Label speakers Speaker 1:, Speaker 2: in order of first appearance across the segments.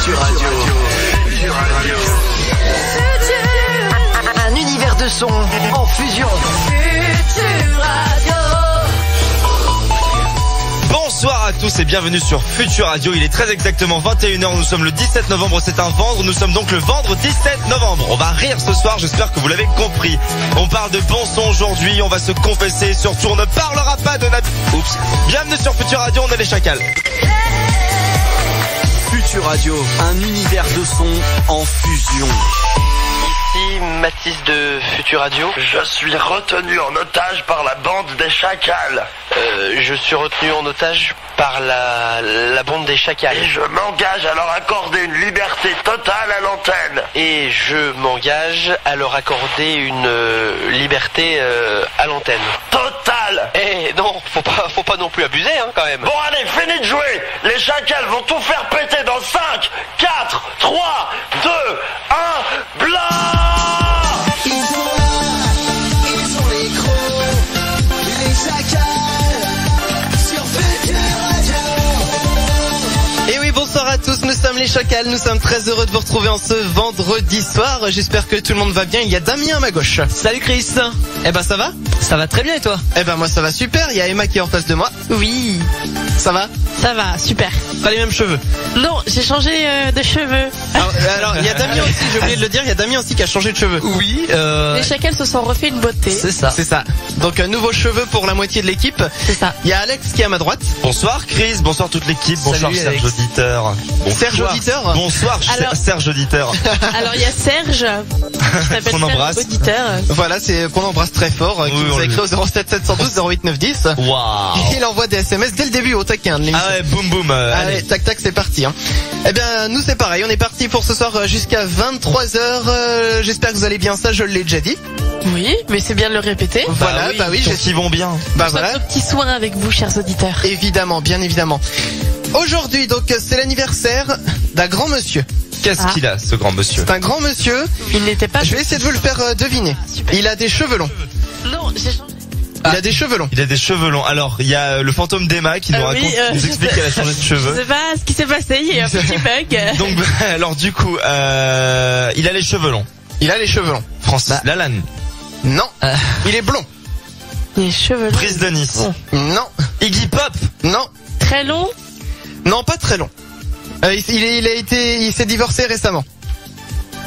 Speaker 1: Futur Radio. Futur Radio. Un univers de son en fusion. Futur Radio.
Speaker 2: Bonsoir à tous et bienvenue sur Futur Radio. Il est très exactement 21h, nous sommes le 17 novembre, c'est un vendre, nous sommes donc le vendre 17 novembre. On va rire ce soir, j'espère que vous l'avez compris. On parle de bon son aujourd'hui, on va se confesser, surtout on ne parlera pas de Oups. Bienvenue sur Futur Radio, on est les chacals.
Speaker 1: Futur Radio, un univers de son en fusion.
Speaker 3: Ici Mathis de Futur Radio.
Speaker 4: Je suis retenu en otage par la bande des chacals.
Speaker 3: Je suis retenu en otage par la bande des chacals.
Speaker 4: Et je m'engage à leur accorder une liberté totale à l'antenne.
Speaker 3: Et je m'engage à leur accorder une liberté à l'antenne.
Speaker 4: Totale.
Speaker 3: Eh non, faut pas non plus abuser quand même.
Speaker 4: Bon allez, fini de jouer. Les chacals vont tout faire péter dans 5, 4, 3, 2, 1, blanc.
Speaker 1: Ils sont les crocs, les chacals, sur Futur Radio.
Speaker 5: Et oui, bonsoir à tous, nous sommes les chacals, nous sommes très heureux de vous retrouver en ce vendredi soir. J'espère que tout le monde va bien, il y a Damien à ma gauche.
Speaker 6: Salut Chris.
Speaker 5: Eh ben ça va ?
Speaker 6: Ça va très bien et toi ?
Speaker 5: Eh ben moi ça va super, il y a Emma qui est en face de moi.
Speaker 7: Oui,
Speaker 5: Ça va ?
Speaker 7: ça va, super.
Speaker 5: Pas les mêmes cheveux.
Speaker 7: Non, j'ai changé de cheveux.
Speaker 5: Alors il y a Damien aussi, j'ai oublié de le dire, il y a Damien aussi qui a changé de cheveux.
Speaker 6: Oui,
Speaker 7: Les chacals se sont refait une beauté.
Speaker 6: c'est ça.
Speaker 5: C'est ça. Donc nouveaux cheveux pour la moitié de l'équipe.
Speaker 7: C'est ça.
Speaker 5: Il y a Alex qui est à ma droite.
Speaker 2: Bonsoir Chris, bonsoir toute l'équipe, bonsoir
Speaker 6: Salut,
Speaker 2: Serge
Speaker 6: Alex.
Speaker 2: Auditeur.
Speaker 5: Serge Auditeur.
Speaker 2: Bonsoir
Speaker 7: Alors-
Speaker 2: Serge Auditeur.
Speaker 7: Alors il y a Serge, qui s'appelle
Speaker 2: Qu'on
Speaker 7: Serge
Speaker 2: embrasse.
Speaker 7: Auditeur.
Speaker 5: Voilà, c'est qu'on embrasse très fort, qui
Speaker 2: Oui,
Speaker 5: nous
Speaker 2: on
Speaker 5: a
Speaker 2: le
Speaker 5: écrit au 07 712 08 910.
Speaker 2: Waouh.
Speaker 5: Il envoie des SMS dès le début au taquin de l'émission.
Speaker 2: Ah ouais, boum boum. Allez.
Speaker 5: Allez, tac tac, c'est parti. Eh bien, nous c'est pareil, on est parti pour ce soir jusqu'à 23h. J'espère que vous allez bien, ça je l'ai déjà dit.
Speaker 7: Oui, mais c'est bien de le répéter.
Speaker 5: Voilà, bah oui,
Speaker 2: donc ils vont bien.
Speaker 5: bah
Speaker 7: Nous sommes
Speaker 5: voilà.
Speaker 7: nos petits soins avec vous, chers auditeurs.
Speaker 5: Évidemment, bien évidemment. Aujourd'hui, donc, c'est l'anniversaire d'un grand monsieur.
Speaker 2: Qu'est-ce qu'il a ce grand monsieur?
Speaker 5: C'est un grand monsieur.
Speaker 7: Il n'était pas...
Speaker 5: Je vais essayer de vous le faire deviner.
Speaker 7: Super.
Speaker 5: Il a des cheveux longs.
Speaker 7: Non, j'ai changé.
Speaker 5: Il a des cheveux longs.
Speaker 2: Il a des cheveux longs. Alors, il y a le fantôme d'Emma qui nous raconte,
Speaker 7: oui,
Speaker 2: qui nous explique qu'elle a changé de
Speaker 7: Je
Speaker 2: cheveux.
Speaker 7: sais pas ce qui s'est passé, il y a eu un petit bug.
Speaker 2: Donc, alors du coup, il a les cheveux longs.
Speaker 5: Il a les cheveux longs.
Speaker 2: Francis Lalanne.
Speaker 5: Non. Il est blond.
Speaker 7: Les cheveux longs.
Speaker 2: Prise de Nice.
Speaker 5: Non.
Speaker 2: Iggy Pop.
Speaker 5: Non.
Speaker 7: Très long.
Speaker 5: Non, pas très long. Il s'est divorcé récemment.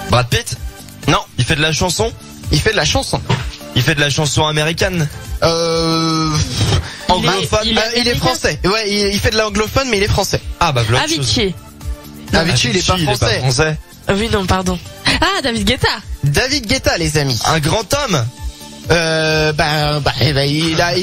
Speaker 2: Brad Pitt.
Speaker 5: Non.
Speaker 2: Il fait de la chanson.
Speaker 5: Il fait de la chanson.
Speaker 2: Il fait de la chanson américaine.
Speaker 5: Anglophone.
Speaker 7: il est
Speaker 5: Il est français. Ouais, il fait de l'anglophone, mais il est français.
Speaker 2: Ah bah voilà.
Speaker 7: Avicii.
Speaker 5: Avicii, il est pas français.
Speaker 7: Oui, non, pardon. Ah, David Guetta.
Speaker 5: David Guetta, les amis.
Speaker 2: Un grand homme.
Speaker 5: Il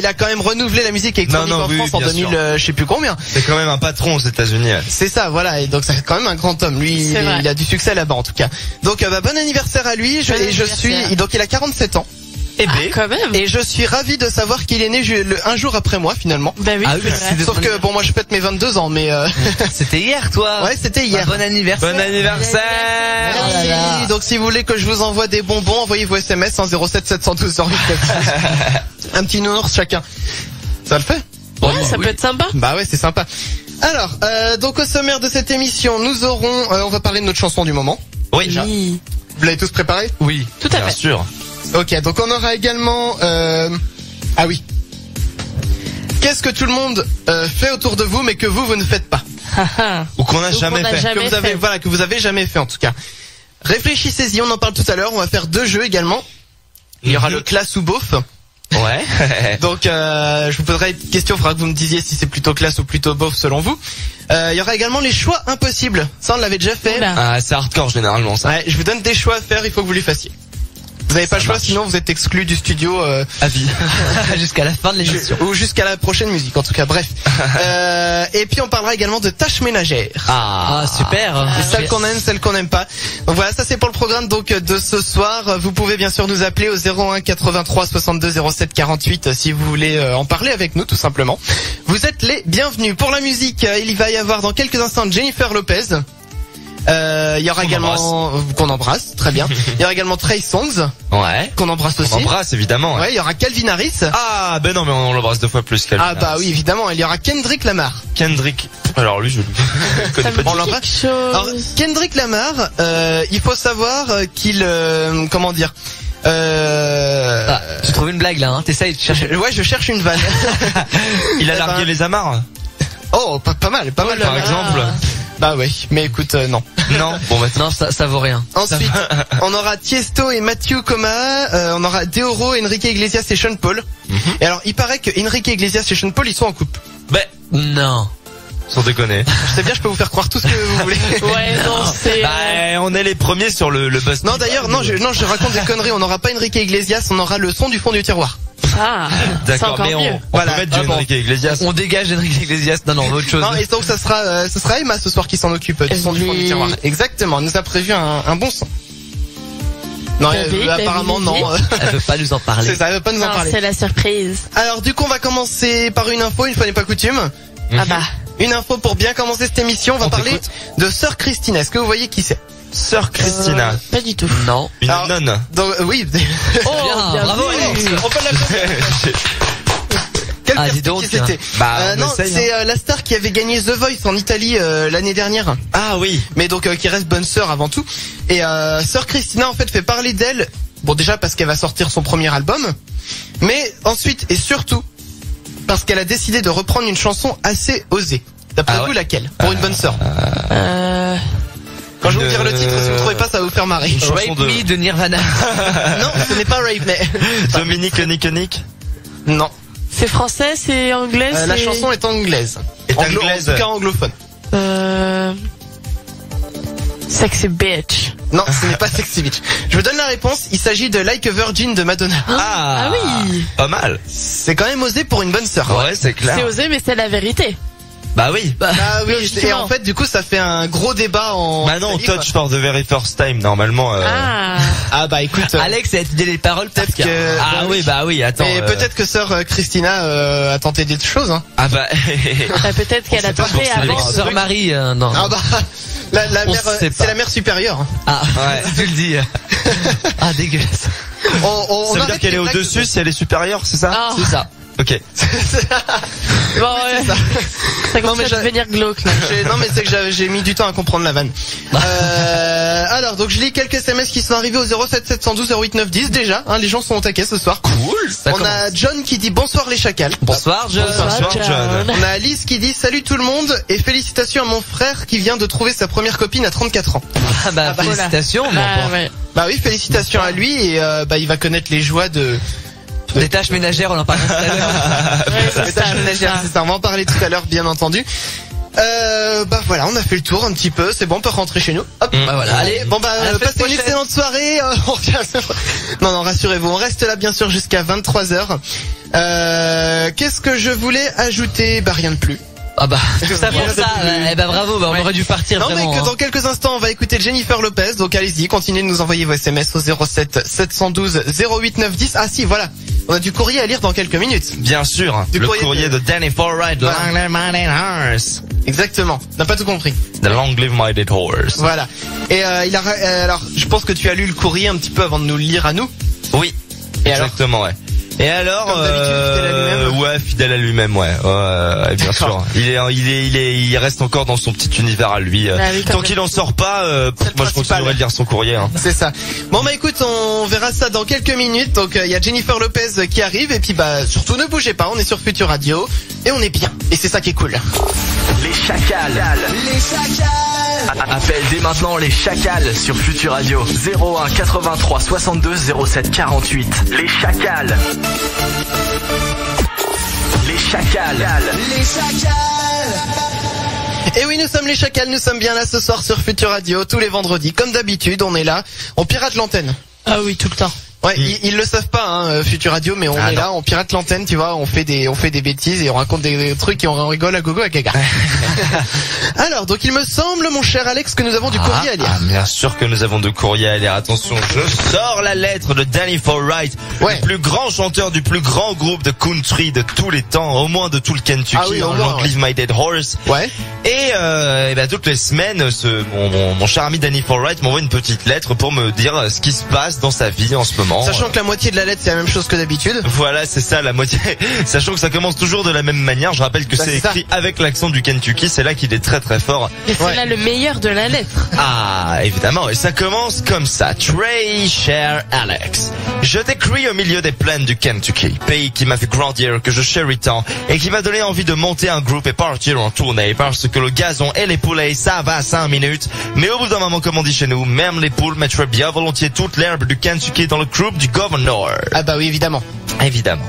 Speaker 5: a quand même renouvelé la musique électronique
Speaker 2: Non,
Speaker 5: en
Speaker 2: oui,
Speaker 5: France en
Speaker 2: bien
Speaker 5: 2000,
Speaker 2: sûr.
Speaker 5: je sais plus combien.
Speaker 2: C'est quand même un patron aux États-Unis.
Speaker 5: C'est ça, voilà. Et donc c'est quand même un grand homme. Lui,
Speaker 7: C'est vrai.
Speaker 5: il a du succès là-bas en tout cas. Donc bon anniversaire à lui.
Speaker 7: Bon anniversaire.
Speaker 5: Donc il a 47 ans.
Speaker 7: Ah, quand même.
Speaker 5: Et je suis ravi de savoir qu'il est né un jour après moi finalement.
Speaker 7: Bah oui,
Speaker 6: Ah oui,
Speaker 7: c'est vrai.
Speaker 5: Sauf que bon, moi je fête mes 22 ans, mais
Speaker 6: C'était hier toi.
Speaker 5: ouais, c'était hier.
Speaker 6: Bon anniversaire.
Speaker 2: Bon anniversaire.
Speaker 5: Merci. Donc si vous voulez que je vous envoie des bonbons, envoyez vos SMS en 07 712 08 Un petit nounours chacun. Ça le fait?
Speaker 7: Ouais, ça peut être sympa.
Speaker 5: Bah ouais, c'est sympa. Alors, donc au sommaire de cette émission, nous aurons, on va parler de notre chanson du moment.
Speaker 2: Oui.
Speaker 7: Oui,
Speaker 5: Vous l'avez tous préparé?
Speaker 2: Oui.
Speaker 7: tout à
Speaker 2: Bien
Speaker 7: fait.
Speaker 2: sûr.
Speaker 5: Ok, donc on aura également, ah oui. Qu'est-ce que tout le monde fait autour de vous, mais que vous ne faites pas?
Speaker 2: Ou qu'on n'a
Speaker 7: Ou
Speaker 2: jamais
Speaker 7: qu'on a
Speaker 2: fait.
Speaker 7: jamais-
Speaker 5: Que vous avez,
Speaker 7: fait.
Speaker 5: voilà, que vous avez jamais fait en tout cas. Réfléchissez-y, on en parle tout à l'heure. On va faire 2 jeux également. Il y aura le classe ou beauf.
Speaker 2: Ouais.
Speaker 5: Donc je vous poserai une question, il faudra que vous me disiez si c'est plutôt classe ou plutôt beauf selon vous. Il y aura également les choix impossibles. Ça on l'avait déjà fait.
Speaker 7: Oula.
Speaker 2: Ah, c'est hardcore généralement ça.
Speaker 5: Ouais, je vous donne des choix à faire, il faut que vous les fassiez. Vous n'avez pas le choix,
Speaker 2: marche.
Speaker 5: sinon vous êtes exclu du studio
Speaker 2: À vie.
Speaker 6: Jusqu'à la fin de l'émission.
Speaker 5: ou jusqu'à la prochaine musique. En tout cas, bref. Et puis on parlera également de tâches ménagères.
Speaker 6: Ah super.
Speaker 5: Celles qu'on aime, celles qu'on n'aime pas. Donc voilà, ça c'est pour le programme donc de ce soir. Vous pouvez bien sûr nous appeler au 01 83 62 07 48 si vous voulez en parler avec nous tout simplement. Vous êtes les bienvenus. Pour la musique, il va y avoir dans quelques instants Jennifer Lopez. Il y aura également qu'on embrasse, très bien. Il y aura également Trey Songz
Speaker 2: Ouais.
Speaker 5: qu'on embrasse aussi.
Speaker 2: On embrasse évidemment.
Speaker 5: Ouais, il y aura Calvin Harris.
Speaker 2: Ah ben non mais on l'embrasse 2 fois plus Calvin.
Speaker 5: Ah bah oui, évidemment, il y aura Kendrick Lamar.
Speaker 2: Kendrick. Alors lui je le connais pas.
Speaker 5: On l'embrasse.
Speaker 7: Quelque chose.
Speaker 5: Alors, Kendrick Lamar, il faut savoir qu'il comment dire
Speaker 6: Tu trouves une blague là, hein? T'essayes de chercher.
Speaker 5: ouais, je cherche une vanne.
Speaker 2: Il a largué les amarres.
Speaker 5: Oh, pas mal.
Speaker 2: Par exemple.
Speaker 5: Bah oui, mais écoute, non.
Speaker 2: Non. Bon bah
Speaker 6: Non, ça vaut rien.
Speaker 5: Ensuite, on aura Tiesto et Matthew Coma, on aura Deoro, Enrique Iglesias et Sean Paul. Et alors, il paraît que Enrique Iglesias et Sean Paul, ils sont en couple.
Speaker 2: ben
Speaker 6: Non.
Speaker 2: sans déconner.
Speaker 5: Je sais bien, je peux vous faire croire tout ce que vous voulez.
Speaker 7: Ouais, non, c'est...
Speaker 2: Bah on est les premiers sur le buzz.
Speaker 5: Non, d'ailleurs, non, je raconte des conneries. On n'aura pas Enrique Iglesias, on aura le son du fond du tiroir.
Speaker 7: Ah, c'est
Speaker 2: D'accord,
Speaker 7: encore
Speaker 2: mais
Speaker 7: mieux.
Speaker 2: on
Speaker 5: Voilà.
Speaker 2: peut mettre du
Speaker 6: Ah bon.
Speaker 2: Enrique Iglesias.
Speaker 6: On dégage Enrique Iglesias. Non, autre chose.
Speaker 5: Non, et donc ça sera Emma ce soir qui s'en occupe du son du fond du tiroir. Exactement, elle nous a prévu un bon son. Non, apparemment non.
Speaker 6: Elle veut pas nous en parler.
Speaker 5: C'est ça, elle veut pas nous en
Speaker 7: Non,
Speaker 5: parler.
Speaker 7: c'est la surprise.
Speaker 5: Alors du coup, on va commencer par une info, une fois n'est pas coutume.
Speaker 7: Ah bah.
Speaker 5: Une info pour bien commencer cette émission, on va parler
Speaker 2: t'écoute.
Speaker 5: de Sœur Christina. Est-ce que vous voyez qui c'est?
Speaker 2: Sœur Christina.
Speaker 7: Pas du tout.
Speaker 6: Non.
Speaker 2: Une
Speaker 5: Alors,
Speaker 2: nonne.
Speaker 5: Donc oui.
Speaker 7: Oh,
Speaker 6: Bien, bravo,
Speaker 7: vu.
Speaker 6: Alex.
Speaker 5: On peut l'applaudir. Quelle
Speaker 6: Ah, dis
Speaker 5: personne
Speaker 6: donc,
Speaker 5: qui c'était
Speaker 2: Bah, on
Speaker 5: non,
Speaker 2: essaye,
Speaker 5: c'est la star qui avait gagné The Voice en Italie l'année dernière.
Speaker 2: Ah oui.
Speaker 5: Mais donc qui reste bonne sœur avant tout. Et Sœur Christina en fait fait parler d'elle. Bon, déjà parce qu'elle va sortir son premier album, mais ensuite et surtout parce qu'elle a décidé de reprendre une chanson assez osée. D'après
Speaker 2: Ah
Speaker 5: vous
Speaker 2: ouais.
Speaker 5: laquelle? Pour une bonne sœur. Quand je vais vous dire le titre, si vous trouvez pas, ça va vous faire marrer.
Speaker 2: chanson
Speaker 6: Rape
Speaker 2: de-
Speaker 6: Me de Nirvana.
Speaker 5: Non, ce n'est pas Rape, mais
Speaker 2: Dominique Nick.
Speaker 5: non.
Speaker 7: C'est français, c'est anglais,
Speaker 5: La
Speaker 7: c'est...
Speaker 5: chanson est anglaise.
Speaker 2: Est
Speaker 5: En
Speaker 2: anglaise.
Speaker 5: tout cas anglophone.
Speaker 7: Sexy bitch.
Speaker 5: Non, ce n'est pas Sexy Bitch. Je vous donne la réponse. Il s'agit de Like a Virgin de Madonna.
Speaker 7: Ah oui.
Speaker 2: Pas mal.
Speaker 5: C'est quand même osé pour une bonne sœur.
Speaker 2: Ouais, c'est clair.
Speaker 7: C'est osé, mais c'est la vérité.
Speaker 2: Bah oui.
Speaker 5: Ah oui, et
Speaker 7: Justement.
Speaker 5: en fait, du coup, ça fait un gros débat en...
Speaker 2: Bah non,
Speaker 5: Italie, quoi.
Speaker 2: touch for the very first time, normalement.
Speaker 5: Ah bah écoute...
Speaker 6: Alex a étudié les paroles
Speaker 5: peut-être
Speaker 6: par cœur.
Speaker 5: que...
Speaker 2: Ah oui, bah oui, attends.
Speaker 5: Et peut-être que sœur Christina a tenté des choses. Hein.
Speaker 2: Ah bah...
Speaker 7: Bah, peut-être qu'elle a
Speaker 2: sait pas
Speaker 7: tenté
Speaker 2: pour
Speaker 7: avant.
Speaker 2: célébrer.
Speaker 6: Sœur Marie, non.
Speaker 5: Ah bah... La
Speaker 6: On
Speaker 5: mère,
Speaker 6: sait pas.
Speaker 5: c'est la mère supérieure. Hein.
Speaker 6: Ah,
Speaker 2: Ouais.
Speaker 6: tu le dis. Ah, dégueulasse.
Speaker 5: On
Speaker 2: Ça veut
Speaker 5: arrête
Speaker 2: dire qu'elle
Speaker 5: les
Speaker 2: est
Speaker 5: blagues
Speaker 2: au-dessus si elle est supérieure, c'est ça?
Speaker 7: Ah,
Speaker 6: C'est ça.
Speaker 2: Ok.
Speaker 7: bon, ouais. Ça
Speaker 5: Non, mais
Speaker 7: commence à devenir glauque, là.
Speaker 5: Non mais c'est que j'ai mis du temps à comprendre la vanne. Alors donc je lis quelques SMS qui sont arrivés au 07 712 08 déjà. Hein, les gens sont au taquet ce soir.
Speaker 2: Cool.
Speaker 6: Ça
Speaker 5: On
Speaker 6: commence.
Speaker 5: a John qui dit bonsoir les chacals.
Speaker 6: Bonsoir, John.
Speaker 2: Bonsoir, John.
Speaker 5: On a Alice qui dit salut tout le monde et félicitations à mon frère qui vient de trouver sa première copine à 34 ans.
Speaker 6: Ah bah, félicitations, mon
Speaker 7: Bah,
Speaker 6: pauvre.
Speaker 7: ouais.
Speaker 5: Bah oui, félicitations à lui et bah il va connaître les joies de...
Speaker 6: Des tâches ménagères, on en parle tout à l'heure.
Speaker 7: Ouais, c'est
Speaker 5: Les tâches
Speaker 7: ça,
Speaker 5: ménagères,
Speaker 7: c'est
Speaker 5: c'est ça. On va en parler tout à l'heure, bien entendu. Bah voilà, on a fait le tour un petit peu, c'est bon, on peut rentrer chez nous. Hop.
Speaker 6: Bah voilà, allez.
Speaker 5: Bon bah
Speaker 6: À la semaine
Speaker 5: passez une
Speaker 6: prochaine.
Speaker 5: excellente soirée. On revient la semaine prochaine. Non, rassurez-vous, on reste là bien sûr jusqu'à 23h. Qu'est-ce que je voulais ajouter? Bah rien de plus.
Speaker 6: Ah bah, tout ça pour
Speaker 5: Rien de
Speaker 6: ça.
Speaker 5: plus.
Speaker 6: Eh bah bravo, bah, on aurait dû partir
Speaker 5: Non
Speaker 6: vraiment.
Speaker 5: mais que
Speaker 6: hein.
Speaker 5: dans quelques instants on va écouter Jennifer Lopez, donc allez-y, continuez de nous envoyer vos SMS au 07 712 08 910. Ah si, voilà, on a du courrier à lire dans quelques minutes.
Speaker 2: Bien sûr.
Speaker 5: Du
Speaker 2: Le
Speaker 5: courrier
Speaker 2: courrier
Speaker 5: de-
Speaker 2: de Danny Forride.
Speaker 5: Voilà.
Speaker 2: Long live my dead horse.
Speaker 5: Exactement, on n'a pas tout compris.
Speaker 2: The long live my dead horse.
Speaker 5: Voilà. Et alors je pense que tu as lu le courrier un petit peu avant de nous le lire à nous.
Speaker 2: Oui.
Speaker 5: Et alors
Speaker 2: Exactement, ouais. Et alors,
Speaker 5: Comme d'habitude, fidèle à lui-même.
Speaker 2: ouais, fidèle à lui-même, ouais, bien sûr. Il reste encore dans son petit univers à lui.
Speaker 7: Bah oui,
Speaker 2: Tant
Speaker 7: comme
Speaker 2: qu'il en sort pas,
Speaker 5: C'est le
Speaker 2: moi je
Speaker 5: principal.
Speaker 2: continuerai de lire son courrier. Hein.
Speaker 5: C'est ça. Bon bah écoute, on verra ça dans quelques minutes. Donc il y a Jennifer Lopez qui arrive et puis bah surtout ne bougez pas, on est sur Future Radio et on est bien. Et c'est ça qui est cool.
Speaker 8: Les chacals. Appelle dès maintenant les chacals sur Future Radio. 01 83 62 07 48. Les chacals. Les chacals.
Speaker 5: Et oui, nous sommes les chacals, nous sommes bien là ce soir sur Future Radio, tous les vendredis. Comme d'habitude, on est là, on pirate l'antenne.
Speaker 7: Ah oui, tout le temps.
Speaker 5: Ouais, ils le savent pas, hein, Future Radio, mais on est là, on pirate l'antenne, tu vois, on fait des bêtises et on raconte des trucs et on rigole à gogo à gaga. Alors, donc il me semble, mon cher Alex, que nous avons du courrier à lire.
Speaker 2: Ah, bien sûr que nous avons de courrier à lire. Attention, je sors la lettre de Danny Forride,
Speaker 5: Ouais.
Speaker 2: le plus grand chanteur du plus grand groupe de country de tous les temps, au moins de tout le Kentucky.
Speaker 5: Ah oui, au moins,
Speaker 2: Long live my dead horse.
Speaker 5: Ouais.
Speaker 2: Et toutes les semaines, mon cher ami Danny Forwright m'envoie une petite lettre pour me dire ce qui se passe dans sa vie en ce moment.
Speaker 5: Sachant que la moitié de la lettre c'est la même chose que d'habitude.
Speaker 2: Voilà, c'est ça la moitié. Sachant que ça commence toujours de la même manière. Je rappelle que c'est écrit avec l'accent du Kentucky. C'est là qu'il est très très fort.
Speaker 7: Et c'est là le meilleur de la lettre.
Speaker 2: Ah, évidemment. Et ça commence comme ça. Très cher Alex, je t'écris au milieu des plaines du Kentucky, pays qui m'a fait grandir, que je chéris tant, et qui m'a donné envie de monter un groupe et partir en tournée, parce que le gazon et les poulets, ça va 5 minutes. Mais au bout d'un moment, comme on dit chez nous, même les poules mettraient bien volontiers toute l'herbe du Kentucky dans le groupe du Governor.
Speaker 5: Ah bah oui, évidemment.
Speaker 2: Évidemment.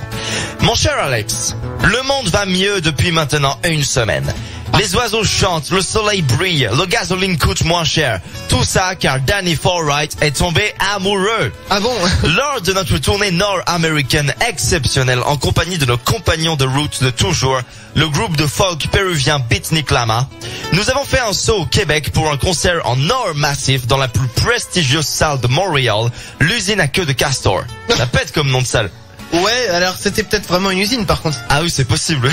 Speaker 2: Mon cher Alex, le monde va mieux depuis maintenant une semaine. Les oiseaux chantent, le soleil brille, le gasoline coûte moins cher. Tout ça car Danny Forwright est tombé amoureux.
Speaker 5: Ah bon?
Speaker 2: Lors de notre tournée nord-américaine exceptionnelle en compagnie de nos compagnons de route de toujours, le groupe de folk péruvien Beatnik Lama, nous avons fait un saut au Québec pour un concert en or massif dans la plus prestigieuse salle de Montréal, l'usine à queue de castor. Ça pète comme nom de salle.
Speaker 5: Ouais, alors c'était peut-être vraiment une usine par contre.
Speaker 2: Ah oui, c'est possible.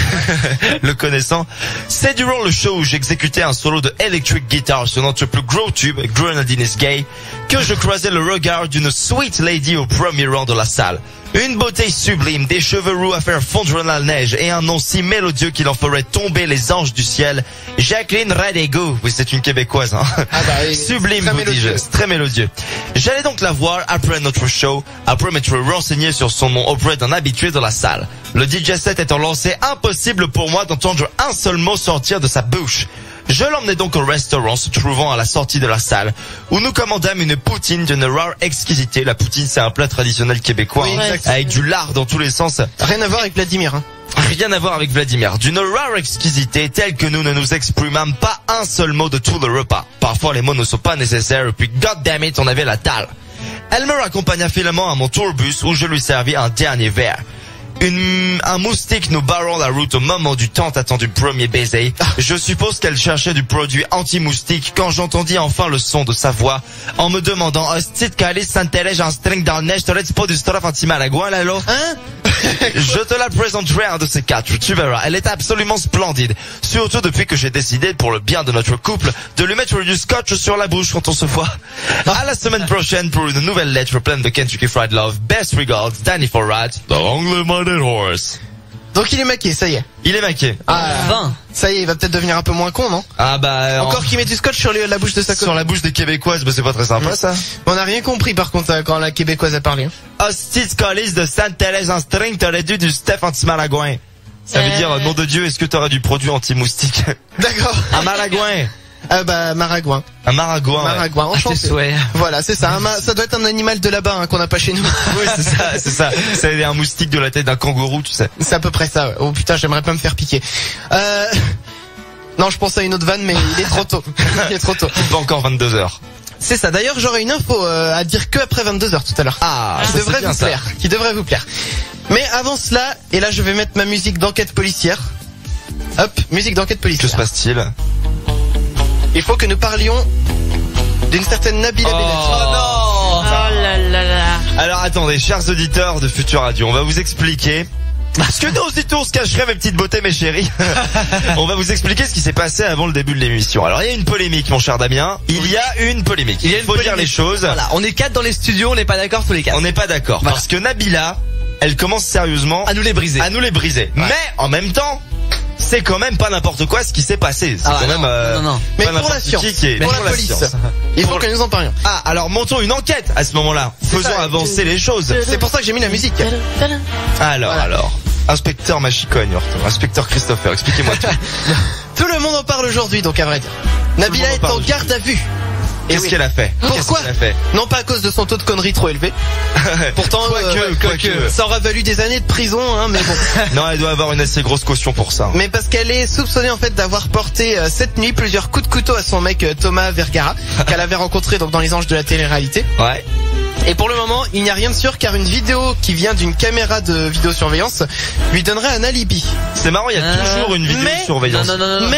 Speaker 2: Le connaissant. C'est durant le show où j'exécutais un solo de electric guitar sur notre plus gros tube, Grenadine is Gay, que je croisais le regard d'une sweet lady au premier rang de la salle. Une beauté sublime, des cheveux roux à faire fondre la neige et un nom si mélodieux qu'il en ferait tomber les anges du ciel. Jacqueline Radego. Oui, c'est une Québécoise, hein.
Speaker 5: Ah bah oui,
Speaker 2: Sublime,
Speaker 5: très
Speaker 2: vous dis-je.
Speaker 5: mélodieux.
Speaker 2: C'est très mélodieux. J'allais donc la voir après notre show, après m'être renseigné sur son nom auprès d'un habitué de la salle. Le DJ set étant lancé, impossible pour moi d'entendre un seul mot sortir de sa bouche. Je l'emmenai donc au restaurant se trouvant à la sortie de la salle, où nous commandâmes une poutine d'une rare exquisité. La poutine, c'est un plat traditionnel québécois,
Speaker 5: Oui,
Speaker 2: hein,
Speaker 5: exact.
Speaker 2: avec du lard dans tous les sens.
Speaker 5: Rien à voir avec Vladimir, hein.
Speaker 2: Rien à voir avec Vladimir. D'une rare exquisité telle que nous ne nous exprimâmes pas un seul mot de tout le repas. Parfois les mots ne sont pas nécessaires et puis god damn it, on avait la dalle. Elle me raccompagna finalement à mon tourbus où je lui servis un dernier verre. Un moustique nous barrant la route au moment du tant attendu premier baiser. Je suppose qu'elle cherchait du produit anti-moustique quand j'entendis enfin le son de sa voix en me demandant « Hostie de calice, ça ne t'allège en string dans la neige, t'aurais-tu pas du stuff anti-malagouin là, là? »
Speaker 5: Hein?
Speaker 2: Je te la présenterai un de ces quatre, tu verras. Elle est absolument splendide. Surtout depuis que j'ai décidé, pour le bien de notre couple, de lui mettre du scotch sur la bouche quand on se voit. À la semaine prochaine pour une nouvelle lettre pleine de Kentucky Fried Love. Best regards, Danny Forwright, the only-minded horse.
Speaker 5: Donc il est maqué, ça y est.
Speaker 2: Il est maqué.
Speaker 5: Ah,
Speaker 6: Enfin.
Speaker 5: ça y est, il va peut-être devenir un peu moins con, non?
Speaker 2: Ah bah...
Speaker 5: Encore qu'il met du scotch sur la bouche de sa
Speaker 2: sur
Speaker 5: copine.
Speaker 2: la bouche des Québécoises, bah c'est pas très sympa ça.
Speaker 5: On n'a rien compris par contre quand la Québécoise a parlé.
Speaker 2: Hostie de calice de Sainte-Thérèse en string, t'aurais dû du Steph anti-malagouin. Ça veut dire, nom de Dieu, est-ce que t'aurais du produit anti-moustique?
Speaker 5: D'accord.
Speaker 2: Un malagouin.
Speaker 5: Ah bah Maragouin.
Speaker 2: Un maragouin. Ouais.
Speaker 5: Maragouin, enchanté.
Speaker 6: tes souhaits.
Speaker 5: Voilà, c'est ça. Ça doit être un animal de là-bas hein, qu'on n'a pas chez nous.
Speaker 2: Oui, c'est ça, c'est ça. C'est un moustique de la tête d'un kangourou, tu sais.
Speaker 5: C'est à peu près ça. Ouais. Oh putain, j'aimerais pas me faire piquer. Non, je pense à une autre vanne, mais il est trop tôt. Il est trop tôt.
Speaker 2: Pas encore 22h.
Speaker 5: C'est ça. D'ailleurs, j'aurai une info à dire que après 22h tout à l'heure.
Speaker 2: Ah,
Speaker 5: Qui
Speaker 2: ça,
Speaker 5: devrait
Speaker 2: c'est bien,
Speaker 5: vous
Speaker 2: ça.
Speaker 5: plaire. Qui devrait vous plaire. Mais avant cela, et là je vais mettre ma musique d'enquête policière. Hop, musique d'enquête
Speaker 2: Que
Speaker 5: policière.
Speaker 2: se passe-t-il?
Speaker 5: Il faut que nous parlions d'une certaine Nabila Bellati.
Speaker 7: Oh là là là.
Speaker 2: Alors attendez, chers auditeurs de Futur Radio, on va vous expliquer. Parce que nous aussitôt on se cacherait, mes petites beautés, mes chéris. On va vous expliquer ce qui s'est passé avant le début de l'émission. Alors il y a une polémique, mon cher Damien. Il y a une polémique. Il faut dire les choses.
Speaker 6: Voilà, on est 4 dans les studios, on n'est pas d'accord tous les 4.
Speaker 2: On n'est pas d'accord.
Speaker 6: Voilà.
Speaker 2: Parce que Nabila, elle commence sérieusement
Speaker 6: À nous les briser.
Speaker 2: à nous les briser.
Speaker 6: Ouais.
Speaker 2: Mais en même temps, c'est quand même pas n'importe quoi ce qui s'est passé. C'est
Speaker 6: Ah,
Speaker 2: quand
Speaker 6: non,
Speaker 2: même
Speaker 6: non.
Speaker 5: Mais
Speaker 2: pas
Speaker 5: pour la
Speaker 2: n'importe
Speaker 5: science,
Speaker 2: qui est
Speaker 5: pour la police,
Speaker 2: science.
Speaker 5: il faut
Speaker 2: Pour-
Speaker 5: que nous en parlions.
Speaker 2: Ah, alors montons une enquête à ce moment-là. Faisons
Speaker 5: ça.
Speaker 2: avancer les choses.
Speaker 5: C'est pour ça que j'ai mis la musique.
Speaker 2: Alors. Inspecteur Machicogne, inspecteur Christopher, expliquez-moi tout.
Speaker 5: Tout le monde en parle aujourd'hui, donc à vrai dire. Nabila
Speaker 2: monde en
Speaker 5: est
Speaker 2: parle
Speaker 5: en garde à vue. Et
Speaker 2: Qu'est-ce
Speaker 5: oui.
Speaker 2: qu'elle a fait?
Speaker 5: Pourquoi
Speaker 2: Qu'est-ce qu'elle a fait?
Speaker 5: Non pas à cause de son taux de connerie trop élevé. Pourtant,
Speaker 2: Quoique.
Speaker 5: ça aura valu des années de prison, hein, mais bon.
Speaker 2: Non, elle doit avoir une assez grosse caution pour ça.
Speaker 5: Mais parce qu'elle est soupçonnée en fait d'avoir porté cette nuit plusieurs coups de couteau à son mec Thomas Vergara, qu'elle avait rencontré donc dans les Anges de la télé-réalité.
Speaker 2: Ouais.
Speaker 5: Et pour le moment, il n'y a rien de sûr car une vidéo qui vient d'une caméra de vidéosurveillance lui donnerait un alibi.
Speaker 2: C'est marrant, il y a toujours une vidéo de surveillance.
Speaker 6: Non.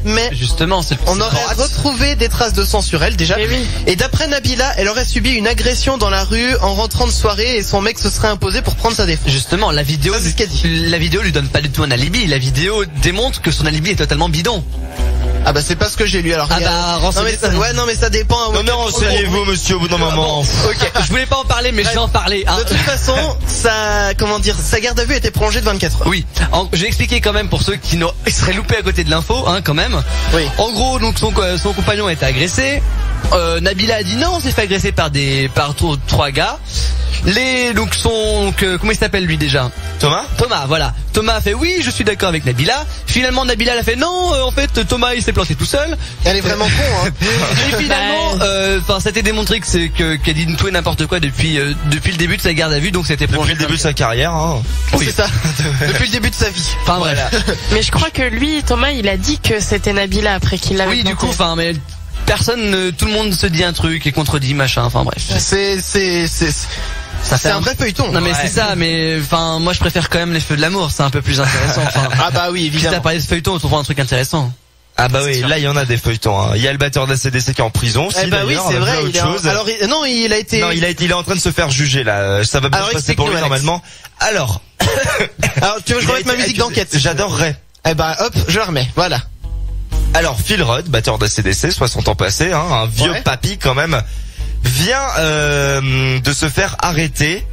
Speaker 5: Mais,
Speaker 6: Justement, c'est
Speaker 5: on aurait retrouvé des traces de sang sur elle déjà.
Speaker 7: Eh oui.
Speaker 5: Et d'après Nabila, elle aurait subi une agression dans la rue en rentrant de soirée et son mec se serait imposé pour prendre sa défense.
Speaker 6: Justement, la vidéo,
Speaker 5: Ça, c'est ce qu'elle dit.
Speaker 6: la vidéo lui donne pas du tout un alibi. La vidéo démontre que son alibi est totalement bidon.
Speaker 5: Ah bah c'est pas ce que j'ai lu alors.
Speaker 6: Ah
Speaker 5: il y a-
Speaker 6: bah,
Speaker 5: non mais
Speaker 6: renseignez-vous.
Speaker 5: ça, ouais non mais ça dépend.
Speaker 2: Non mais renseignez-vous monsieur au bout d'un moment.
Speaker 5: Ok.
Speaker 6: Je voulais pas en parler, mais je vais en parler. Hein.
Speaker 5: De toute façon, sa garde à vue a été prolongée de 24 heures.
Speaker 6: Oui, je vais expliquer quand même pour ceux qui seraient loupés à côté de l'info, hein, quand même.
Speaker 5: Oui.
Speaker 6: En gros, donc son compagnon a été agressé. Nabila a dit non, on s'est fait agresser par trois gars. Comment il s'appelle lui déjà?
Speaker 2: Thomas,
Speaker 6: Voilà. Thomas a fait oui, je suis d'accord avec Nabila. Finalement, Nabila elle a fait non, en fait, Thomas il s'est planté tout seul.
Speaker 5: Elle est vraiment con. Hein.
Speaker 6: Et finalement, ça a été démontré qu'elle dit tout et n'importe quoi depuis le début de sa garde à vue, donc c'était
Speaker 2: depuis le début de sa carrière. Hein.
Speaker 5: C'est ça. Depuis le début de sa vie.
Speaker 6: Enfin bref.
Speaker 7: Mais je crois que lui, Thomas, il a dit que c'était Nabila après qu'il l'avait
Speaker 6: Oui, du
Speaker 7: planté.
Speaker 6: coup, mais tout le monde se dit un truc et contredit machin. Enfin bref.
Speaker 5: C'est un vrai feuilleton.
Speaker 6: Non mais c'est ça, mais moi je préfère quand même les feux de l'amour, c'est un peu plus intéressant.
Speaker 5: Ah bah oui,
Speaker 6: Si
Speaker 5: évidemment.
Speaker 6: t'as parlé de feuilleton, on trouvera un truc intéressant.
Speaker 2: Ah bah oui, là il y en a des feuilletons. Hein. Il y a le batteur d'ACDC qui est en prison.
Speaker 5: Eh bah oui, c'est vrai.
Speaker 2: Il chose.
Speaker 5: Alors il a été.
Speaker 2: Non, il est en train de se faire juger là. Ça va bien
Speaker 5: Alors,
Speaker 2: se passer pour lui
Speaker 5: explique-nous, Alex.
Speaker 2: normalement. Alors,
Speaker 5: tu veux que je remette ma musique d'enquête?
Speaker 2: J'adorerais.
Speaker 5: Eh bah hop, je la remets. Voilà.
Speaker 2: Alors Phil Rudd, batteur d'ACDC, 60 ans passés, hein, un vieux
Speaker 5: Ouais.
Speaker 2: papy quand même, vient de se faire arrêter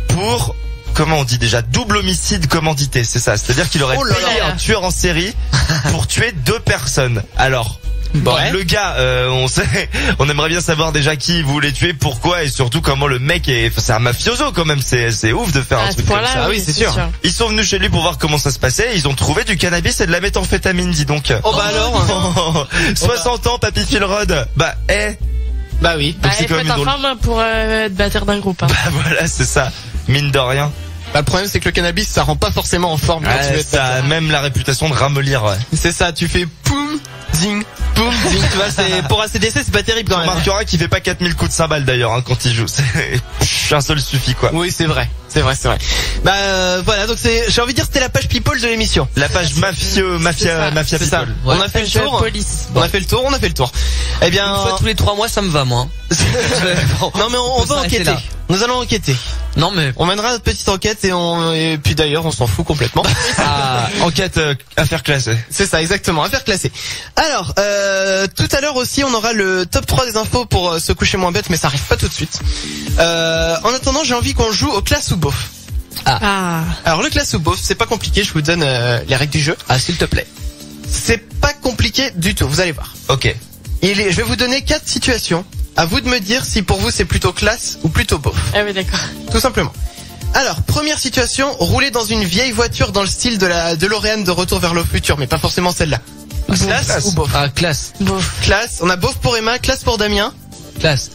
Speaker 2: pour, comment on dit déjà, double homicide commandité, c'est ça. C'est-à-dire qu'il aurait
Speaker 5: Oh là
Speaker 2: payé
Speaker 7: là.
Speaker 2: un tueur en série pour tuer 2 personnes. Alors,
Speaker 5: Ouais.
Speaker 2: le gars, on aimerait bien savoir déjà qui il voulait tuer, pourquoi et surtout comment le mec c'est un mafioso quand même. C'est ouf de faire un
Speaker 7: À ce
Speaker 2: truc comme
Speaker 7: point-là,
Speaker 2: ça.
Speaker 5: oui, c'est sûr.
Speaker 2: Ils sont venus chez lui pour voir comment ça se passait. Ils ont trouvé du cannabis et de la méthamphétamine, dis donc.
Speaker 5: Oh bah alors.
Speaker 2: 60 ans, papy Phil Rudd. Bah,
Speaker 5: Bah oui.
Speaker 7: Bah,
Speaker 2: c'est
Speaker 7: il
Speaker 2: quand
Speaker 7: faut
Speaker 2: même
Speaker 7: être en
Speaker 2: drôle.
Speaker 7: forme pour être batteur d'un groupe. Hein.
Speaker 2: voilà, c'est ça. Mine de rien.
Speaker 5: Bah, le problème c'est que le cannabis ça rend pas forcément en forme quand tu veux être
Speaker 2: Ça a même la réputation de ramollir. Ouais.
Speaker 5: C'est ça, tu fais poum, zing, poum, zing. Tu vois, c'est pour ACDC c'est pas terrible quand
Speaker 2: On
Speaker 5: même.
Speaker 2: remarquera qu'il fait pas 4000 coups de cymbale d'ailleurs hein, quand il joue. Un seul suffit quoi.
Speaker 5: Oui, c'est vrai. Bah voilà, donc j'ai envie de dire c'était la page people de l'émission.
Speaker 2: La page mafia
Speaker 5: C'est ça.
Speaker 2: people.
Speaker 5: On a fait le
Speaker 7: Page
Speaker 5: tour.
Speaker 7: police.
Speaker 5: On a fait le tour. Eh bien,
Speaker 6: Une fois tous les 3 mois, ça me va moi.
Speaker 5: non mais on
Speaker 6: peut
Speaker 5: va
Speaker 6: s'arrêter
Speaker 5: enquêter.
Speaker 6: là.
Speaker 5: Nous allons enquêter.
Speaker 6: Non mais
Speaker 5: On mènera notre petite enquête et puis d'ailleurs on s'en fout complètement.
Speaker 2: Enquête affaire classée.
Speaker 5: C'est ça, exactement, affaire classée. Alors, tout à l'heure aussi, on aura le top 3 des infos pour se coucher moins bête, mais ça arrive pas tout de suite. En attendant, j'ai envie qu'on joue au classe ou beauf.
Speaker 7: Ah.
Speaker 5: Alors, le classe ou beauf, c'est pas compliqué, je vous donne les règles du jeu.
Speaker 6: s'il te plaît.
Speaker 5: C'est pas compliqué du tout, vous allez voir.
Speaker 2: Ok.
Speaker 5: Je vais vous donner 4 situations. À vous de me dire si pour vous c'est plutôt classe ou plutôt beauf.
Speaker 7: Ah oui, d'accord.
Speaker 5: Tout simplement. Alors, première situation, rouler dans une vieille voiture dans le style de la DeLorean de Retour vers le futur, mais pas forcément celle-là. Classe ou beauf?
Speaker 6: Classe.
Speaker 5: Classe, on a beauf pour Emma, classe pour Damien.
Speaker 6: Classe.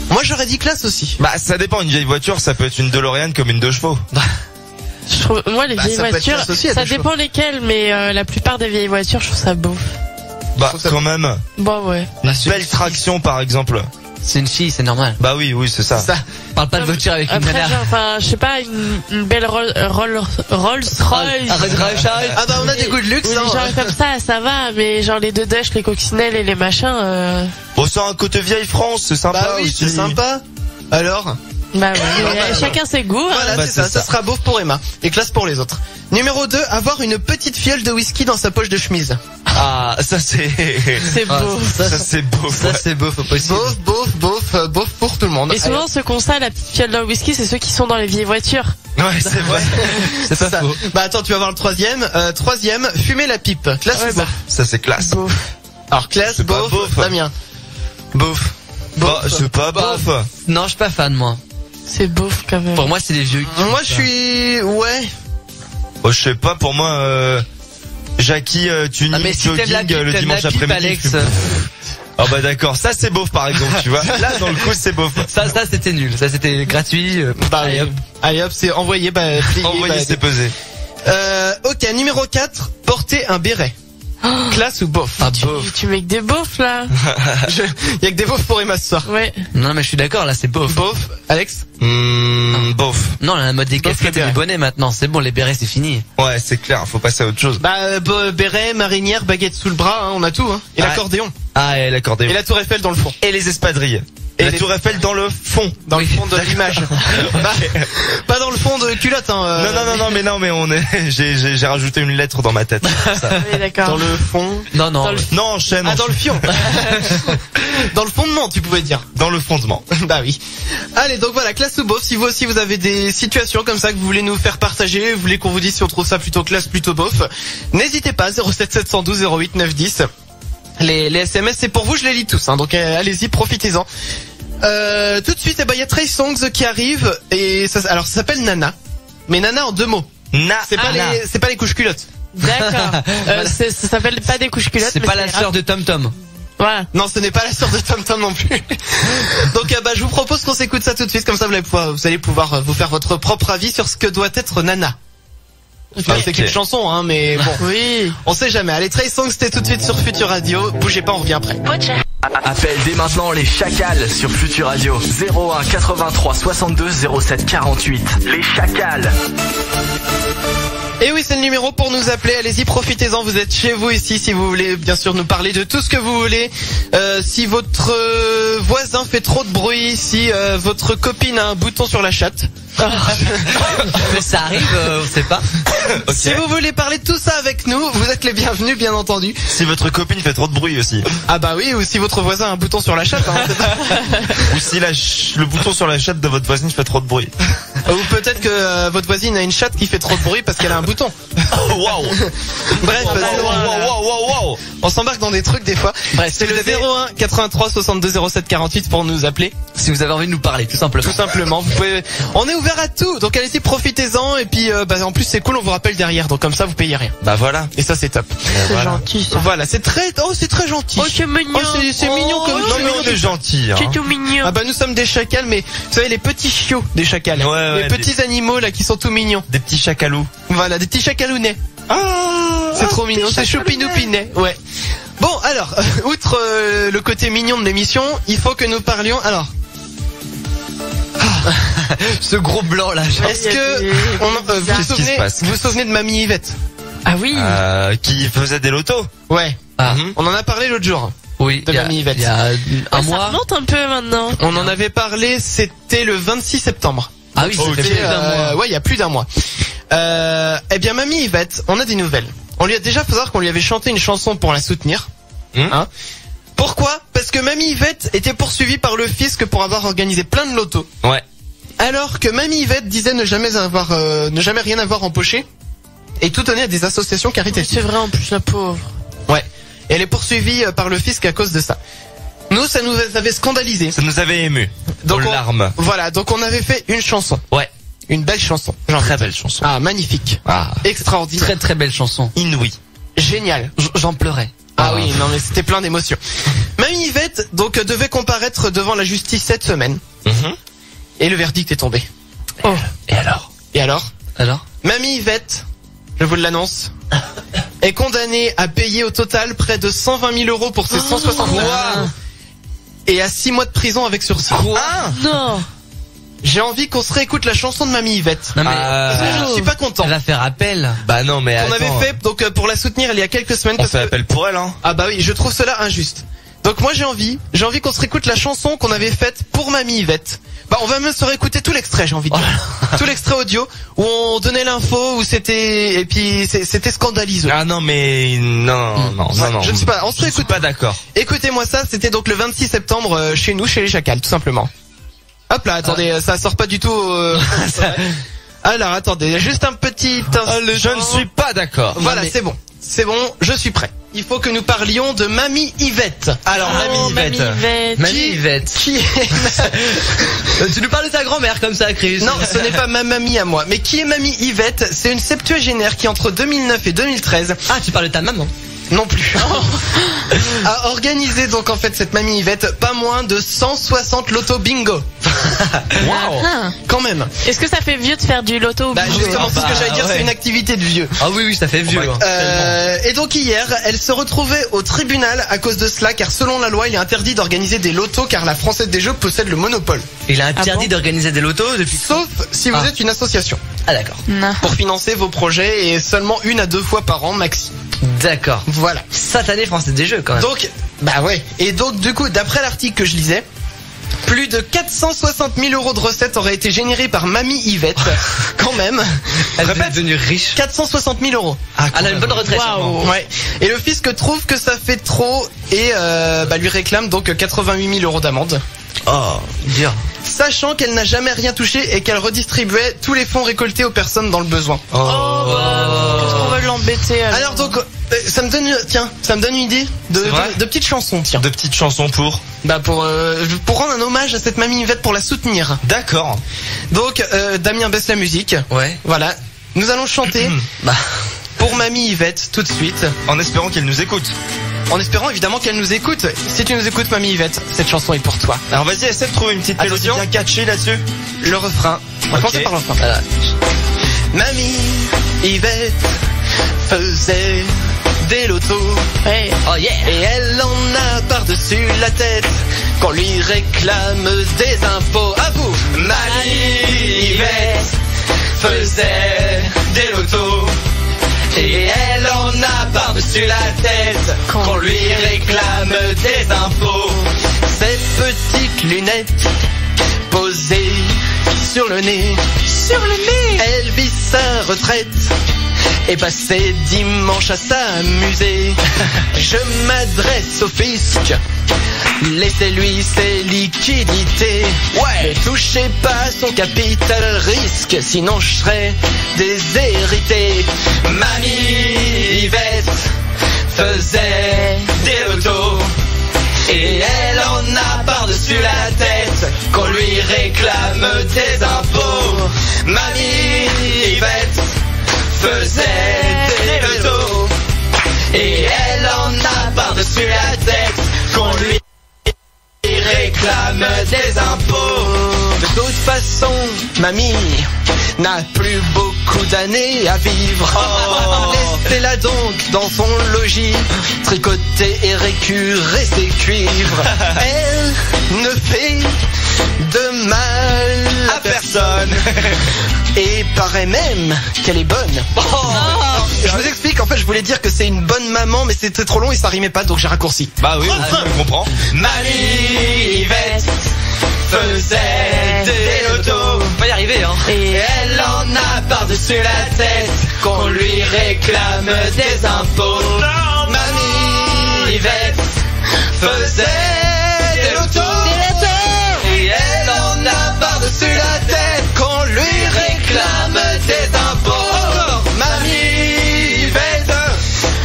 Speaker 5: Moi j'aurais dit classe aussi.
Speaker 2: Bah ça dépend, une vieille voiture ça peut être une DeLorean comme une 2 chevaux.
Speaker 7: Je trouve, moi, les vieilles
Speaker 5: ça peut être
Speaker 7: voitures,
Speaker 5: classe aussi, à
Speaker 7: ça
Speaker 5: deux
Speaker 7: dépend lesquelles, mais la plupart des vieilles voitures, je trouve ça beau.
Speaker 2: Bah
Speaker 5: trouve ça
Speaker 2: quand même.
Speaker 7: Bon, ouais.
Speaker 2: Une belle traction par exemple.
Speaker 6: C'est une fille, c'est normal.
Speaker 2: Bah oui, c'est ça.
Speaker 5: Ça.
Speaker 6: Parle pas de voiture avec une
Speaker 7: Après,
Speaker 6: nana.
Speaker 7: genre, enfin, je sais pas, une belle Rolls-Royce.
Speaker 5: Ah bah on a des goûts de luxe.
Speaker 7: Oui,
Speaker 5: hein.
Speaker 7: genre comme ça va, mais genre les deux Dutch, les coccinelles et les machins,
Speaker 2: Bon, ça a un côté vieille France, c'est sympa
Speaker 5: Bah oui,
Speaker 2: aussi.
Speaker 5: c'est sympa. Alors
Speaker 7: bah ouais, chacun ses goûts. Hein.
Speaker 5: voilà,
Speaker 2: bah,
Speaker 5: c'est
Speaker 2: c'est
Speaker 5: ça,
Speaker 2: ça.
Speaker 5: ça sera beauf pour Emma et classe pour les autres. Numéro 2, avoir une petite fiole de whisky dans sa poche de chemise.
Speaker 2: Ah, ça c'est...
Speaker 7: C'est beau.
Speaker 2: Ça c'est beau.
Speaker 6: Ça c'est beau, faut possible.
Speaker 5: Beauf pour tout le monde.
Speaker 7: Et souvent, ceux qu'on sait, la petite fiole de whisky, c'est ceux qui sont dans les vieilles voitures.
Speaker 2: Ouais, c'est vrai.
Speaker 5: c'est pas ça. Bah attends, tu vas voir le troisième. Troisième, fumer la pipe. Classe
Speaker 7: Ouais,
Speaker 5: ou beauf?
Speaker 2: Ça c'est classe.
Speaker 7: Beau.
Speaker 5: Alors classe,
Speaker 2: C'est pas
Speaker 5: beauf,
Speaker 2: beauf.
Speaker 5: Damien.
Speaker 2: Beauf. Bah, c'est pas
Speaker 6: Bah,
Speaker 2: beauf.
Speaker 6: Non, je suis pas fan moi.
Speaker 7: C'est beau quand même.
Speaker 6: Pour moi, c'est des vieux.
Speaker 5: Moi je suis... Ouais.
Speaker 2: Oh, je sais pas, pour moi, Jackie, tu
Speaker 6: Ah, mais
Speaker 2: nies
Speaker 6: si t'aimes la
Speaker 2: jogging
Speaker 6: pipe,
Speaker 2: le
Speaker 6: t'aimes
Speaker 2: dimanche
Speaker 6: la pipe,
Speaker 2: après-midi.
Speaker 6: Alex.
Speaker 2: Oh bah d'accord, ça c'est beauf par exemple, tu vois. Là dans le coup c'est beauf.
Speaker 6: Ça c'était nul. Ça c'était gratuit.
Speaker 5: Bah,
Speaker 6: Allez, hop.
Speaker 5: allez hop, c'est envoyé, plié,
Speaker 2: Envoyez c'est pesé.
Speaker 5: ok, numéro 4, porter un béret. Classe ou beauf?
Speaker 6: Ah, beauf.
Speaker 7: Tu mets que des beaufs là.
Speaker 5: Y a que des beaufs pour Emma ce soir.
Speaker 7: Ouais.
Speaker 6: Non, mais je suis d'accord, là c'est beauf.
Speaker 5: Beauf, Alex?
Speaker 2: Beauf.
Speaker 6: Non, la mode des
Speaker 5: Beauf,
Speaker 6: casquettes
Speaker 5: le
Speaker 6: et des
Speaker 5: béret.
Speaker 6: bonnets maintenant, c'est bon, les bérets c'est fini.
Speaker 2: Ouais, c'est clair, faut passer à autre chose.
Speaker 5: Bah, béret, marinière, baguette sous le bras, hein, on a tout, hein. Et
Speaker 2: Ouais.
Speaker 5: l'accordéon.
Speaker 2: Ah, et l'accordéon.
Speaker 5: Et la tour Eiffel dans le fond.
Speaker 2: Et les espadrilles.
Speaker 5: Et
Speaker 2: la tour Eiffel dans le fond.
Speaker 5: dans le fond de l'image. Pas dans le fond de culotte, hein.
Speaker 2: Non, mais on est, j'ai rajouté une lettre dans ma tête. Ça.
Speaker 7: Oui, d'accord.
Speaker 5: Dans le fond.
Speaker 6: Non.
Speaker 7: Dans le-
Speaker 2: Non, enchaîne.
Speaker 5: Ah, dans le fion. Dans le fondement, tu pouvais dire.
Speaker 2: Dans le fondement.
Speaker 5: Bah oui. Allez, donc voilà, classe ou beauf. Si vous aussi vous avez des situations comme ça que vous voulez nous faire partager, vous voulez qu'on vous dise si on trouve ça plutôt classe, plutôt beauf, n'hésitez pas, 07 712 08 910. Les SMS, c'est pour vous, je les lis tous, hein, donc allez-y, profitez-en. Tout de suite, il y a Trey Songs qui arrive, et ça s'appelle Nana. Mais Nana en 2 mots. C'est pas les couches culottes.
Speaker 7: D'accord. Ça s'appelle pas des couches culottes.
Speaker 6: C'est
Speaker 7: mais
Speaker 6: pas la sœur de Tom Tom.
Speaker 7: Voilà.
Speaker 5: Non, ce n'est pas la sœur de Tom Tom non plus. Donc je vous propose qu'on s'écoute ça tout de suite, comme ça vous allez pouvoir vous faire votre propre avis sur ce que doit être Nana. Enfin, c'est qu'une chanson, hein, mais bon.
Speaker 7: Oui.
Speaker 5: On sait jamais. Allez, Trey Songs, c'était tout de suite sur Futur Radio. Bougez pas, on revient après.
Speaker 8: Appelle dès maintenant les Chacals sur Futur Radio. 01 83 62 07 48. Les Chacals.
Speaker 5: Et oui, c'est le numéro pour nous appeler. Allez-y, profitez-en. Vous êtes chez vous ici. Si vous voulez, bien sûr, nous parler de tout ce que vous voulez. Si votre voisin fait trop de bruit, si votre copine a un bouton sur la chatte.
Speaker 6: Mais ça arrive, on sait pas.
Speaker 2: Okay.
Speaker 5: Si vous voulez parler de tout ça avec nous, vous êtes les bienvenus, bien entendu.
Speaker 2: Si votre copine fait trop de bruit aussi.
Speaker 5: Ah bah oui, ou si votre voisin a un bouton sur la chatte. Hein,
Speaker 2: Ou si le bouton sur la chatte de votre voisine fait trop de bruit.
Speaker 5: ou peut-être que votre voisine a une chatte qui fait trop de bruit parce qu'elle a un bouton.
Speaker 2: Waouh.
Speaker 5: Bref,
Speaker 2: Wow.
Speaker 5: on s'embarque dans des trucs des fois. Bref, c'est le 01 83 62 07 48 pour nous appeler.
Speaker 6: Si vous avez envie de nous parler, tout simplement.
Speaker 5: Tout simplement, vous pouvez. On est ouvert à tout, donc allez-y, profitez-en et puis en plus c'est cool, on vous rappelle derrière, donc comme ça vous payez rien.
Speaker 2: Bah voilà.
Speaker 5: Et ça c'est top.
Speaker 7: C'est gentil, ça.
Speaker 5: Voilà, c'est très gentil.
Speaker 7: Oh, c'est mignon.
Speaker 5: C'est mignon comme
Speaker 2: Non mais on est gentil. Hein.
Speaker 7: C'est tout mignon.
Speaker 5: Ah bah nous sommes des chacals, mais vous savez les petits chiots des chacals,
Speaker 2: Ouais,
Speaker 5: les petits animaux là qui sont tout mignons.
Speaker 2: Des petits chacalous.
Speaker 5: Voilà, des petits chacalounets. C'est trop mignon, c'est choupinoupinet. Ouais. Bon alors, outre le côté mignon de l'émission, il faut que nous parlions. Alors,
Speaker 6: Ce gros blanc là. genre.
Speaker 5: est-ce que
Speaker 2: Qu'est-ce qui se passe
Speaker 5: vous vous souvenez de Mamie Yvette?
Speaker 7: Ah oui.
Speaker 2: Qui faisait des lotos.
Speaker 5: Ouais.
Speaker 6: Ah.
Speaker 5: On en a parlé l'autre jour.
Speaker 6: Oui,
Speaker 5: De Mamie Yvette.
Speaker 6: il y a un
Speaker 7: Ça
Speaker 6: mois.
Speaker 7: remonte un peu maintenant.
Speaker 5: On en avait parlé, c'était le 26 septembre.
Speaker 6: Ah oui, c'était plus d'un mois.
Speaker 5: Ouais, il y a plus d'un mois. Eh bien, Mamie Yvette, on a des nouvelles. On lui a déjà fait savoir qu'on lui avait chanté une chanson pour la soutenir. Hein? Pourquoi? Parce que Mamie Yvette était poursuivie par le fisc pour avoir organisé plein de lotos.
Speaker 2: Ouais.
Speaker 5: Alors que Mamie Yvette disait ne jamais rien avoir empoché et tout donner à des associations
Speaker 7: C'est
Speaker 5: caritatives.
Speaker 7: vrai, en plus, la pauvre.
Speaker 5: Ouais. Et elle est poursuivie par le fisc à cause de ça. Nous, ça nous avait scandalisé.
Speaker 2: Ça nous avait ému.
Speaker 5: Donc
Speaker 2: Aux larmes.
Speaker 5: Voilà, donc on avait fait une chanson.
Speaker 2: Ouais.
Speaker 5: Une belle chanson.
Speaker 2: Très belle chanson.
Speaker 5: Ah, magnifique.
Speaker 2: Ah.
Speaker 5: Extraordinaire.
Speaker 6: Très très belle chanson.
Speaker 2: Inouï.
Speaker 5: Génial.
Speaker 6: J'en pleurais.
Speaker 5: Ah oui, non mais c'était plein d'émotions. Mamie Yvette, donc, devait comparaître devant la justice cette semaine. Et le verdict est tombé.
Speaker 7: Oh.
Speaker 2: Et alors?
Speaker 5: Et alors?
Speaker 6: Alors?
Speaker 5: Mamie Yvette, je vous l'annonce, est condamnée à payer au total près de 120 000 euros pour ses 160 mois. Et à 6 mois de prison avec sursis.
Speaker 7: Non.
Speaker 5: J'ai envie qu'on se réécoute la chanson de Mamie Yvette.
Speaker 6: Non mais
Speaker 5: Parce que je ne suis pas content.
Speaker 6: elle va faire appel.
Speaker 2: Bah non mais
Speaker 5: On
Speaker 2: attends.
Speaker 5: avait fait donc pour la soutenir il y a quelques semaines.
Speaker 2: On
Speaker 5: parce
Speaker 2: fait
Speaker 5: que-
Speaker 2: appel pour elle hein.
Speaker 5: Ah bah oui, je trouve cela injuste. Donc moi j'ai envie qu'on se réécoute la chanson qu'on avait faite pour Mamie Yvette. Bah on va même se réécouter tout l'extrait, j'ai envie de dire. Tout l'extrait audio où on donnait l'info, où c'était et puis c'était scandaliseux.
Speaker 2: Ah non mais non.
Speaker 5: Je ne sais pas, on se
Speaker 2: Je suis
Speaker 5: réécoute.
Speaker 2: pas d'accord.
Speaker 5: Écoutez-moi ça, c'était donc le 26 septembre chez nous, chez les Chacals, tout simplement. Hop là, attendez, ça sort pas du tout. Alors attendez, il y a juste un petit instant.
Speaker 2: Je ne suis pas d'accord.
Speaker 5: Voilà, c'est bon, je suis prêt. Il faut que nous parlions de Mamie Yvette. Alors
Speaker 7: Oh,
Speaker 5: Mamie Yvette.
Speaker 7: Mamie Yvette.
Speaker 6: Mamie Yvette.
Speaker 5: Qui est...
Speaker 6: Tu nous parles de ta grand-mère comme ça, Chris.
Speaker 5: Non, ce n'est pas ma mamie à moi. Mais qui est Mamie Yvette? C'est une septuagénaire qui entre 2009 et 2013...
Speaker 6: Ah, tu parles de ta maman.
Speaker 5: Non plus. A organisé donc en fait cette Mamie Yvette pas moins de 160 loto bingo.
Speaker 7: Ah.
Speaker 5: Quand même.
Speaker 7: Est-ce que ça fait vieux de faire du loto au
Speaker 5: Bah
Speaker 7: bingo?
Speaker 5: justement, c'est ce que j'allais dire,
Speaker 6: ouais.
Speaker 5: c'est une activité de vieux.
Speaker 6: Ah oui, ça fait vieux. hein.
Speaker 5: Et donc hier, elle se retrouvait au tribunal à cause de cela, car selon la loi, il est interdit d'organiser des lotos car la Française des Jeux possède le monopole.
Speaker 6: Il a interdit
Speaker 7: bon
Speaker 6: d'organiser des lotos depuis.
Speaker 5: Sauf si vous êtes une association,
Speaker 6: Ah d'accord.
Speaker 7: Non.
Speaker 5: pour financer vos projets et seulement 1 à 2 fois par an maxi.
Speaker 6: D'accord.
Speaker 5: Voilà.
Speaker 6: Satanée Française des Jeux quand même.
Speaker 5: Donc, bah ouais. Et donc du coup, d'après l'article que je lisais, Plus de 460 000 euros de recettes auraient été générés par Mamie Yvette. Quand même.
Speaker 6: Elle est devenue riche.
Speaker 5: 460 000 euros.
Speaker 6: Elle a une bonne retraite.
Speaker 7: Waouh.
Speaker 5: Ouais. Et le fisc trouve que ça fait trop et lui réclame donc 88 000 euros d'amende.
Speaker 2: Oh, dur.
Speaker 5: Sachant qu'elle n'a jamais rien touché et qu'elle redistribuait tous les fonds récoltés aux personnes dans le besoin.
Speaker 7: Qu'est-ce qu'on va l'embêter
Speaker 5: Alors donc, ça me donne une idée de petites chansons, tiens.
Speaker 2: De petites chansons pour.
Speaker 5: Bah pour rendre un hommage à cette Mamie Yvette, pour la soutenir.
Speaker 2: D'accord.
Speaker 5: Donc Damien baisse la musique.
Speaker 6: Ouais.
Speaker 5: Voilà. Nous allons chanter pour Mamie Yvette tout de suite.
Speaker 2: En espérant qu'elle nous écoute.
Speaker 5: En espérant évidemment qu'elle nous écoute. Si tu nous écoutes Mamie Yvette, cette chanson est pour toi.
Speaker 2: Alors vas-y, essaie de trouver une petite mélodie
Speaker 5: Attention.
Speaker 2: bien catchy là-dessus.
Speaker 5: Le refrain. On va commencer par le refrain.
Speaker 6: Voilà.
Speaker 5: Mamie Yvette faisait des lotos.
Speaker 7: Ouais.
Speaker 6: Oh yeah.
Speaker 5: Et elle en a par-dessus la tête qu'on lui réclame des impôts. À vous. Mamie Yvette faisait des lotos. Et elle en a par-dessus la tête qu'on lui réclame des impôts. Ses petites lunettes posées sur le nez. Elle vit sa retraite et passe ses dimanches à s'amuser. Je m'adresse au fisc, laissez-lui ses liquidités. Ouais. Ne touchez pas à son capital risque, sinon je serai déshérité. Mamie Yvette faisait des lotos. Et elle en a par-dessus la tête qu'on lui réclame des impôts. Mamie Yvette faisait des lotos. Et elle en a par-dessus la tête qu'on lui réclame des impôts. De toute façon, mamie n'a plus beaucoup d'années à vivre. Laissez-la donc dans son logis, tricoter et récurer ses cuivres. Elle ne fait de mal à personne. Et paraît même qu'elle est bonne. Je vous explique, en fait je voulais dire que c'est une bonne maman, mais c'était trop long et ça rimait pas, donc j'ai raccourci.
Speaker 2: Bah oui, on comprend.
Speaker 5: Mamie Yvette faisait des lotos.
Speaker 6: On va y arriver, hein.
Speaker 5: Et elle en a par-dessus la tête qu'on lui réclame des impôts. Mamie Yvette faisait des lotos. Et elle en a par-dessus la tête qu'on lui réclame des impôts. Mamie Yvette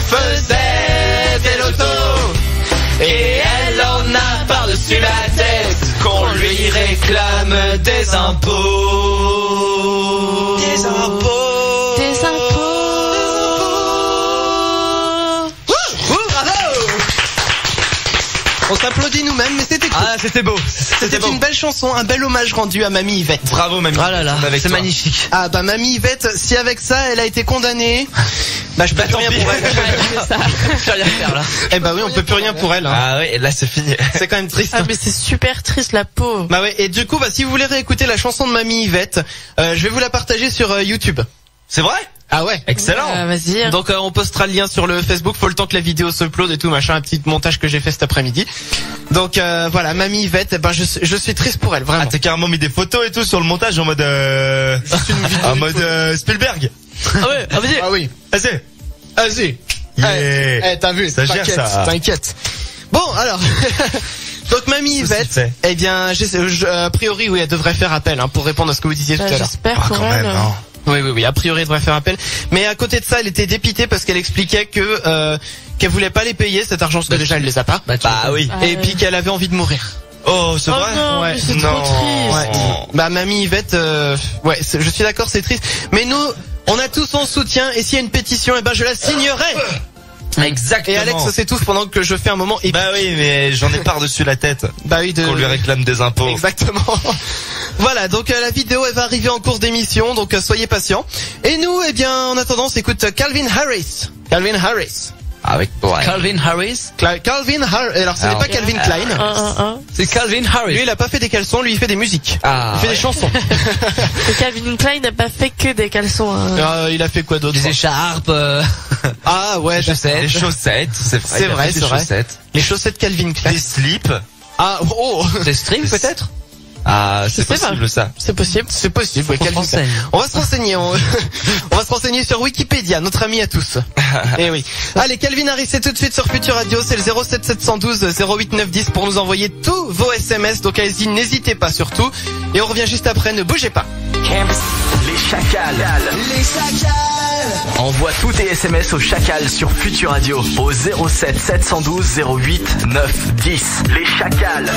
Speaker 5: faisait des lotos. Et elle en a par-dessus la tête qu'on lui réclame des impôts. Des impôts.
Speaker 7: Des impôts.
Speaker 5: Bravo. On s'applaudit nous-mêmes, mais c'était cool.
Speaker 6: Ah, c'était beau.
Speaker 5: C'était une belle chanson, un bel hommage rendu à Mamie Yvette.
Speaker 2: Bravo Mamie.
Speaker 6: Oh là là, c'est magnifique.
Speaker 5: Ah bah Mamie Yvette, si avec ça elle a été condamnée, bah je peux plus rien pour elle.
Speaker 6: Je peux rien faire là.
Speaker 5: Eh bah oui, on peut plus rien pour elle. Hein.
Speaker 2: Ah ouais, et là c'est fini.
Speaker 5: C'est quand même triste.
Speaker 7: Ah mais c'est super triste la pauvre.
Speaker 5: Bah ouais, et du coup, bah si vous voulez réécouter la chanson de Mamie Yvette, je vais vous la partager sur YouTube.
Speaker 2: C'est vrai?
Speaker 5: Ah ouais.
Speaker 2: Excellent.
Speaker 7: Vas-y.
Speaker 5: Donc on postera le lien sur le Facebook, faut le temps que la vidéo se upload et tout machin, un petit montage que j'ai fait cet après-midi. Donc voilà, Mamie Yvette, eh ben je suis triste pour elle, vraiment.
Speaker 2: Ah, t'as carrément mis des photos et tout sur le montage en mode en mode Spielberg.
Speaker 6: Ah ouais, ah vas-y.
Speaker 5: Ah oui.
Speaker 2: Vas-y.
Speaker 5: Vas-y.
Speaker 2: Yeah.
Speaker 5: T'as vu,
Speaker 2: Ça gère, ça.
Speaker 5: T'inquiète. Bon, alors. Donc Mamie Yvette, eh bien, a priori, oui, elle devrait faire appel, hein, pour répondre à ce que vous disiez tout à l'heure.
Speaker 7: J'espère pour
Speaker 2: quand
Speaker 7: elle.
Speaker 2: même, hein.
Speaker 5: Oui, a priori, elle devrait faire appel. Mais à côté de ça, elle était dépitée parce qu'elle expliquait que qu'elle voulait pas les payer, cet argent, parce que déjà, elle les a pas.
Speaker 2: Bah oui.
Speaker 5: Et puis qu'elle avait envie de mourir.
Speaker 2: Oh, c'est vrai?
Speaker 7: Non,
Speaker 5: Ouais.
Speaker 7: mais c'est
Speaker 2: Non.
Speaker 7: trop triste.
Speaker 5: Ouais. Bah Mamie Yvette, ouais, je suis d'accord, c'est triste. Mais nous, on a tous son soutien, et s'il y a une pétition, eh ben je la signerai.
Speaker 2: Exactement.
Speaker 5: Et Alex s'étouffe pendant que je fais un moment épique.
Speaker 2: Bah oui, mais j'en ai par-dessus la tête.
Speaker 5: Bah oui,
Speaker 2: Qu'on lui réclame des impôts.
Speaker 5: Exactement. Voilà, donc la vidéo elle va arriver en cours d'émission, donc soyez patients. Et nous, eh bien, en attendant, on s'écoute Calvin Harris. Calvin Harris.
Speaker 2: Avec ouais.
Speaker 6: Calvin Harris.
Speaker 5: Calvin Harris. Alors ce n'est pas Calvin Klein.
Speaker 6: C'est Calvin Harris.
Speaker 5: Lui, il a pas fait des caleçons, lui il fait des musiques.
Speaker 6: Ah,
Speaker 5: Il fait des chansons.
Speaker 7: Et Calvin Klein n'a pas fait que des caleçons. Hein.
Speaker 5: Il a fait quoi d'autre?
Speaker 6: des écharpes.
Speaker 5: Ah ouais,
Speaker 6: chaussettes.
Speaker 2: Les chaussettes, c'est vrai.
Speaker 5: C'est vrai,
Speaker 2: des
Speaker 5: c'est vrai.
Speaker 2: chaussettes.
Speaker 5: Les chaussettes Calvin Klein.
Speaker 2: Des slips.
Speaker 5: Ah, oh.
Speaker 6: C'est stream peut-être?
Speaker 2: Ah, c'est
Speaker 7: sais pas.
Speaker 2: possible ça.
Speaker 7: C'est possible.
Speaker 5: C'est possible.
Speaker 6: Faut qu'on se renseigne.
Speaker 5: On va se renseigner. On va se renseigner sur Wikipédia, notre ami à tous. Eh oui. Allez, Calvin Harris, c'est tout de suite sur Futur Radio. C'est le 07 712 08 910 pour nous envoyer tous vos SMS. Donc allez-y, n'hésitez pas surtout. Et on revient juste après. Ne bougez pas.
Speaker 8: Les Chacals. Envoie tous tes SMS au Chacal sur Futur Radio au 07 712 08 910. Les Chacals.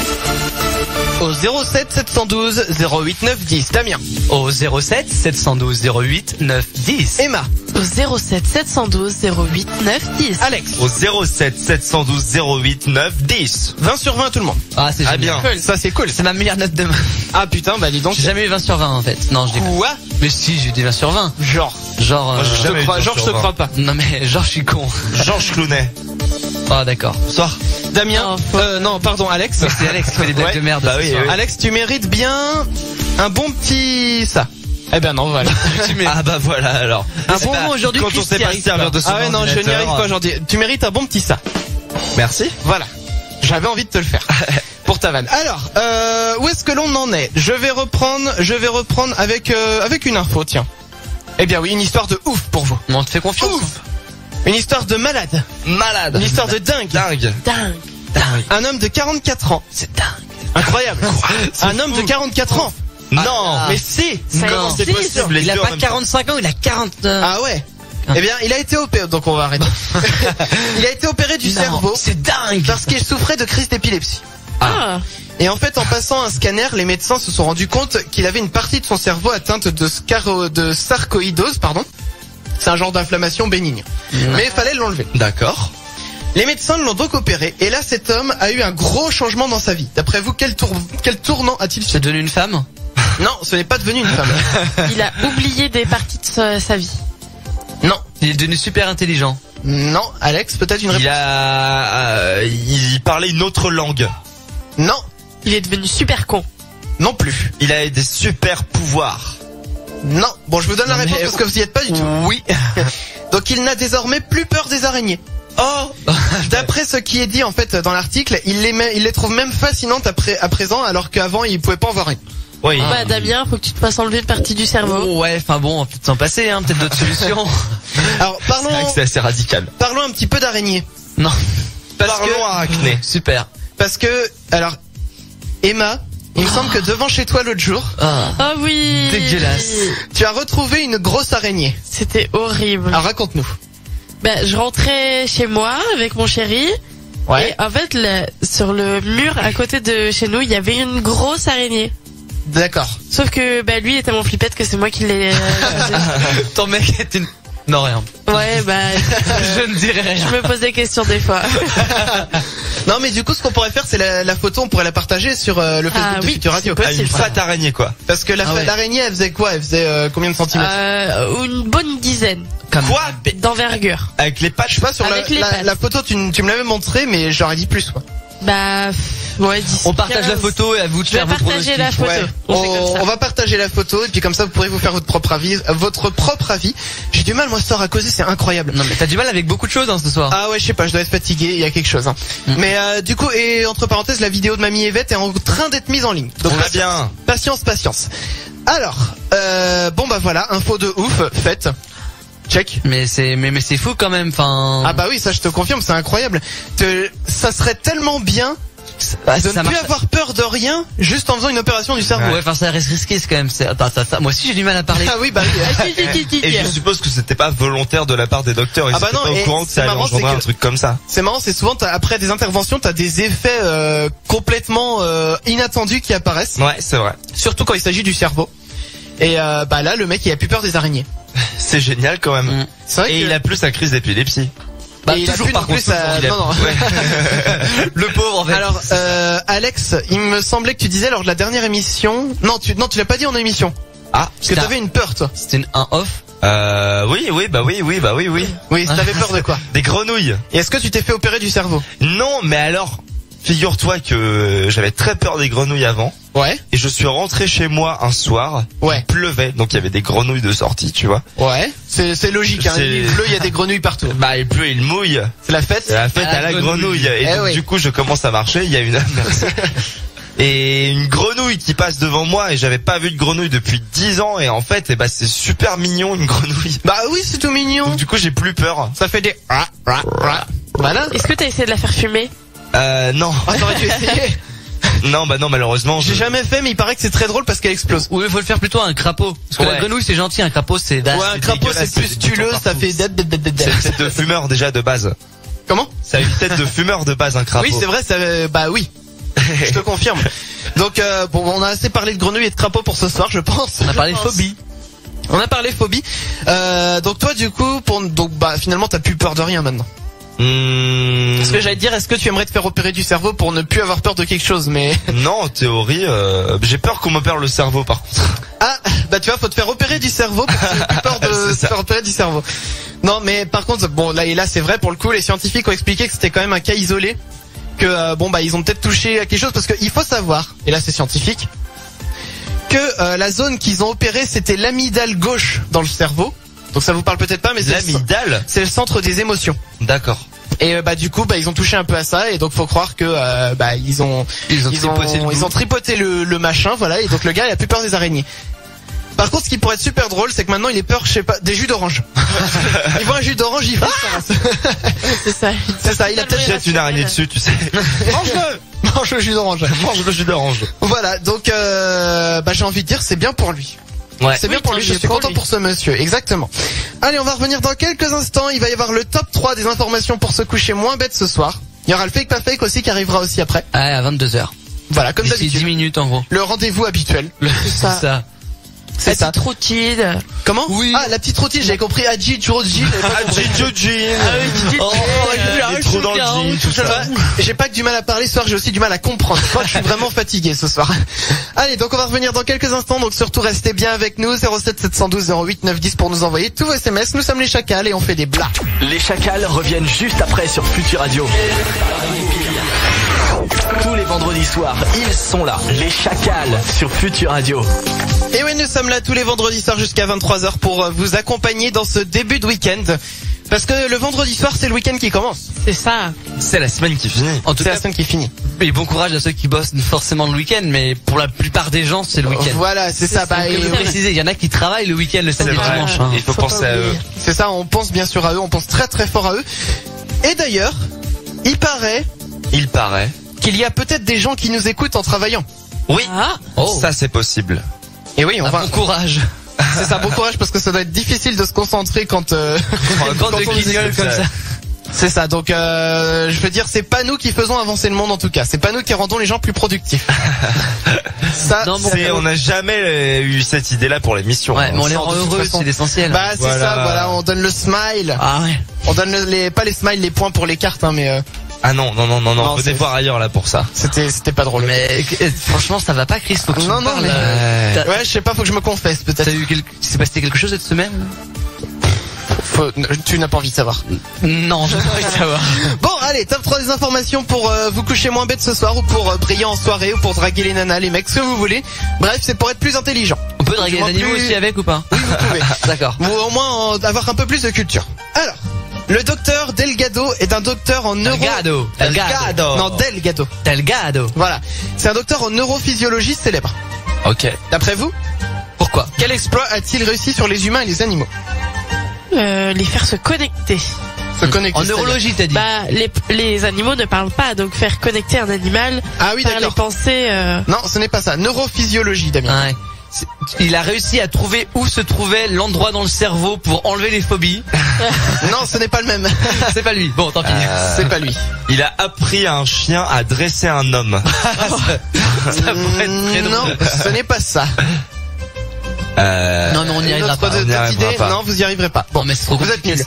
Speaker 5: Au 07 712 08 910. Damien.
Speaker 6: Au 07 712 08 910.
Speaker 5: Emma.
Speaker 7: Au 07 712 08 910.
Speaker 5: Alex.
Speaker 2: Au 07 712 08 910.
Speaker 5: 20 sur 20 tout le monde.
Speaker 6: Ah, c'est
Speaker 2: Ah
Speaker 6: génial.
Speaker 2: bien.
Speaker 5: Ça c'est cool.
Speaker 6: C'est ma meilleure note de main.
Speaker 5: Ah putain, bah dis donc.
Speaker 6: J'ai jamais eu 20 sur 20 en fait. Non, je dis
Speaker 5: Quoi?
Speaker 6: Mais si, j'ai dit 20 sur 20.
Speaker 5: Genre.
Speaker 6: Genre,
Speaker 2: Moi, j'ai
Speaker 5: Je
Speaker 2: jamais
Speaker 5: te
Speaker 2: eu
Speaker 5: crois,
Speaker 2: de
Speaker 5: genre je te
Speaker 2: sur 20.
Speaker 5: crois pas.
Speaker 6: non mais genre je suis con.
Speaker 2: Georges Clounet.
Speaker 6: Ah d'accord.
Speaker 2: Bonsoir.
Speaker 5: Damien. Non, pardon, Alex.
Speaker 6: C'est Alex qui fait des blagues
Speaker 5: Ouais.
Speaker 6: de merde.
Speaker 2: Bah
Speaker 6: ce
Speaker 2: oui,
Speaker 6: soir.
Speaker 2: oui.
Speaker 5: Alex, tu mérites bien un bon petit ça. Eh ben non, voilà.
Speaker 2: Ah bah voilà alors.
Speaker 5: Un
Speaker 2: C'est
Speaker 5: bon
Speaker 2: pas-
Speaker 5: moment aujourd'hui.
Speaker 2: Quand
Speaker 5: Chris
Speaker 2: on sait
Speaker 5: t'y
Speaker 2: pas
Speaker 5: arrive
Speaker 2: servir
Speaker 5: pas.
Speaker 2: de son
Speaker 5: Ah ouais, non, je n'y
Speaker 2: ordinateur.
Speaker 5: arrive pas aujourd'hui. Tu mérites un bon petit ça.
Speaker 2: Merci.
Speaker 5: Voilà. J'avais envie de te le faire. Pour ta vanne. Alors, où est-ce que l'on en est? Je vais reprendre avec une info, tiens. Eh bien oui, une histoire de ouf pour vous.
Speaker 6: Mais on te fait confiance.
Speaker 5: Ouf. Une histoire de malade.
Speaker 2: Malade.
Speaker 5: Une histoire de dingue.
Speaker 2: Dingue.
Speaker 7: Dingue.
Speaker 5: Un homme de 44 ans.
Speaker 6: C'est dingue.
Speaker 5: Incroyable. Un homme de 44 ans.
Speaker 2: Non.
Speaker 5: Mais si.
Speaker 7: Ça
Speaker 6: Non,
Speaker 7: existe.
Speaker 2: c'est possible. Les
Speaker 6: Il a
Speaker 2: deux en
Speaker 6: pas
Speaker 2: même temps.
Speaker 6: 45 ans, il a 40.
Speaker 5: Ah ouais. Eh bien, il a été opéré, donc on va arrêter. Il a été opéré du
Speaker 6: Non,
Speaker 5: cerveau
Speaker 6: c'est dingue.
Speaker 5: parce qu'il souffrait de crise d'épilepsie.
Speaker 7: Ah.
Speaker 5: Et en fait, en passant un scanner, les médecins se sont rendus compte qu'il avait une partie de son cerveau atteinte de sarcoïdose, pardon. C'est un genre d'inflammation bénigne. Mais il fallait l'enlever.
Speaker 2: D'accord.
Speaker 5: Les médecins l'ont donc opéré, et là cet homme a eu un gros changement dans sa vie. D'après vous, quel tournant a-t-il
Speaker 6: C'est
Speaker 5: fait?
Speaker 6: devenu une femme.
Speaker 5: Non, ce n'est pas devenu une femme.
Speaker 7: Il a oublié des parties de sa vie.
Speaker 5: Non.
Speaker 6: Il est devenu super intelligent.
Speaker 5: Non, Alex, peut-être une réponse?
Speaker 2: Il parlait une autre langue.
Speaker 5: Non,
Speaker 7: Il est devenu super con.
Speaker 5: non plus.
Speaker 2: Il a des super pouvoirs.
Speaker 5: Non. Bon, je vous donne la
Speaker 6: Non,
Speaker 5: réponse
Speaker 6: mais-
Speaker 5: parce que vous y êtes pas du tout.
Speaker 6: Oui.
Speaker 5: Donc il n'a désormais plus peur des araignées.
Speaker 2: Oh.
Speaker 5: D'après ce qui est dit en fait dans l'article, il les trouve même fascinantes à présent, alors qu'avant il pouvait pas en voir une.
Speaker 2: Oui.
Speaker 7: Bah Damien, faut que tu te fasses enlever une partie du cerveau.
Speaker 6: Oh, ouais, enfin bon, on peut s'en passer, hein, peut-être d'autres solutions.
Speaker 5: Alors
Speaker 2: C'est vrai que c'est assez radical.
Speaker 5: parlons un petit peu d'araignées.
Speaker 6: Non.
Speaker 2: Parlons arachné.
Speaker 6: Super.
Speaker 5: Parce que, alors, Emma, il me semble que devant chez toi l'autre jour,
Speaker 6: Ah.
Speaker 7: Oh oui.
Speaker 6: Dégueulasse.
Speaker 5: tu as retrouvé une grosse araignée.
Speaker 7: C'était horrible.
Speaker 5: Alors raconte-nous.
Speaker 7: Bah, je rentrais chez moi avec mon chéri.
Speaker 5: Ouais.
Speaker 7: Et en fait, sur le mur à côté de chez nous, il y avait une grosse araignée.
Speaker 5: D'accord.
Speaker 7: Sauf que bah lui était mon flippette, que c'est moi qui l'ai.
Speaker 6: Ton mec est une... Non, rien.
Speaker 7: Ouais, bah
Speaker 6: Je ne dirai rien.
Speaker 7: je me pose des questions des fois.
Speaker 5: Non mais du coup ce qu'on pourrait faire c'est la photo, on pourrait la partager sur le Facebook
Speaker 7: Ah
Speaker 5: de
Speaker 7: oui,
Speaker 5: Futur Radio.
Speaker 7: c'est
Speaker 2: Ah, une
Speaker 7: possible.
Speaker 2: fat araignée quoi.
Speaker 5: Parce que
Speaker 6: Ah ouais.
Speaker 5: l'araignée elle faisait quoi? Elle faisait combien de centimètres?
Speaker 7: Une bonne dizaine
Speaker 6: Comme
Speaker 2: Quoi?
Speaker 7: d'envergure.
Speaker 2: Avec les pattes.
Speaker 5: Je sais pas, sur
Speaker 7: Avec les pattes.
Speaker 5: la photo tu me l'avais montré mais j'aurais dit plus quoi.
Speaker 7: Bah ouais, 10.
Speaker 6: On partage la photo et à vous de
Speaker 7: Je vais
Speaker 6: faire vos
Speaker 7: partager la
Speaker 6: pronostics.
Speaker 7: photo.
Speaker 5: Ouais.
Speaker 7: On fait comme ça.
Speaker 5: On va partager la photo et puis comme ça vous pourrez vous faire votre propre avis. J'ai du mal moi ce soir à causer, c'est incroyable.
Speaker 6: Non mais t'as du mal avec beaucoup de choses hein, ce soir.
Speaker 5: Ah ouais, je sais pas, je dois être fatigué, il y a quelque chose. Hein. Mais du coup, et entre parenthèses, la vidéo de Mamie Yvette est en train d'être mise en ligne. Donc
Speaker 2: On va bien.
Speaker 5: patience. Alors, bon bah voilà, info de ouf, faite. Check.
Speaker 6: Mais c'est fou quand même. Enfin.
Speaker 5: Ah bah oui, ça je te confirme, c'est incroyable. Ça serait tellement bien
Speaker 6: bah,
Speaker 5: de
Speaker 6: ça
Speaker 5: ne plus
Speaker 6: marche.
Speaker 5: avoir peur de rien juste en faisant une opération du cerveau.
Speaker 6: Ouais, enfin ça reste risqué, c'est quand même. Attends, ça. Moi aussi j'ai du mal à parler.
Speaker 5: Ah oui, bah oui.
Speaker 2: Et je suppose que c'était pas volontaire de la part des docteurs. Ils
Speaker 5: Ah bah
Speaker 2: étaient
Speaker 5: non,
Speaker 2: pas
Speaker 5: et
Speaker 2: au courant que
Speaker 5: c'est
Speaker 2: ça allait
Speaker 5: marrant,
Speaker 2: engendrer
Speaker 5: c'est
Speaker 2: un
Speaker 5: que-
Speaker 2: truc comme ça.
Speaker 5: C'est marrant, c'est souvent après des interventions, t'as des effets complètement inattendus qui apparaissent,
Speaker 2: Ouais, c'est vrai.
Speaker 5: surtout quand il s'agit du cerveau. Et bah là, le mec il a plus peur des araignées.
Speaker 2: C'est génial quand même.
Speaker 6: Mm.
Speaker 5: C'est vrai
Speaker 2: Et
Speaker 5: que
Speaker 2: il a plus sa crise d'épilepsie.
Speaker 6: Bah
Speaker 5: et il a
Speaker 6: toujours
Speaker 5: plus
Speaker 6: par
Speaker 5: non plus
Speaker 6: contre.
Speaker 5: sa-
Speaker 2: il a-
Speaker 5: non, non.
Speaker 2: Ouais.
Speaker 6: Le pauvre en fait.
Speaker 5: Alors Alex, il me semblait que tu disais lors de la dernière émission. Non, tu l'as pas dit en émission.
Speaker 2: Ah,
Speaker 5: Que t'avais une peur toi.
Speaker 6: C'était un off.
Speaker 2: oui, bah oui.
Speaker 5: Oui, t'avais peur de quoi?
Speaker 2: Des grenouilles.
Speaker 5: Et est-ce que tu t'es fait opérer du cerveau?
Speaker 2: Non, mais alors, Figure-toi que j'avais très peur des grenouilles avant.
Speaker 5: Ouais.
Speaker 2: Et je suis rentré chez moi un soir.
Speaker 5: Ouais.
Speaker 2: Il pleuvait, donc il y avait des grenouilles de sortie, tu vois.
Speaker 5: Ouais. C'est logique, hein. Il pleut, il y a des grenouilles partout.
Speaker 2: Bah, il pleut, il mouille.
Speaker 5: C'est la fête.
Speaker 2: C'est la fête à la grenouille. Et donc, du coup, je commence à marcher. Il y a merci. Et une grenouille qui passe devant moi et j'avais pas vu de grenouille depuis 10 ans et en fait, c'est super mignon une grenouille.
Speaker 5: Bah oui, c'est tout mignon.
Speaker 2: Donc du coup, j'ai plus peur.
Speaker 5: Ça fait des voilà.
Speaker 7: Est-ce que t'as essayé de la faire fumer?
Speaker 2: Non.
Speaker 5: Ah, t'aurais dû essayer.
Speaker 2: Non, bah non, malheureusement.
Speaker 5: J'ai jamais fait, mais il paraît que c'est très drôle parce qu'elle explose.
Speaker 6: Oui, il faut le faire plutôt à un crapaud. Parce que la grenouille c'est gentil, un crapaud c'est...
Speaker 5: Ouais, un crapaud c'est plus stuleux, ça fait...
Speaker 2: C'est une tête de fumeur déjà de base.
Speaker 5: Comment?
Speaker 2: Ça a une tête de fumeur de base, un crapaud.
Speaker 5: Oui, c'est vrai, ça... bah oui. Je te confirme. Donc bon, on a assez parlé de grenouilles et de crapauds pour ce soir, je pense.
Speaker 6: On a parlé de phobie.
Speaker 5: On a parlé phobie. Donc toi, du coup, finalement, t'as plus peur de rien maintenant. Parce que j'allais te dire, est-ce que tu aimerais te faire opérer du cerveau pour ne plus avoir peur de quelque chose, mais...
Speaker 2: Non, en théorie, j'ai peur qu'on m'opère le cerveau par contre.
Speaker 5: Ah, bah tu vois, faut te faire opérer du cerveau parce que j'ai plus peur de te faire opérer du cerveau. Non, mais par contre, bon, là c'est vrai pour le coup, les scientifiques ont expliqué que c'était quand même un cas isolé. Que ils ont peut-être touché à quelque chose parce qu'il faut savoir, et là c'est scientifique, que la zone qu'ils ont opérée c'était l'amygdale gauche dans le cerveau. Donc ça vous parle peut-être pas, mais
Speaker 2: l'amygdale,
Speaker 5: c'est le centre des émotions.
Speaker 2: D'accord.
Speaker 5: Et du coup ils ont touché un peu à ça et donc faut croire que ils ont tripoté le machin, voilà, et donc le gars il a plus peur des araignées. Par contre, ce qui pourrait être super drôle, c'est que maintenant il est peur, je sais pas, des jus d'orange. Il voit un jus d'orange, il fait
Speaker 7: C'est ça.
Speaker 5: C'est ça, il a peut-être
Speaker 2: jette une araignée dessus, tu sais.
Speaker 5: Mange le jus d'orange.
Speaker 2: Mange le jus d'orange.
Speaker 5: Voilà, donc j'ai envie de dire c'est bien pour lui.
Speaker 2: Ouais.
Speaker 5: C'est bien pour lui, je suis content pour ce monsieur, exactement. Allez, on va revenir dans quelques instants, il va y avoir le top 3 des informations pour se coucher moins bête ce soir. Il y aura le fake pas fake aussi qui arrivera aussi après.
Speaker 6: Ouais, à 22h.
Speaker 5: Voilà, comme d'habitude.
Speaker 6: 10 minutes en gros.
Speaker 5: Le rendez-vous habituel.
Speaker 6: C'est ça.
Speaker 5: C'est ça.
Speaker 7: La petite routine.
Speaker 5: Comment?
Speaker 6: Oui.
Speaker 5: Ah, la petite routine, j'avais compris Adji, Churji.
Speaker 2: Adji, Churji. Il est trop dans le jean, tout ça.
Speaker 5: J'ai pas que du mal à parler ce soir, j'ai aussi du mal à comprendre. Je crois que je suis vraiment fatigué ce soir. Allez, donc on va revenir dans quelques instants, donc surtout restez bien avec nous, 07 712 08 910 pour nous envoyer tous vos SMS. Nous sommes les Chacals et on fait des blas.
Speaker 8: Les Chacals reviennent juste après sur Futur Radio. Tous les vendredis soirs, ils sont là, les Chacals sur Futur Radio.
Speaker 5: Et oui, nous sommes là tous les vendredis soirs jusqu'à 23h pour vous accompagner dans ce début de week-end. Parce que le vendredi soir, c'est le week-end qui commence.
Speaker 7: C'est ça.
Speaker 2: C'est la semaine qui finit.
Speaker 6: En tout
Speaker 5: C'est
Speaker 6: cas,
Speaker 5: la semaine qui finit.
Speaker 6: et bon courage à ceux qui bossent forcément le week-end, mais pour la plupart des gens, c'est le week-end.
Speaker 5: Voilà, c'est ça.
Speaker 6: Il faut préciser, il y en a qui travaillent le week-end, le samedi,
Speaker 2: vrai.
Speaker 6: dimanche. Hein.
Speaker 2: Il faut penser à eux.
Speaker 5: C'est ça, on pense bien sûr à eux, on pense très très fort à eux. Et d'ailleurs, il paraît qu'il y a peut-être des gens qui nous écoutent en travaillant.
Speaker 2: Oui.
Speaker 7: Ah.
Speaker 6: Oh.
Speaker 2: Ça c'est possible.
Speaker 5: Et oui, on va...
Speaker 6: Bon courage.
Speaker 5: C'est ça, bon courage parce que ça doit être difficile de se concentrer quand
Speaker 6: Quand
Speaker 5: on
Speaker 6: de
Speaker 5: nous
Speaker 6: guignol
Speaker 5: écoute.
Speaker 6: comme ça.
Speaker 5: C'est ça, donc je veux dire, c'est pas nous qui faisons avancer le monde en tout cas. C'est pas nous qui rendons les gens plus productifs. Ça,
Speaker 6: Non,
Speaker 2: On n'a jamais eu cette idée-là pour l'émission.
Speaker 6: Ouais, mais on les
Speaker 5: de
Speaker 6: rend
Speaker 5: toute
Speaker 6: heureux,
Speaker 5: façon.
Speaker 6: c'est l'essentiel.
Speaker 5: Bah c'est ça, voilà, on donne le smile.
Speaker 6: Ah ouais.
Speaker 5: On donne pas les smiles, les points pour les cartes, hein, mais
Speaker 2: Ah non,
Speaker 5: Non,
Speaker 2: venez
Speaker 5: c'est-
Speaker 2: voir ailleurs là pour ça.
Speaker 5: c'était pas drôle.
Speaker 6: Mais franchement, ça va pas, Chris. Faut que tu
Speaker 5: Non,
Speaker 6: me
Speaker 5: non,
Speaker 6: parles,
Speaker 5: mais-
Speaker 6: t'as-
Speaker 5: Ouais, je sais pas, faut que je me confesse peut-être.
Speaker 6: T'as eu s'est passé quelque chose cette semaine?
Speaker 5: Tu n'as pas envie de savoir.
Speaker 6: Non, je veux pas savoir.
Speaker 5: Bon, allez, top 3 des informations pour vous coucher moins bête ce soir ou pour briller en soirée ou pour draguer les nanas, les mecs, ce que vous voulez. Bref, c'est pour être plus intelligent.
Speaker 6: On peut draguer les
Speaker 5: Dis-moi
Speaker 6: animaux
Speaker 5: plus-
Speaker 6: aussi avec ou pas?
Speaker 5: Oui, vous pouvez.
Speaker 6: D'accord.
Speaker 5: Ou au moins avoir un peu plus de culture. Alors, le docteur Delgado est un docteur en neuro...
Speaker 6: Delgado.
Speaker 5: Non, Delgado.
Speaker 6: Delgado.
Speaker 5: Voilà. C'est un docteur en neurophysiologie célèbre.
Speaker 2: Ok.
Speaker 5: D'après vous,
Speaker 6: Pourquoi?
Speaker 5: quel exploit a-t-il réussi sur les humains et les animaux?
Speaker 7: Les faire se connecter.
Speaker 5: Se connecter.
Speaker 6: En neurologie, t'as dit.
Speaker 7: Bah, les animaux ne parlent pas, donc faire connecter un animal
Speaker 5: Ah oui,
Speaker 7: par les
Speaker 5: d'accord.
Speaker 7: pensées.
Speaker 5: Non, ce n'est pas ça. Neurophysiologie, Damien.
Speaker 6: Ouais. Il a réussi à trouver où se trouvait l'endroit dans le cerveau pour enlever les phobies.
Speaker 5: Non, ce n'est pas le même.
Speaker 6: C'est pas lui. Bon, tant pis.
Speaker 5: C'est pas lui.
Speaker 2: Il a appris à un chien à dresser un homme.
Speaker 6: Ça pourrait être très drôle.
Speaker 5: Non, ce n'est pas ça.
Speaker 6: Non, mais on n'y arrivera
Speaker 5: Notre
Speaker 6: pas.
Speaker 5: autre
Speaker 2: on n'y arrivera
Speaker 5: idée,
Speaker 2: pas.
Speaker 5: non, vous y arriverez pas.
Speaker 6: Bon, mais c'est trop
Speaker 5: Vous êtes
Speaker 6: compliqué.
Speaker 5: nuls.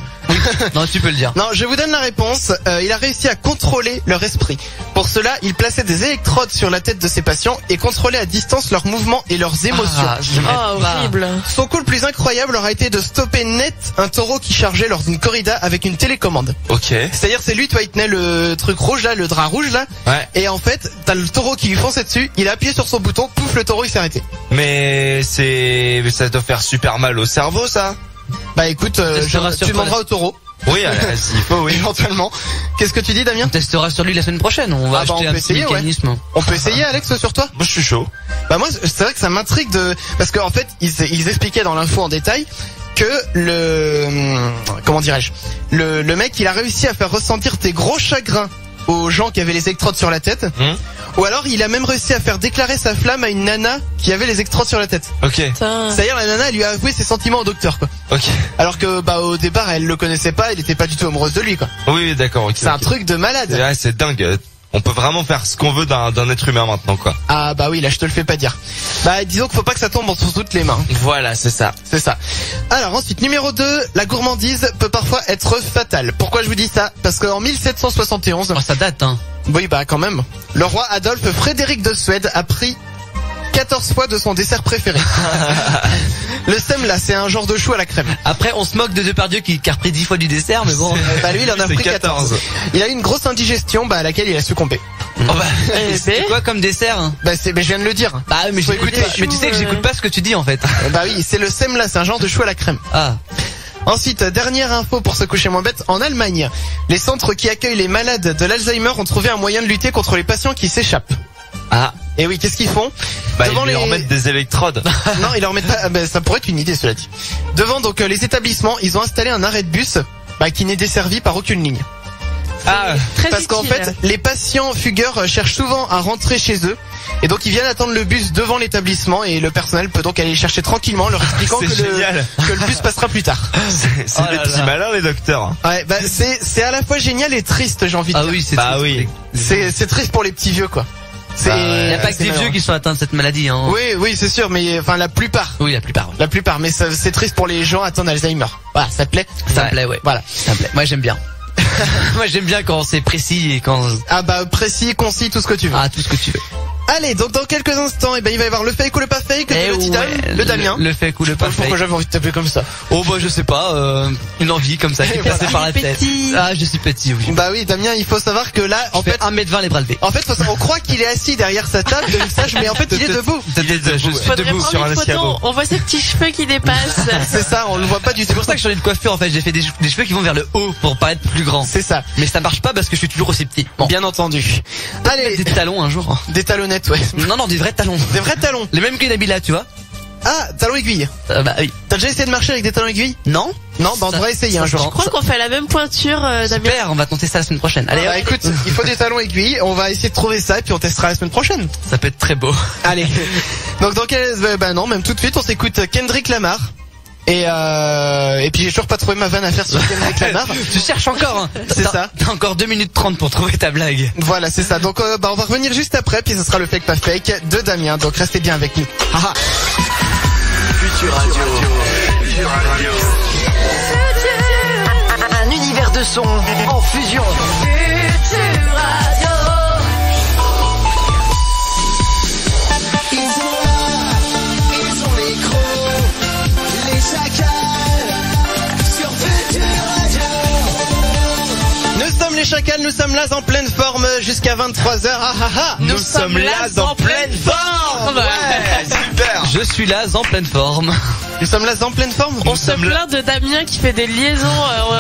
Speaker 6: Non, tu peux le dire.
Speaker 5: Non, je vous donne la réponse. Il a réussi à contrôler leur esprit. Pour cela, il plaçait des électrodes sur la tête de ses patients et contrôlait à distance leurs mouvements et leurs émotions.
Speaker 7: Oh, horrible.
Speaker 5: Son coup le plus incroyable aura été de stopper net un taureau qui chargeait lors d'une corrida avec une télécommande.
Speaker 2: Ok.
Speaker 5: C'est-à-dire, c'est lui, toi, il tenait le truc rouge là, le drap rouge là.
Speaker 2: Ouais.
Speaker 5: Et en fait, t'as le taureau qui lui fonçait dessus, il a appuyé sur son bouton, pouf, le taureau il s'est arrêté.
Speaker 2: Mais ça doit faire super mal au cerveau, ça.
Speaker 5: Bah écoute, tu demanderas au taureau.
Speaker 2: Oui, s'il faut, oui.
Speaker 5: Éventuellement. Qu'est-ce que tu dis, Damien?
Speaker 6: On testera sur lui la semaine prochaine. On va acheter
Speaker 5: on
Speaker 6: un
Speaker 5: peut
Speaker 6: petit
Speaker 5: essayer,
Speaker 6: mécanisme.
Speaker 5: On peut essayer, Alex, sur toi?
Speaker 2: Moi, je suis chaud.
Speaker 5: Bah moi, c'est vrai que ça m'intrigue parce qu'en fait, ils expliquaient dans l'info en détail que comment dirais-je, le mec, il a réussi à faire ressentir tes gros chagrins aux gens qui avaient les électrodes sur la tête. Ou alors, il a même réussi à faire déclarer sa flamme à une nana qui avait les électrodes sur la tête.
Speaker 2: Ok.
Speaker 5: C'est-à-dire, la nana, elle lui a avoué ses sentiments au docteur, quoi.
Speaker 2: Ok.
Speaker 5: Alors que, au départ, elle le connaissait pas, elle était pas du tout amoureuse de lui, quoi.
Speaker 2: Oui, d'accord, ok.
Speaker 5: C'est un truc de malade.
Speaker 2: Ouais, c'est dingue. On peut vraiment faire ce qu'on veut d'un être humain maintenant, quoi.
Speaker 5: Ah bah oui, là je te le fais pas dire. Bah disons qu'il faut pas que ça tombe entre toutes les mains.
Speaker 2: Voilà, c'est ça.
Speaker 5: C'est ça. Alors ensuite, numéro 2, la gourmandise peut parfois être fatale. Pourquoi je vous dis ça? Parce qu'en 1771...
Speaker 6: Oh, ça date, hein.
Speaker 5: Oui, bah quand même. Le roi Adolphe Frédéric de Suède a pris 14 fois de son dessert préféré. Le semla, c'est un genre de chou à la crème.
Speaker 6: Après, on se moque de Depardieu qui a repris 10 fois du dessert, mais bon.
Speaker 5: Bah lui, il en a pris 14. Il a eu une grosse indigestion, à laquelle il a succombé.
Speaker 6: C'est quoi comme dessert, hein?
Speaker 5: Bah je viens de le dire.
Speaker 6: Bah mais
Speaker 5: Faut écouter.
Speaker 6: Mais tu sais que j'écoute pas ce que tu dis en fait.
Speaker 5: Bah oui, c'est le semla, c'est un genre de chou à la crème.
Speaker 6: Ah.
Speaker 5: Ensuite, dernière info pour se coucher moins bête, en Allemagne, les centres qui accueillent les malades de l'Alzheimer ont trouvé un moyen de lutter contre les patients qui s'échappent.
Speaker 2: Ah.
Speaker 5: Et oui, qu'est-ce qu'ils font?
Speaker 2: Ils leur mettent des électrodes.
Speaker 5: Non, ils leur mettent pas. Ça pourrait être une idée, cela dit. Devant donc les établissements, ils ont installé un arrêt de bus qui n'est desservi par aucune ligne.
Speaker 2: Ah,
Speaker 5: parce qu'en fait, les patients fugueurs cherchent souvent à rentrer chez eux. Et donc ils viennent attendre le bus devant l'établissement et le personnel peut donc aller les chercher tranquillement, leur expliquant que le bus passera plus tard.
Speaker 2: C'est des petits malins, les docteurs.
Speaker 5: Ouais, c'est à la fois génial et triste, j'ai envie de dire.
Speaker 6: Ah oui, c'est triste.
Speaker 2: Oui.
Speaker 5: C'est triste pour les petits vieux, quoi.
Speaker 6: Il n'y a pas que des vieux qui sont atteints de cette maladie, hein.
Speaker 5: Oui, c'est sûr, mais enfin la plupart.
Speaker 6: Oui, la plupart. Oui.
Speaker 5: La plupart, mais c'est triste pour les gens atteints d'Alzheimer. Voilà, ça te plaît?
Speaker 6: Ça me plaît, ouais.
Speaker 5: Voilà,
Speaker 6: ça me plaît. Moi, j'aime bien. Moi, j'aime bien quand c'est précis et quand...
Speaker 5: Ah précis, concis, tout ce que tu veux.
Speaker 6: Ah, tout ce que tu veux.
Speaker 5: Allez, donc dans quelques instants, il va y avoir le fake ou le pas fake, le Damien.
Speaker 6: Le fake ou le pas fake.
Speaker 5: Pourquoi j'avais envie de t'appeler comme ça?
Speaker 6: Oh je sais pas, une envie comme ça qui est passée par la tête. Ah, je suis petit, oui.
Speaker 5: Bah oui, Damien, il faut savoir que là, en fait
Speaker 6: 1m20 les bras levés.
Speaker 5: En fait, on croit qu'il est assis derrière sa table de message, mais en fait, il est debout.
Speaker 6: Je suis debout
Speaker 7: sur un escabeau. On voit ses petits cheveux qui dépassent.
Speaker 5: C'est ça, on le voit pas du tout.
Speaker 6: C'est pour ça que je change de coiffure en fait, j'ai fait des cheveux qui vont vers le haut pour paraître plus grand.
Speaker 5: C'est ça.
Speaker 6: Mais ça marche pas parce que je suis toujours aussi petit.
Speaker 5: Bon. Bien entendu. Allez,
Speaker 6: des talons un jour.
Speaker 5: Des talonnettes, ouais.
Speaker 6: Non, des vrais talons.
Speaker 5: Des vrais talons.
Speaker 6: Les mêmes que Nabila, tu vois.
Speaker 5: Ah, talons aiguilles.
Speaker 6: Bah oui.
Speaker 5: T'as déjà essayé de marcher avec des talons aiguilles?
Speaker 6: Non.
Speaker 5: Non, on devrait essayer un jour.
Speaker 7: Je crois qu'on fait la même pointure, Damien.
Speaker 6: Super, on va tenter ça la semaine prochaine. Allez,
Speaker 5: écoute, il faut des talons aiguilles, on va essayer de trouver ça et puis on testera la semaine prochaine.
Speaker 6: Ça peut être très beau.
Speaker 5: Allez. Donc non, même tout de suite, on s'écoute Kendrick Lamar. Et puis j'ai toujours pas trouvé ma vanne à faire sur Kendrick Lamar.
Speaker 6: Tu cherches encore, hein.
Speaker 5: C'est ça.
Speaker 6: T'as encore 2 minutes 30 pour trouver ta blague.
Speaker 5: Voilà, c'est ça. Donc on va revenir juste après, puis ce sera le fake pas fake de Damien. Donc restez bien avec nous. Haha.
Speaker 8: Futur Radio. Futur Radio.
Speaker 1: Un univers de son en fusion. Futur Radio.
Speaker 5: Les chacals, nous sommes là en pleine forme jusqu'à 23h.
Speaker 2: Nous sommes là en pleine forme. Ouais, super.
Speaker 6: Je suis là en pleine forme.
Speaker 5: Nous sommes là en pleine forme.
Speaker 7: On se plaint de Damien qui fait des liaisons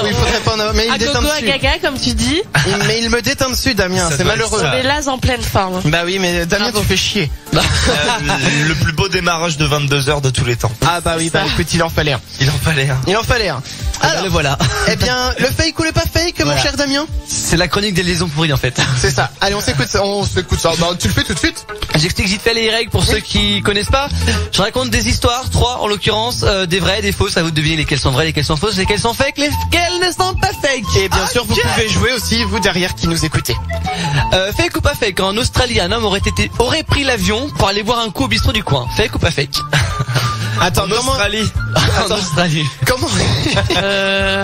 Speaker 5: oui, il faudrait pas en avoir, mais il déteint
Speaker 7: gogo,
Speaker 5: dessus.
Speaker 7: à gaga, comme tu dis.
Speaker 5: Mais il me déteint dessus, Damien, c'est malheureux.
Speaker 7: On est là en pleine forme.
Speaker 5: Bah oui, mais Damien, tu fais chier.
Speaker 2: Le plus beau démarrage de 22h de tous les temps.
Speaker 5: Ah bah oui, écoute, il en fallait un.
Speaker 2: Il en fallait un.
Speaker 5: Alors,
Speaker 6: le voilà.
Speaker 5: Eh bien, le fake ou le pas fake, mon cher Damien?
Speaker 6: C'est la chronique des liaisons pourries en fait.
Speaker 5: C'est ça. Allez, on s'écoute ça. Bah, tu le fais tout de suite.
Speaker 6: J'explique vite fait les règles pour ceux qui connaissent pas. Je raconte des histoires, 3 en l'occurrence, des vraies, des fausses. À vous de deviner lesquelles sont vraies, lesquelles sont fausses, lesquelles sont fake, lesquelles ne sont pas fake.
Speaker 5: Et bien sûr, vous pouvez jouer aussi, vous derrière qui nous écoutez.
Speaker 6: Fake ou pas fake? En Australie, un homme aurait pris l'avion pour aller boire un coup au bistrot du coin. Fake ou pas fake?
Speaker 5: Attends,
Speaker 2: En
Speaker 5: comment,
Speaker 2: Australie.
Speaker 6: En Australie.
Speaker 5: comment,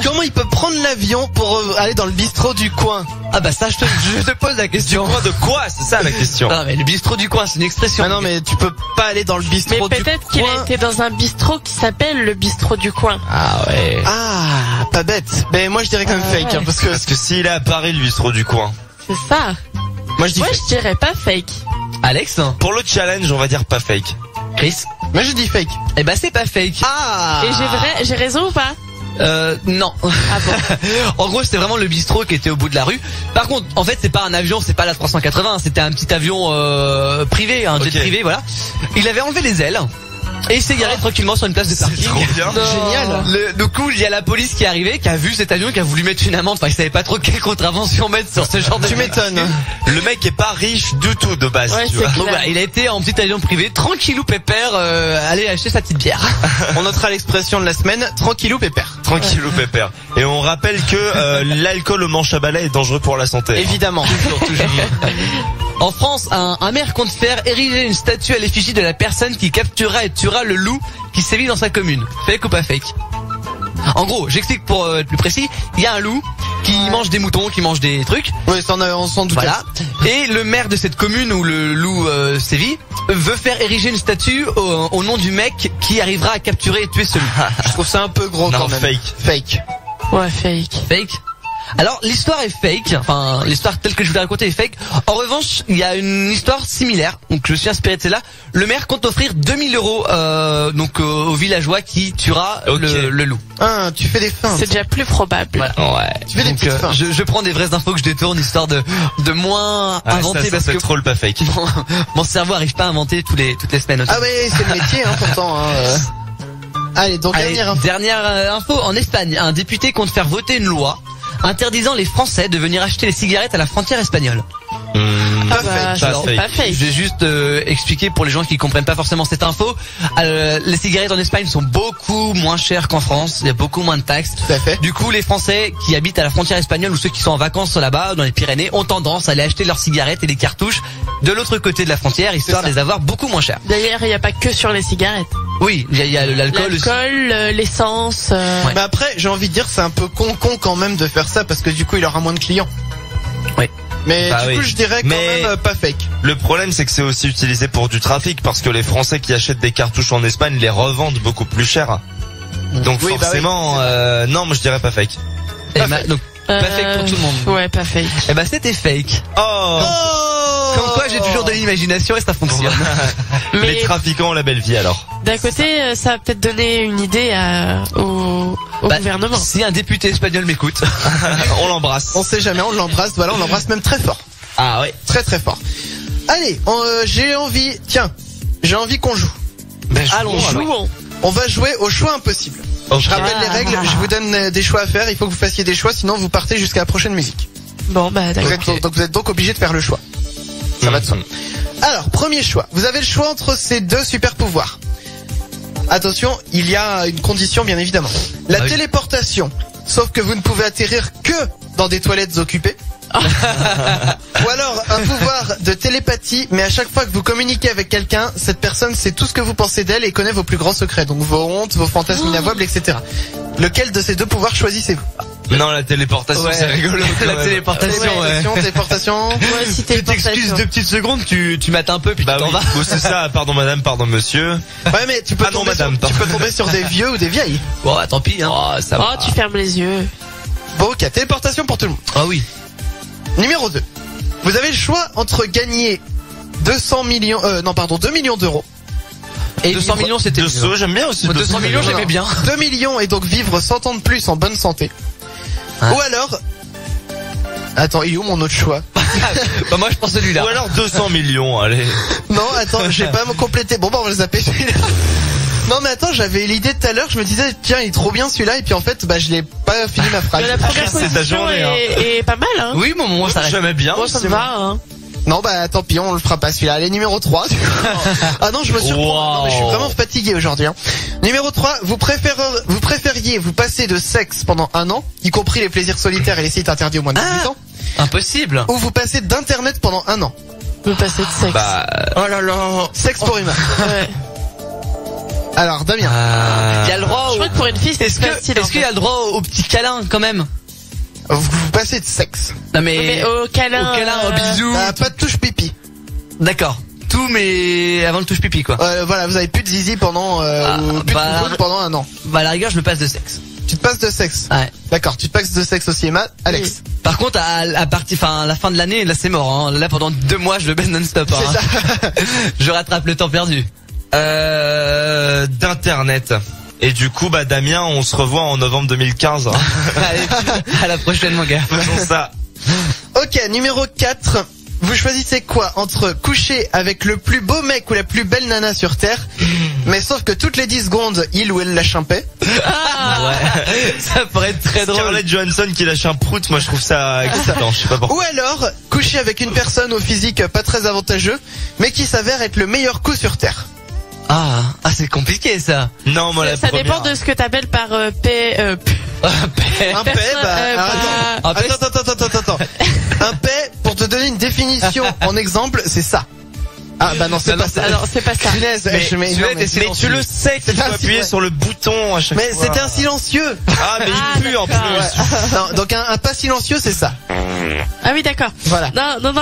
Speaker 5: comment il peut prendre l'avion pour aller dans le bistrot du coin?
Speaker 6: Ah bah ça, je te pose la question.
Speaker 2: Coin de quoi? C'est ça la question.
Speaker 6: Ah mais le bistrot du coin, c'est une expression.
Speaker 5: Ah non, mais tu peux pas aller dans le
Speaker 7: Mais
Speaker 5: bistrot du
Speaker 7: peut-être qu'il
Speaker 5: coin.
Speaker 7: a été dans un bistrot qui s'appelle le bistrot du coin.
Speaker 6: Ah ouais.
Speaker 5: Ah, pas bête. Ben, moi, je dirais quand même
Speaker 7: Ah,
Speaker 5: fake, hein,
Speaker 7: ouais.
Speaker 5: parce que,
Speaker 2: Parce que s'il est à Paris, le bistrot du coin.
Speaker 7: C'est ça.
Speaker 5: moi, je dis
Speaker 7: Moi,
Speaker 5: fake.
Speaker 7: je dirais pas fake.
Speaker 6: Alex,
Speaker 2: Pour le challenge, on va dire pas fake.
Speaker 6: Chris.
Speaker 5: Moi, je dis fake.
Speaker 6: Eh ben c'est pas fake.
Speaker 5: Ah!
Speaker 7: Et j'ai raison ou pas?
Speaker 6: Non.
Speaker 7: Ah bon.
Speaker 6: En gros, c'était vraiment le bistrot qui était au bout de la rue. Par contre, en fait, c'est pas un avion, c'est pas la 380, c'était un petit avion privé, un jet
Speaker 2: Ok.
Speaker 6: privé, voilà. Il avait enlevé les ailes. Et il s'est garé tranquillement sur une place de parking.
Speaker 2: trop bien.
Speaker 5: Génial.
Speaker 6: Du coup, il y a la police qui est arrivée, qui a vu cet avion, qui a voulu mettre une amende. Enfin, il savait pas trop quelle contravention mettre sur ce genre de...
Speaker 5: Tu m'étonnes.
Speaker 2: Le mec est pas riche du tout de base,
Speaker 7: Ouais,
Speaker 2: tu
Speaker 7: c'est
Speaker 2: vois.
Speaker 7: clair.
Speaker 6: Donc voilà, il a été en petit avion privé, tranquillou pépère, aller acheter sa petite bière.
Speaker 5: On notera l'expression de la semaine, tranquillou pépère.
Speaker 2: Tranquillou pépère. Et on rappelle que l'alcool au manche à balai est dangereux pour la santé.
Speaker 5: Évidemment.
Speaker 6: Toujours. En France, un maire compte faire ériger une statue à l'effigie de la personne qui capturera et tuera le loup qui sévit dans sa commune. Fake ou pas fake? En gros, j'explique pour être plus précis, il y a un loup qui mange des moutons, qui mange des trucs.
Speaker 5: Oui, ça on s'en doute.
Speaker 6: Voilà. Et le maire de cette commune où le loup sévit veut faire ériger une statue au nom du mec qui arrivera à capturer et tuer ce loup.
Speaker 5: Je trouve ça un peu gros
Speaker 2: Non,
Speaker 5: quand même.
Speaker 2: fake.
Speaker 5: Fake.
Speaker 7: Ouais, fake.
Speaker 6: Fake. Alors l'histoire est fake, enfin l'histoire telle que je vous l'ai racontée est fake. En revanche, il y a une histoire similaire, donc je me suis inspiré de celle-là. Le maire compte offrir 2000 € donc au villageois qui tuera
Speaker 2: Ok.
Speaker 6: le loup.
Speaker 5: Ah, tu fais des feintes.
Speaker 7: C'est déjà plus probable.
Speaker 6: Voilà. Ouais.
Speaker 5: Tu fais des
Speaker 6: Donc,
Speaker 5: petites feintes.
Speaker 6: je prends des vraies infos que je détourne histoire de moins
Speaker 2: Ah,
Speaker 6: inventer
Speaker 2: ça,
Speaker 6: parce
Speaker 2: c'est
Speaker 6: que
Speaker 2: trop le pas fake.
Speaker 6: mon cerveau arrive pas à inventer toutes les semaines.
Speaker 5: Ah ouais, c'est le métier, hein, pourtant. Hein. Allez, donc
Speaker 6: Allez,
Speaker 5: dernière info.
Speaker 6: dernière info. En Espagne, un député compte faire voter une loi interdisant les Français de venir acheter les cigarettes à la frontière espagnole.
Speaker 7: Ah
Speaker 5: Pas
Speaker 7: bah,
Speaker 5: fake,
Speaker 7: c'est
Speaker 2: pas fake.
Speaker 7: pas fake.
Speaker 6: Je vais juste expliquer pour les gens qui comprennent pas forcément cette info. Les cigarettes en Espagne sont beaucoup moins chères qu'en France. Il y a beaucoup moins de taxes.
Speaker 5: Tout à fait.
Speaker 6: Du coup, les Français qui habitent à la frontière espagnole ou ceux qui sont en vacances là-bas, dans les Pyrénées, ont tendance à aller acheter leurs cigarettes et les cartouches de l'autre côté de la frontière, histoire de les avoir beaucoup moins chères.
Speaker 7: D'ailleurs, il n'y a pas que sur les cigarettes.
Speaker 6: Oui, il y a l'alcool aussi.
Speaker 7: L'alcool, l'essence.
Speaker 6: Ouais.
Speaker 5: Mais après, j'ai envie de dire, c'est un peu con quand même de faire ça parce que du coup, il aura moins de clients.
Speaker 6: Oui.
Speaker 5: Mais
Speaker 2: Bah
Speaker 5: du coup,
Speaker 2: oui.
Speaker 5: je dirais quand
Speaker 2: Mais-
Speaker 5: même pas fake.
Speaker 2: Le problème, c'est que c'est aussi utilisé pour du trafic parce que les Français qui achètent des cartouches en Espagne les revendent beaucoup plus cher. Donc
Speaker 5: Oui, bah
Speaker 2: forcément, non, moi je dirais pas fake.
Speaker 6: Et donc, pas fake pour tout le monde.
Speaker 7: Ouais, pas fake.
Speaker 6: Eh ben, c'était fake.
Speaker 2: Oh,
Speaker 6: Comme quoi, j'ai toujours de l'imagination et ça fonctionne.
Speaker 7: Mais
Speaker 2: Les trafiquants ont la belle vie alors.
Speaker 7: d'un côté, ça va peut-être donner une idée au
Speaker 6: Bah,
Speaker 7: gouvernement.
Speaker 6: Si un député espagnol m'écoute.
Speaker 2: On l'embrasse.
Speaker 5: On sait jamais, on l'embrasse. Voilà, on l'embrasse même très fort.
Speaker 2: Ah ouais.
Speaker 5: Très très fort. Allez, j'ai envie qu'on joue.
Speaker 2: Ben,
Speaker 6: Allons,
Speaker 7: Jouons.
Speaker 5: On va jouer au choix impossible.
Speaker 2: Ok.
Speaker 5: Je rappelle les règles, je vous donne des choix à faire, il faut que vous fassiez des choix, sinon vous partez jusqu'à la prochaine musique.
Speaker 7: Bon, bah, d'accord.
Speaker 5: Vous êtes donc obligé de faire le choix. Ça va de soi. Alors, premier choix. Vous avez le choix entre ces deux super pouvoirs. Attention, il y a une condition bien évidemment. La
Speaker 6: Ah oui.
Speaker 5: téléportation. Sauf que vous ne pouvez atterrir que dans des toilettes occupées. Ou alors un pouvoir de télépathie, mais à chaque fois que vous communiquez avec quelqu'un, cette personne sait tout ce que vous pensez d'elle et connaît vos plus grands secrets, donc vos hontes, vos fantasmes inavouables, etc. Lequel de ces deux pouvoirs choisissez-vous?
Speaker 2: Non, la téléportation,
Speaker 6: Ouais.
Speaker 2: c'est rigolo. quand
Speaker 6: La
Speaker 2: même.
Speaker 6: téléportation, ouais.
Speaker 5: Téléportation.
Speaker 7: Ouais, si
Speaker 6: Tu t'excuses
Speaker 7: téléportation.
Speaker 6: 2 petites secondes, tu mates un peu puis
Speaker 2: Bah
Speaker 6: tu t'en
Speaker 2: oui,
Speaker 6: vas.
Speaker 2: bon, c'est ça, pardon madame, pardon monsieur.
Speaker 5: Ouais, mais tu peux,
Speaker 2: Ah non,
Speaker 5: tomber,
Speaker 2: madame,
Speaker 5: tu
Speaker 2: pardon.
Speaker 5: peux tomber sur des vieux ou des vieilles.
Speaker 6: Bon, bah, tant pis, hein. Oh, ça
Speaker 7: Oh, tu fermes les yeux.
Speaker 5: Bon, ok, téléportation pour tout le monde.
Speaker 6: Ah oui.
Speaker 5: Numéro 2. Vous avez le choix entre gagner 2 millions d'euros.
Speaker 6: Et 200 millions, c'était
Speaker 2: De
Speaker 6: mieux.
Speaker 2: saut, j'aime bien aussi.
Speaker 6: Moi, 200 millions, j'aimais bien.
Speaker 5: 2 millions et donc vivre 100 ans de plus en bonne santé.
Speaker 6: Ah.
Speaker 5: Ou alors... Attends, il est où mon autre choix?
Speaker 6: Bah, moi, je prends celui-là.
Speaker 2: Ou alors 200 millions, allez.
Speaker 5: Non, attends, j'ai pas me compléter. Bon, bah, on va le zapper celui-là. Non, mais attends, j'avais l'idée tout à l'heure, je me disais, tiens, il est trop bien celui-là, et puis en fait, bah, je l'ai pas fini ma phrase.
Speaker 7: Mais la première
Speaker 2: C'est ta
Speaker 7: position
Speaker 2: journée, hein.
Speaker 7: est pas mal, hein.
Speaker 6: Oui, bon, moi, ça reste.
Speaker 2: J'aimais bien.
Speaker 7: Moi, ça me
Speaker 2: c'est
Speaker 7: va, hein.
Speaker 5: Non, bah, tant pis, on le fera pas celui-là. Allez, numéro 3. Ah non, je me suis
Speaker 2: Wow.
Speaker 5: Non, mais je suis vraiment fatigué aujourd'hui, hein. Numéro 3, vous préfériez vous passer de sexe pendant 1 an, y compris les plaisirs solitaires et les sites interdits au moins de 18 ans,
Speaker 6: Impossible.
Speaker 5: ou vous passez d'internet pendant 1 an?
Speaker 7: Me passer de sexe.
Speaker 2: Bah,
Speaker 5: Oh là là. Sexe pour humain.
Speaker 7: Ouais.
Speaker 5: Alors, Damien.
Speaker 6: Il y a le droit
Speaker 7: Je crois que pour une fille, c'est facile.
Speaker 6: Est-ce qu'il y a le droit au petit câlin quand même?
Speaker 5: Vous passez de sexe.
Speaker 6: Non
Speaker 7: Mais au câlin.
Speaker 6: au bisou.
Speaker 5: Pas de touche pipi.
Speaker 6: D'accord. Tout mais avant le touche pipi quoi.
Speaker 5: Voilà, vous avez plus de zizi pendant ou plus de poupoune pendant un an.
Speaker 6: Bah à la rigueur je me passe de sexe.
Speaker 5: Tu te passes de sexe.
Speaker 6: Ouais.
Speaker 5: D'accord, tu te passes de sexe aussi, Emma. Alex.
Speaker 7: Oui.
Speaker 6: Par contre à la fin de l'année là c'est mort hein. Là pendant 2 mois je le baisse non-stop hein.
Speaker 5: C'est ça.
Speaker 6: Je rattrape le temps perdu.
Speaker 2: D'internet. Et du coup, bah Damien, on se revoit en novembre 2015. Hein.
Speaker 6: Allez, à la prochaine mon gars.
Speaker 2: Faisons ça.
Speaker 5: Ok, numéro 4. Vous choisissez quoi entre coucher avec le plus beau mec ou la plus belle nana sur Terre, mais sauf que toutes les 10 secondes, il ou elle lâche un paix.
Speaker 6: Ouais. Ça pourrait être très drôle.
Speaker 2: Scarlett Johansson qui lâche un prout, moi je trouve ça excitant, je sais pas pourquoi.
Speaker 5: Ou alors, coucher avec une personne au physique pas très avantageux, mais qui s'avère être le meilleur coup sur Terre.
Speaker 6: Ah, c'est compliqué ça.
Speaker 2: Non, moi la
Speaker 7: Ça
Speaker 2: première.
Speaker 7: dépend de ce que t'appelles par paix.
Speaker 5: Un paix, attends. Un paix, pour te donner une définition en exemple, c'est ça. Ah bah non, c'est pas ça.
Speaker 7: Alors c'est pas ça.
Speaker 5: Punaise, mais
Speaker 2: tu le sais que tu dois appuyer sur le bouton à chaque fois.
Speaker 5: Mais c'était un silencieux.
Speaker 2: Ah, mais il pue en plus.
Speaker 5: Non, donc un pas silencieux, c'est ça.
Speaker 7: Ah oui d'accord.
Speaker 5: Voilà.
Speaker 7: Non,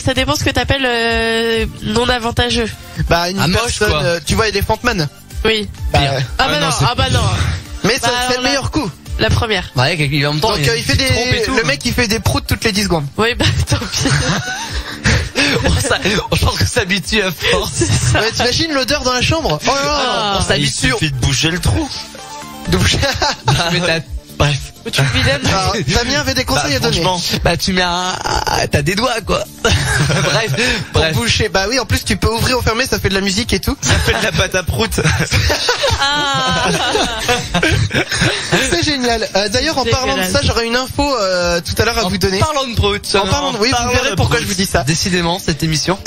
Speaker 7: ça dépend ce que t'appelles non avantageux.
Speaker 5: Bah une
Speaker 6: moche,
Speaker 5: personne,
Speaker 6: quoi.
Speaker 5: tu vois, les Fantman.
Speaker 7: Oui.
Speaker 5: Bah,
Speaker 7: Ah bah non.
Speaker 5: mais
Speaker 7: Bah,
Speaker 5: c'est le
Speaker 7: alors
Speaker 5: meilleur coup.
Speaker 7: La première.
Speaker 6: Ouais, en même temps,
Speaker 5: Donc il fait le mec il fait des proutes toutes les 10 secondes.
Speaker 7: Oui bah tant pis.
Speaker 6: Je pense qu'on s'habitue à force.
Speaker 5: Ouais, t'imagines l'odeur dans la chambre? Oh là là, on
Speaker 2: Il
Speaker 5: s'habitue.
Speaker 2: suffit de boucher le trou.
Speaker 6: Bref.
Speaker 7: Tu lui donnes.
Speaker 5: Alors, Damien avait des conseils à donner.
Speaker 2: Franchement,
Speaker 6: Bah tu mets t'as des doigts quoi.
Speaker 5: Pour boucher. Bah oui, en plus tu peux ouvrir ou fermer, ça fait de la musique et tout.
Speaker 2: ça fait de la pâte à prout.
Speaker 7: Ah.
Speaker 5: C'est génial. D'ailleurs, en parlant de ça, j'aurais une info tout à l'heure à vous donner.
Speaker 6: Parlons de prout.
Speaker 5: En parlant de, oui, vous verrez pourquoi je vous dis ça.
Speaker 6: Décidément, cette émission.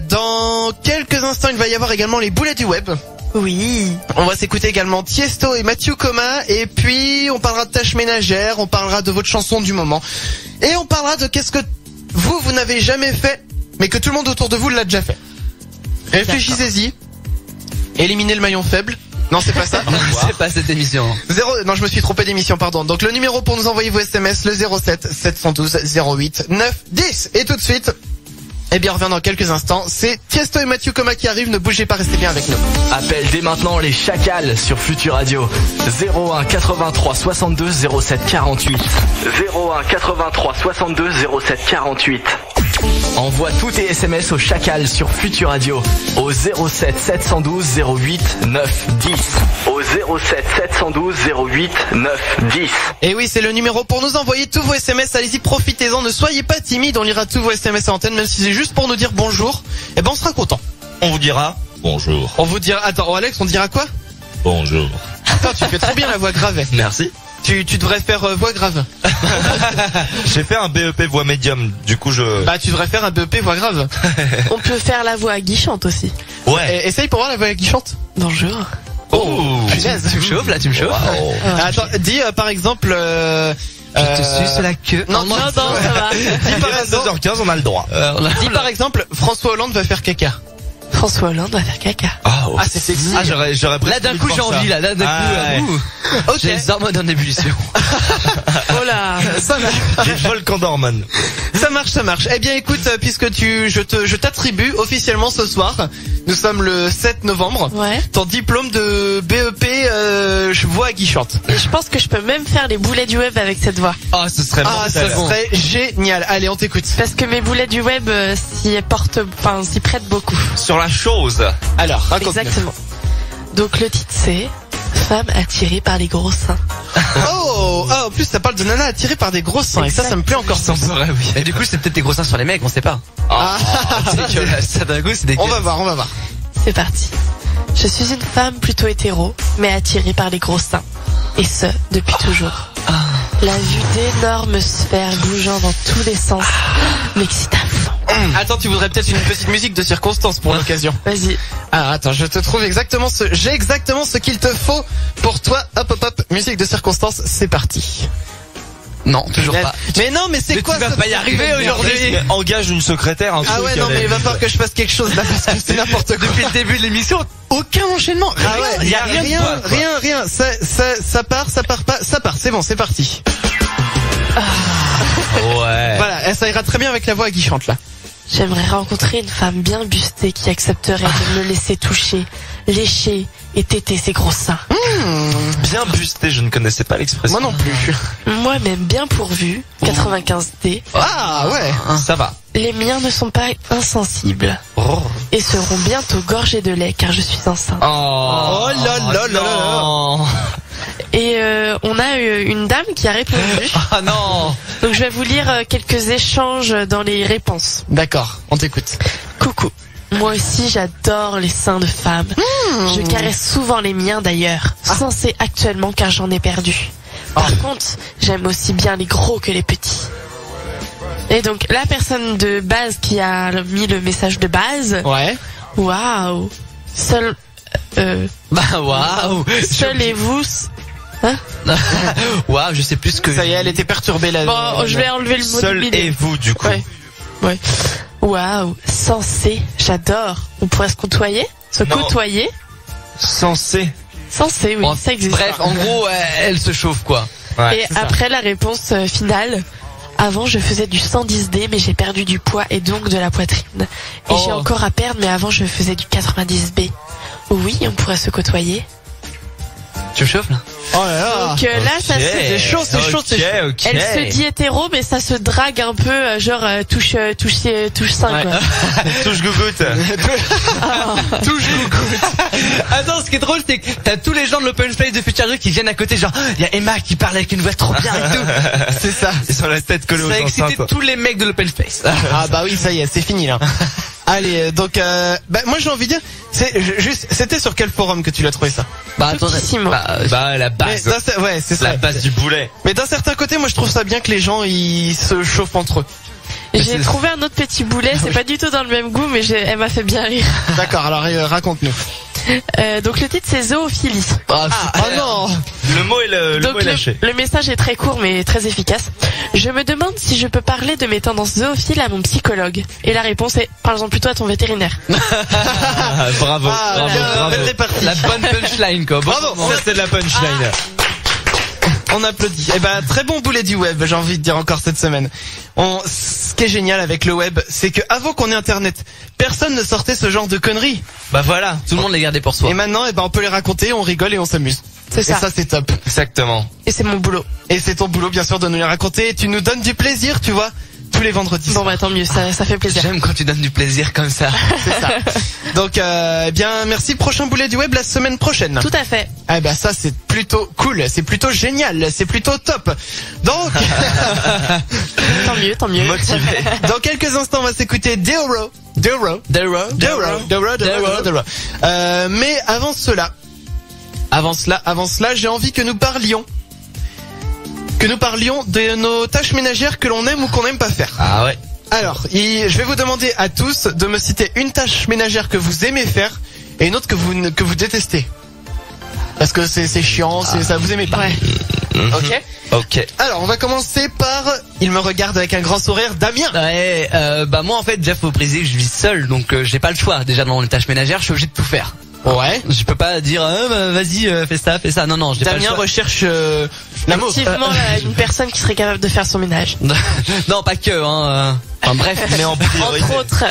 Speaker 5: Dans quelques instants, il va y avoir également les boulets du web.
Speaker 7: Oui.
Speaker 5: On va s'écouter également Tiesto et Mathieu Coma. Et puis, on parlera de tâches ménagères, on parlera de votre chanson du moment. Et on parlera de qu'est-ce que vous n'avez jamais fait, mais que tout le monde autour de vous l'a déjà fait. Réfléchissez-y. Éliminez le maillon faible. Non, c'est pas ça.
Speaker 6: C'est pas cette émission.
Speaker 5: Non, je me suis trompé d'émission, pardon. Donc le numéro pour nous envoyer vos SMS, le 07 712 08 9 10. Et tout de suite, eh bien, on revient dans quelques instants. C'est Tiesto et Mathieu Coma qui arrivent. Ne bougez pas, restez bien avec nous.
Speaker 8: Appelle dès maintenant les Chacals sur Futur Radio. 01 83 62 07 48. 01 83 62 07 48. Envoie tous tes SMS au Chacal sur Futur Radio au 07 712 08 9 10. Au 07 712 08 9 10.
Speaker 5: Et oui, c'est le numéro pour nous envoyer tous vos SMS. Allez-y, profitez-en. Ne soyez pas timides. On lira tous vos SMS à antenne, même si c'est juste pour nous dire bonjour. Eh ben, on sera content.
Speaker 2: On vous dira bonjour.
Speaker 5: On vous dira, attends, Alex, on dira quoi?
Speaker 2: Bonjour.
Speaker 5: Attends, tu fais trop bien la voix grave.
Speaker 2: Merci.
Speaker 5: Tu devrais faire voix grave.
Speaker 2: J'ai fait un BEP voix médium, du coup
Speaker 5: Bah, tu devrais faire un BEP voix grave.
Speaker 7: On peut faire la voix aiguichante aussi.
Speaker 2: Ouais.
Speaker 5: Essaye pour voir la voix qui chante.
Speaker 7: Bonjour.
Speaker 2: Oh,
Speaker 5: Punaise.
Speaker 6: Tu me chauffes là, tu me chauffes.
Speaker 2: Wow.
Speaker 5: Attends, dis par exemple.
Speaker 6: Je te suce la queue.
Speaker 5: Non,
Speaker 7: Non, ça va.
Speaker 5: Dis par
Speaker 2: Il est
Speaker 5: exemple,
Speaker 2: 22h15, on a le droit.
Speaker 5: dis par exemple, François Hollande va faire caca.
Speaker 7: François Hollande va faire caca.
Speaker 5: Ah, c'est sexy.
Speaker 2: Ah, j'aurais
Speaker 6: Là d'un coup j'ai envie là, d'un coup.
Speaker 5: Ok.
Speaker 6: J'ai les hormones en ébullition.
Speaker 7: Oh là.
Speaker 5: Ça marche.
Speaker 2: J'ai le volcan d'hormones.
Speaker 5: Ça marche. Eh bien, écoute, puisque je t'attribue officiellement ce soir. Nous sommes le 7 novembre.
Speaker 7: Ouais.
Speaker 5: Ton diplôme de BEP, je vois aiguichante.
Speaker 7: Et je pense que je peux même faire les boulets du web avec cette voix.
Speaker 2: Ah, ce serait
Speaker 5: Ah, ça
Speaker 2: mortel.
Speaker 5: serait génial. Allez, on t'écoute.
Speaker 7: Parce que mes boulets du web s'y prêtent beaucoup.
Speaker 2: Sur la chose.
Speaker 5: Alors, raconte-nous.
Speaker 7: Exactement. Donc le titre c'est Femme attirée par les gros seins.
Speaker 5: Oh, en plus, ça parle de nana attirée par des gros seins. Et ça me plaît encore sans
Speaker 2: vrai, oui.
Speaker 6: Et du coup c'est peut-être des gros seins sur les mecs, on sait pas.
Speaker 5: Ah,
Speaker 6: C'est que ça d'un coup c'est des.
Speaker 5: on va voir.
Speaker 7: C'est parti. Je suis une femme plutôt hétéro, mais attirée par les gros seins. Et ce, depuis toujours. La vue d'énormes sphères bougeant dans tous les sens m'excite à fond.
Speaker 5: Attends, tu voudrais peut-être une petite musique de circonstance pour l'occasion.
Speaker 7: Vas-y.
Speaker 5: Ah, attends, j'ai exactement ce qu'il te faut pour toi. Hop, musique de circonstance, c'est parti.
Speaker 6: Non, toujours pas.
Speaker 5: Mais non, mais c'est
Speaker 6: Mais
Speaker 5: quoi
Speaker 6: tu vas
Speaker 5: ça
Speaker 6: pas y arriver aujourd'hui.
Speaker 2: Mais engage une secrétaire, un
Speaker 5: Ah
Speaker 2: truc.
Speaker 5: ouais, non, mais il va falloir que je fasse quelque chose là parce que c'est n'importe quoi.
Speaker 6: Depuis le début de l'émission, aucun enchaînement.
Speaker 5: Ah ouais,
Speaker 6: y a rien.
Speaker 5: rien. Ça part pas. Ça part, c'est bon, c'est parti.
Speaker 2: Ouais.
Speaker 5: Voilà, ça ira très bien avec la voix aguichante là.
Speaker 7: J'aimerais rencontrer une femme bien bustée qui accepterait de me laisser toucher, lécher et téter ses gros seins.
Speaker 2: Bien busté, je ne connaissais pas l'expression.
Speaker 5: Moi non plus.
Speaker 7: Moi-même bien pourvue, 95D.
Speaker 5: Ah ouais.
Speaker 2: Ça va.
Speaker 7: Les miens ne sont pas insensibles
Speaker 2: Oh,
Speaker 7: et seront bientôt gorgés de lait car je suis enceinte.
Speaker 5: Oh là là là là.
Speaker 7: Et on a une dame qui a répondu.
Speaker 6: Ah non.
Speaker 7: Donc je vais vous lire quelques échanges dans les réponses.
Speaker 5: D'accord, on t'écoute.
Speaker 7: Coucou. Moi aussi j'adore les seins de femmes. Je caresse souvent les miens d'ailleurs. Censé actuellement car j'en ai perdu. Par contre, j'aime aussi bien les gros que les petits. Et donc la personne de base qui a mis le message de base.
Speaker 5: Ouais.
Speaker 7: Waouh. Seul
Speaker 6: Waouh.
Speaker 7: seul et vous. Hein?
Speaker 6: Waouh, je sais plus ce que.
Speaker 5: Ça y est, elle était perturbée là.
Speaker 7: Bon, je vais enlever le mot
Speaker 2: seul
Speaker 7: du milieu.
Speaker 2: et vous, du coup.
Speaker 7: Ouais. Waouh, censé, j'adore. On pourrait se côtoyer?
Speaker 2: Non.
Speaker 7: Côtoyer?
Speaker 2: Censé.
Speaker 7: Censé, oui,
Speaker 6: Bon,
Speaker 7: ça existe.
Speaker 6: bref, en gros, elle se chauffe quoi.
Speaker 2: Ouais,
Speaker 7: Et
Speaker 2: c'est ça.
Speaker 7: après la réponse finale. Avant, je faisais du 110D, mais j'ai perdu du poids et donc de la poitrine. Et j'ai encore à perdre, mais avant, je faisais du 90B. Oui, on pourrait se côtoyer.
Speaker 6: Tu me chauffes là?
Speaker 5: Oh là là.
Speaker 7: Donc là, ça
Speaker 5: C'est chaud, c'est chaud, c'est chaud.
Speaker 2: Ok.
Speaker 7: Elle se dit hétéro, mais ça se drague un peu, genre touche 5
Speaker 5: Ouais.
Speaker 7: quoi.
Speaker 2: Touche gougoute.
Speaker 6: Touche Attends, ce qui est drôle, c'est que t'as tous les gens de l'open space de Future Radio qui viennent à côté, genre, il y a Emma qui parle avec une voix trop bien et tout.
Speaker 5: C'est ça.
Speaker 2: Ils ont la tête collée aux
Speaker 6: Ça a excité
Speaker 2: enceintes.
Speaker 6: tous les mecs de l'open space.
Speaker 5: Ah bah oui, ça y est, c'est fini là. Allez, donc moi j'ai envie de dire, c'était sur quel forum que tu l'as trouvé ça?
Speaker 6: Bah attends,
Speaker 7: Topissimo.
Speaker 6: bah la
Speaker 5: Mais
Speaker 6: base.
Speaker 5: ouais, c'est ça.
Speaker 2: La base du boulet.
Speaker 5: Mais d'un certain côté, moi je trouve ça bien que les gens ils se chauffent entre eux.
Speaker 7: J'ai trouvé un autre petit boulet, c'est pas du tout dans le même goût, mais elle m'a fait bien rire.
Speaker 5: D'accord, alors raconte-nous.
Speaker 7: Donc le titre c'est zoophilie.
Speaker 6: Ah,
Speaker 5: Oh non.
Speaker 2: Le mot est le
Speaker 7: Donc
Speaker 2: mot est lâché.
Speaker 7: le message est très court mais très efficace. Je me demande si je peux parler de mes tendances zoophiles à mon psychologue. Et la réponse est parle-en plutôt à ton vétérinaire.
Speaker 2: Ah, bravo.
Speaker 5: Ah,
Speaker 2: bravo,
Speaker 5: bien,
Speaker 2: bravo.
Speaker 5: belle répartie.
Speaker 6: La bonne punchline quoi.
Speaker 5: Bravo.
Speaker 2: Ça c'est de la punchline.
Speaker 5: On applaudit. Eh ben, très bon boulet du web, j'ai envie de dire encore cette semaine. Ce qui est génial avec le web, c'est que avant qu'on ait internet, personne ne sortait ce genre de conneries.
Speaker 6: Bah voilà, tout le monde les gardait pour soi.
Speaker 5: Et maintenant, eh ben, on peut les raconter, on rigole et on s'amuse.
Speaker 7: C'est ça.
Speaker 5: Et ça, c'est top.
Speaker 2: Exactement.
Speaker 7: Et c'est mon boulot.
Speaker 5: Et c'est ton boulot, bien sûr, de nous les raconter. Et tu nous donnes du plaisir, tu vois, tous les vendredis.
Speaker 7: Bon bah tant mieux, ça fait plaisir.
Speaker 6: J'aime quand tu donnes du plaisir comme ça.
Speaker 5: C'est ça. Donc, eh bien, merci. Prochain boulet du web la semaine prochaine.
Speaker 7: Tout à fait.
Speaker 5: Eh ben, ça, c'est plutôt cool. C'est plutôt génial. C'est plutôt top. Donc,
Speaker 7: Tant mieux.
Speaker 2: Motivé.
Speaker 5: dans quelques instants, on va s'écouter Deoro. Mais avant cela, j'ai envie que nous parlions de nos tâches ménagères que l'on aime ou qu'on n'aime pas faire.
Speaker 6: Ah ouais.
Speaker 5: Alors, je vais vous demander à tous de me citer une tâche ménagère que vous aimez faire et une autre que vous détestez. Parce que c'est chiant, ça vous aimez pas.
Speaker 7: Ouais.
Speaker 5: Ok.
Speaker 2: Ok.
Speaker 5: Alors, on va commencer par, il me regarde avec un grand sourire, Damien.
Speaker 6: Ouais, bah moi en fait, déjà faut préciser que je vis seul, donc j'ai pas le choix. Déjà dans les tâches ménagères, je suis obligé de tout faire.
Speaker 5: Ouais.
Speaker 6: Je peux pas dire bah, vas-y fais ça. Non, j'ai pas le
Speaker 5: Damien
Speaker 6: choix.
Speaker 5: recherche l'amour.
Speaker 7: Effectivement, une personne qui serait capable de faire son ménage.
Speaker 6: Non, pas que hein. Enfin bref,
Speaker 2: Mais en priorité.
Speaker 7: Entre autres.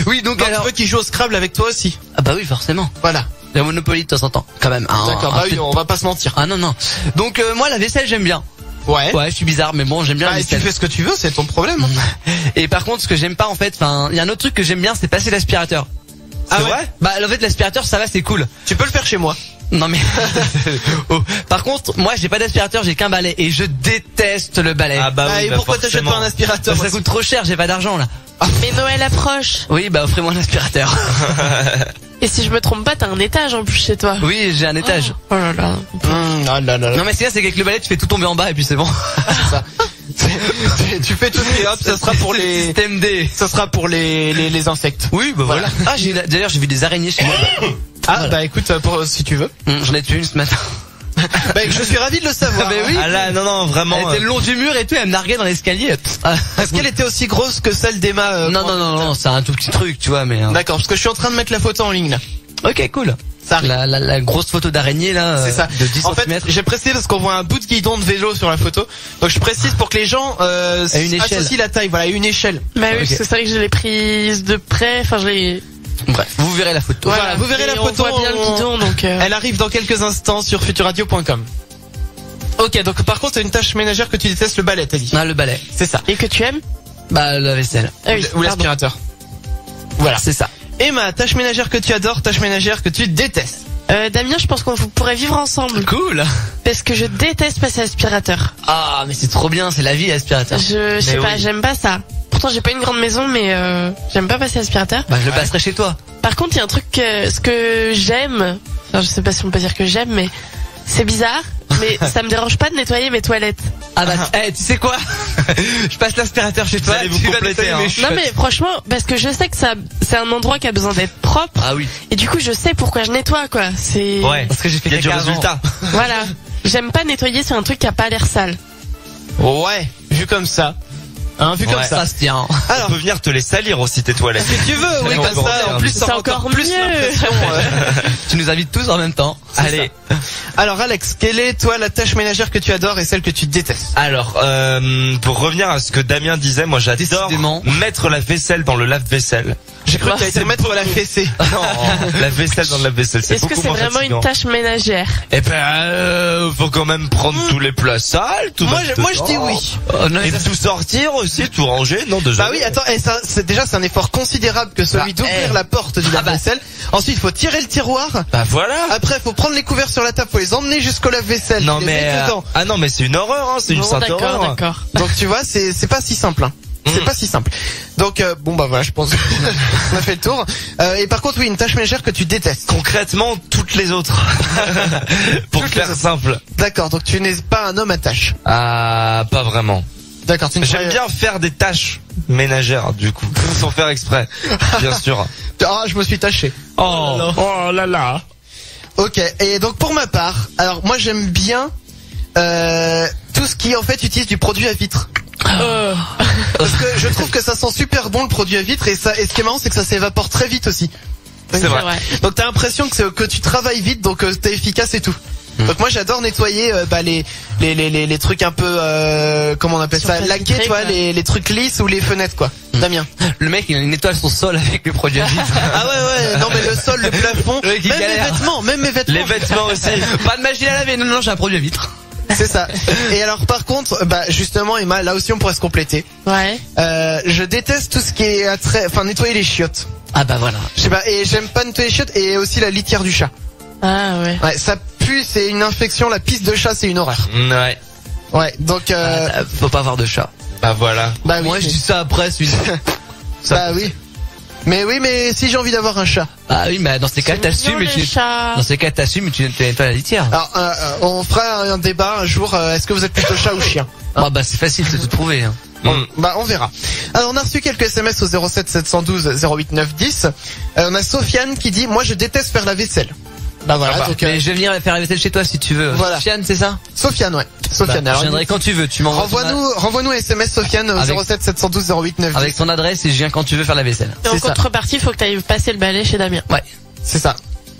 Speaker 6: oui, donc
Speaker 5: Donc,
Speaker 6: alors
Speaker 5: tu veux qu'il joue au Scrabble avec toi aussi.
Speaker 6: ah bah oui, forcément.
Speaker 5: Voilà.
Speaker 6: La Monopoly de temps en temps, quand même. Hein,
Speaker 5: D'accord, bah oui, on va pas se mentir.
Speaker 6: Ah non. Donc moi la vaisselle j'aime bien.
Speaker 5: Ouais.
Speaker 6: Ouais, je suis bizarre, mais bon, j'aime bien
Speaker 5: Bah,
Speaker 6: la
Speaker 5: et tu
Speaker 6: vaisselle.
Speaker 5: fais ce que tu veux, c'est ton problème.
Speaker 6: Et par contre, ce que j'aime pas en fait, enfin, il y a un autre truc que j'aime bien, c'est passer l'aspirateur.
Speaker 5: Ah
Speaker 6: C'est
Speaker 5: ouais
Speaker 6: vrai. Bah en fait l'aspirateur ça va, c'est cool.
Speaker 5: Tu peux le faire chez moi.
Speaker 6: Non mais oh. Par contre, moi j'ai pas d'aspirateur, j'ai qu'un balai et je déteste le balai.
Speaker 2: Ah bah oui,
Speaker 5: et
Speaker 2: bah
Speaker 5: pourquoi t'achètes pas un aspirateur
Speaker 6: ça coûte trop cher, j'ai pas d'argent là.
Speaker 7: Mais Noël approche.
Speaker 6: Oui, bah offrez-moi un aspirateur.
Speaker 7: Et si je me trompe pas, t'as un étage en plus chez toi.
Speaker 6: Oui, j'ai un étage.
Speaker 7: Oh là là.
Speaker 5: Ah là là là.
Speaker 6: Non mais c'est qu'avec le balai tu fais tout tomber en bas et puis c'est bon.
Speaker 5: C'est ça. Tu fais tout et hop, ça sera pour les,
Speaker 6: Système D.
Speaker 5: ça sera pour les insectes.
Speaker 6: Oui, bah voilà. Ah, d'ailleurs j'ai vu des araignées chez moi.
Speaker 5: Ah bah écoute, si tu veux.
Speaker 6: J'en ai tué une ce matin.
Speaker 5: Bah, je suis ravi de le savoir.
Speaker 6: Bah oui.
Speaker 2: Ah là, non, vraiment.
Speaker 6: Elle était le long du mur et tout, elle me narguait dans l'escalier.
Speaker 5: Est-ce qu'elle était aussi grosse que celle d'Emma
Speaker 6: Non, c'est un tout petit truc, tu vois, mais...
Speaker 5: D'accord, parce que je suis en train de mettre la photo en ligne là.
Speaker 6: Ok, cool.
Speaker 5: Ça arrive.
Speaker 6: La grosse photo d'araignée là,
Speaker 5: C'est ça.
Speaker 6: de 10
Speaker 5: en fait,
Speaker 6: cm.
Speaker 5: j'ai précisé parce qu'on voit un bout de guidon de vélo sur la photo. Donc je précise pour que les gens
Speaker 6: une échelle.
Speaker 5: associent la taille. Voilà, une échelle.
Speaker 7: Bah oui,
Speaker 6: Ok.
Speaker 7: parce que c'est vrai que je l'ai prise de près, enfin je l'ai...
Speaker 6: Bref, vous verrez la photo.
Speaker 5: Voilà, vous verrez
Speaker 7: Et
Speaker 5: la photo.
Speaker 7: On voit bien le guidon, donc...
Speaker 5: Elle arrive dans quelques instants sur futuradio.com. Ok, donc par contre, t'as une tâche ménagère que tu détestes, le balai, t'as dit.
Speaker 6: Ah, le balai.
Speaker 5: C'est ça.
Speaker 7: Et que tu aimes?
Speaker 6: Bah, la vaisselle.
Speaker 7: Ah oui,
Speaker 5: Ou
Speaker 7: pardon.
Speaker 5: l'aspirateur. Voilà.
Speaker 6: C'est ça.
Speaker 5: Emma, tâche ménagère que tu adores, tâche ménagère que tu détestes.
Speaker 7: Damien, je pense qu'on pourrait vivre ensemble.
Speaker 6: Cool.
Speaker 7: Parce que je déteste passer aspirateur.
Speaker 6: Ah, mais c'est trop bien, c'est la vie, l'aspirateur.
Speaker 7: Je sais
Speaker 2: Mais
Speaker 7: pas,
Speaker 2: oui.
Speaker 7: j'aime pas ça. Pourtant, j'ai pas une grande maison, mais j'aime pas passer aspirateur.
Speaker 6: Bah, je le passerai chez toi.
Speaker 7: Par contre, il y a un truc ce que j'aime. Enfin, je sais pas si on peut dire que j'aime, mais c'est bizarre. Mais ça me dérange pas de nettoyer mes toilettes.
Speaker 6: Ah bah, tu sais quoi? Je passe l'aspirateur chez toi.
Speaker 2: allez vous
Speaker 6: tu vas
Speaker 2: compléter,
Speaker 6: nettoyer
Speaker 2: hein.
Speaker 6: mes
Speaker 7: Non
Speaker 6: chiottes.
Speaker 7: mais franchement, parce que je sais que ça, c'est un endroit qui a besoin d'être propre.
Speaker 6: Ah oui.
Speaker 7: Et du coup, je sais pourquoi je nettoie, quoi. C'est...
Speaker 2: Ouais,
Speaker 6: Parce que j'ai fait
Speaker 2: il y a du
Speaker 6: caca avant.
Speaker 2: résultat.
Speaker 7: Voilà. J'aime pas nettoyer sur un truc qui a pas l'air sale.
Speaker 5: Ouais, vu comme ça. Hein, vu comme
Speaker 2: Ouais.
Speaker 5: ça.
Speaker 6: Ça se tient.
Speaker 2: Alors, on peut venir te les salir aussi tes toilettes.
Speaker 5: Si tu veux, oui,
Speaker 2: Non,
Speaker 5: comme
Speaker 2: encore
Speaker 5: ça.
Speaker 2: bien.
Speaker 5: En plus,
Speaker 7: C'est
Speaker 5: ça rend
Speaker 7: encore
Speaker 5: plus
Speaker 7: mieux.
Speaker 5: l'impression.
Speaker 6: Tu nous invites tous en même temps.
Speaker 2: Allez.
Speaker 5: Alors Alex, quelle est toi la tâche ménagère que tu adores et celle que tu détestes?
Speaker 2: Alors, pour revenir à ce que Damien disait, moi j'adore
Speaker 6: Décidément.
Speaker 2: mettre la vaisselle dans le lave-vaisselle.
Speaker 5: J'ai cru que t'allais te mettre la fessée.
Speaker 2: Non, la vaisselle dans le lave-vaisselle, c'est
Speaker 7: Est-ce que
Speaker 2: beaucoup
Speaker 7: c'est
Speaker 2: moins
Speaker 7: vraiment
Speaker 2: fatigant.
Speaker 7: une tâche ménagère?
Speaker 2: Eh ben, faut quand même prendre tous les plats sales, tout
Speaker 5: Moi,
Speaker 2: mettre
Speaker 5: je dis
Speaker 2: dedans.
Speaker 5: oui.
Speaker 6: Oh, non,
Speaker 2: Et tout sortir aussi, tout ranger, non, déjà.
Speaker 5: Bah oui, attends, et ça, c'est un effort considérable que celui
Speaker 2: Bah,
Speaker 5: d'ouvrir la porte du
Speaker 6: bah.
Speaker 5: lave-vaisselle. Ensuite, il faut tirer le tiroir.
Speaker 2: Bah voilà.
Speaker 5: Après, faut prendre les couverts sur la table, faut les emmener jusqu'au lave-vaisselle.
Speaker 2: Non
Speaker 5: les
Speaker 2: mais,
Speaker 5: mettre dedans.
Speaker 2: ah non mais c'est une horreur, hein, c'est une
Speaker 7: Bon,
Speaker 2: sainte
Speaker 7: d'accord,
Speaker 2: horreur.
Speaker 7: d'accord.
Speaker 5: Donc tu vois, c'est pas si simple. Hein. C'est pas si simple. Donc bon bah voilà, je pense qu'on a fait le tour. Et par contre, oui, une tâche ménagère que tu détestes.
Speaker 2: Concrètement, toutes les autres. Pour
Speaker 5: Toutes les
Speaker 2: faire
Speaker 5: autres.
Speaker 2: simple.
Speaker 5: D'accord, donc tu n'es pas un homme à tâche.
Speaker 2: Ah, pas vraiment.
Speaker 5: D'accord, tu ne
Speaker 2: J'aime bien faire des tâches ménagères, du coup, sans faire exprès, bien sûr.
Speaker 5: Ah, je me suis taché.
Speaker 2: Oh là là.
Speaker 5: Ok, et donc pour ma part, alors moi j'aime bien tout ce qui en fait utilise du produit à vitre. Parce que je trouve que ça sent super bon le produit à vitre et ce qui est marrant c'est que ça s'évapore très vite aussi.
Speaker 2: C'est vrai.
Speaker 5: Donc t'as l'impression que tu travailles vite donc t'es efficace et tout. Donc moi j'adore nettoyer les trucs un peu comment on appelle ça,
Speaker 7: Surface
Speaker 5: laqués,
Speaker 7: vitrée,
Speaker 5: tu vois,
Speaker 7: quoi.
Speaker 5: les trucs lisses ou les fenêtres quoi. Damien.
Speaker 6: Le mec, il nettoie son sol avec le produit à vitre.
Speaker 5: Ah ouais, non mais le sol, le plafond,
Speaker 6: Le mec, il
Speaker 5: même
Speaker 6: galère.
Speaker 5: mes vêtements.
Speaker 2: Les vêtements aussi.
Speaker 6: Pas de machine à laver. Non, j'ai un produit à vitre.
Speaker 5: C'est ça. Et alors par contre, bah justement Emma, là aussi on pourrait se compléter.
Speaker 7: Ouais.
Speaker 5: Je déteste tout ce qui est nettoyer les chiottes.
Speaker 6: Ah bah voilà.
Speaker 5: Je sais pas, et j'aime pas nettoyer les chiottes et aussi la litière du chat.
Speaker 7: Ah ouais.
Speaker 5: Ouais, ça pue, c'est une infection, la pisse de chat c'est une horreur.
Speaker 2: Ouais.
Speaker 5: Ouais, donc
Speaker 6: Faut pas avoir de chat.
Speaker 2: Bah voilà.
Speaker 5: bah oui,
Speaker 6: Moi, je dis ça après, celui
Speaker 5: bah oui. Mais si j'ai envie d'avoir un chat.
Speaker 6: Ah oui, mais dans ces cas, t'assumes et tu... Dans ces cas, t'assumes et tu nettoies la litière.
Speaker 5: Alors on fera un débat un jour, est-ce que vous êtes plutôt chat ou chien?
Speaker 6: Ah bah c'est facile de te trouver. Hein.
Speaker 5: Bah on verra. Alors on a reçu quelques SMS au 07 712 08 9 10. On a Sofiane qui dit moi je déteste faire la vaisselle. Bah voilà, donc
Speaker 6: Mais je vais venir faire la vaisselle chez toi si tu veux.
Speaker 5: Voilà.
Speaker 6: Sofiane, c'est ça?
Speaker 5: Sofiane, ouais. Sofiane.
Speaker 6: Bah,
Speaker 5: Alors,
Speaker 6: je viendrai quand tu veux. Tu m'envoies.
Speaker 5: renvoie-nous un SMS Sofiane au
Speaker 6: Avec-
Speaker 5: 07 712 08 9 10.
Speaker 6: Avec ton adresse et je viens quand tu veux faire la vaisselle.
Speaker 7: Et en
Speaker 5: C'est ça.
Speaker 7: contrepartie, faut que tu ailles passer le balai chez Damien.
Speaker 6: Ouais.
Speaker 5: C'est ça.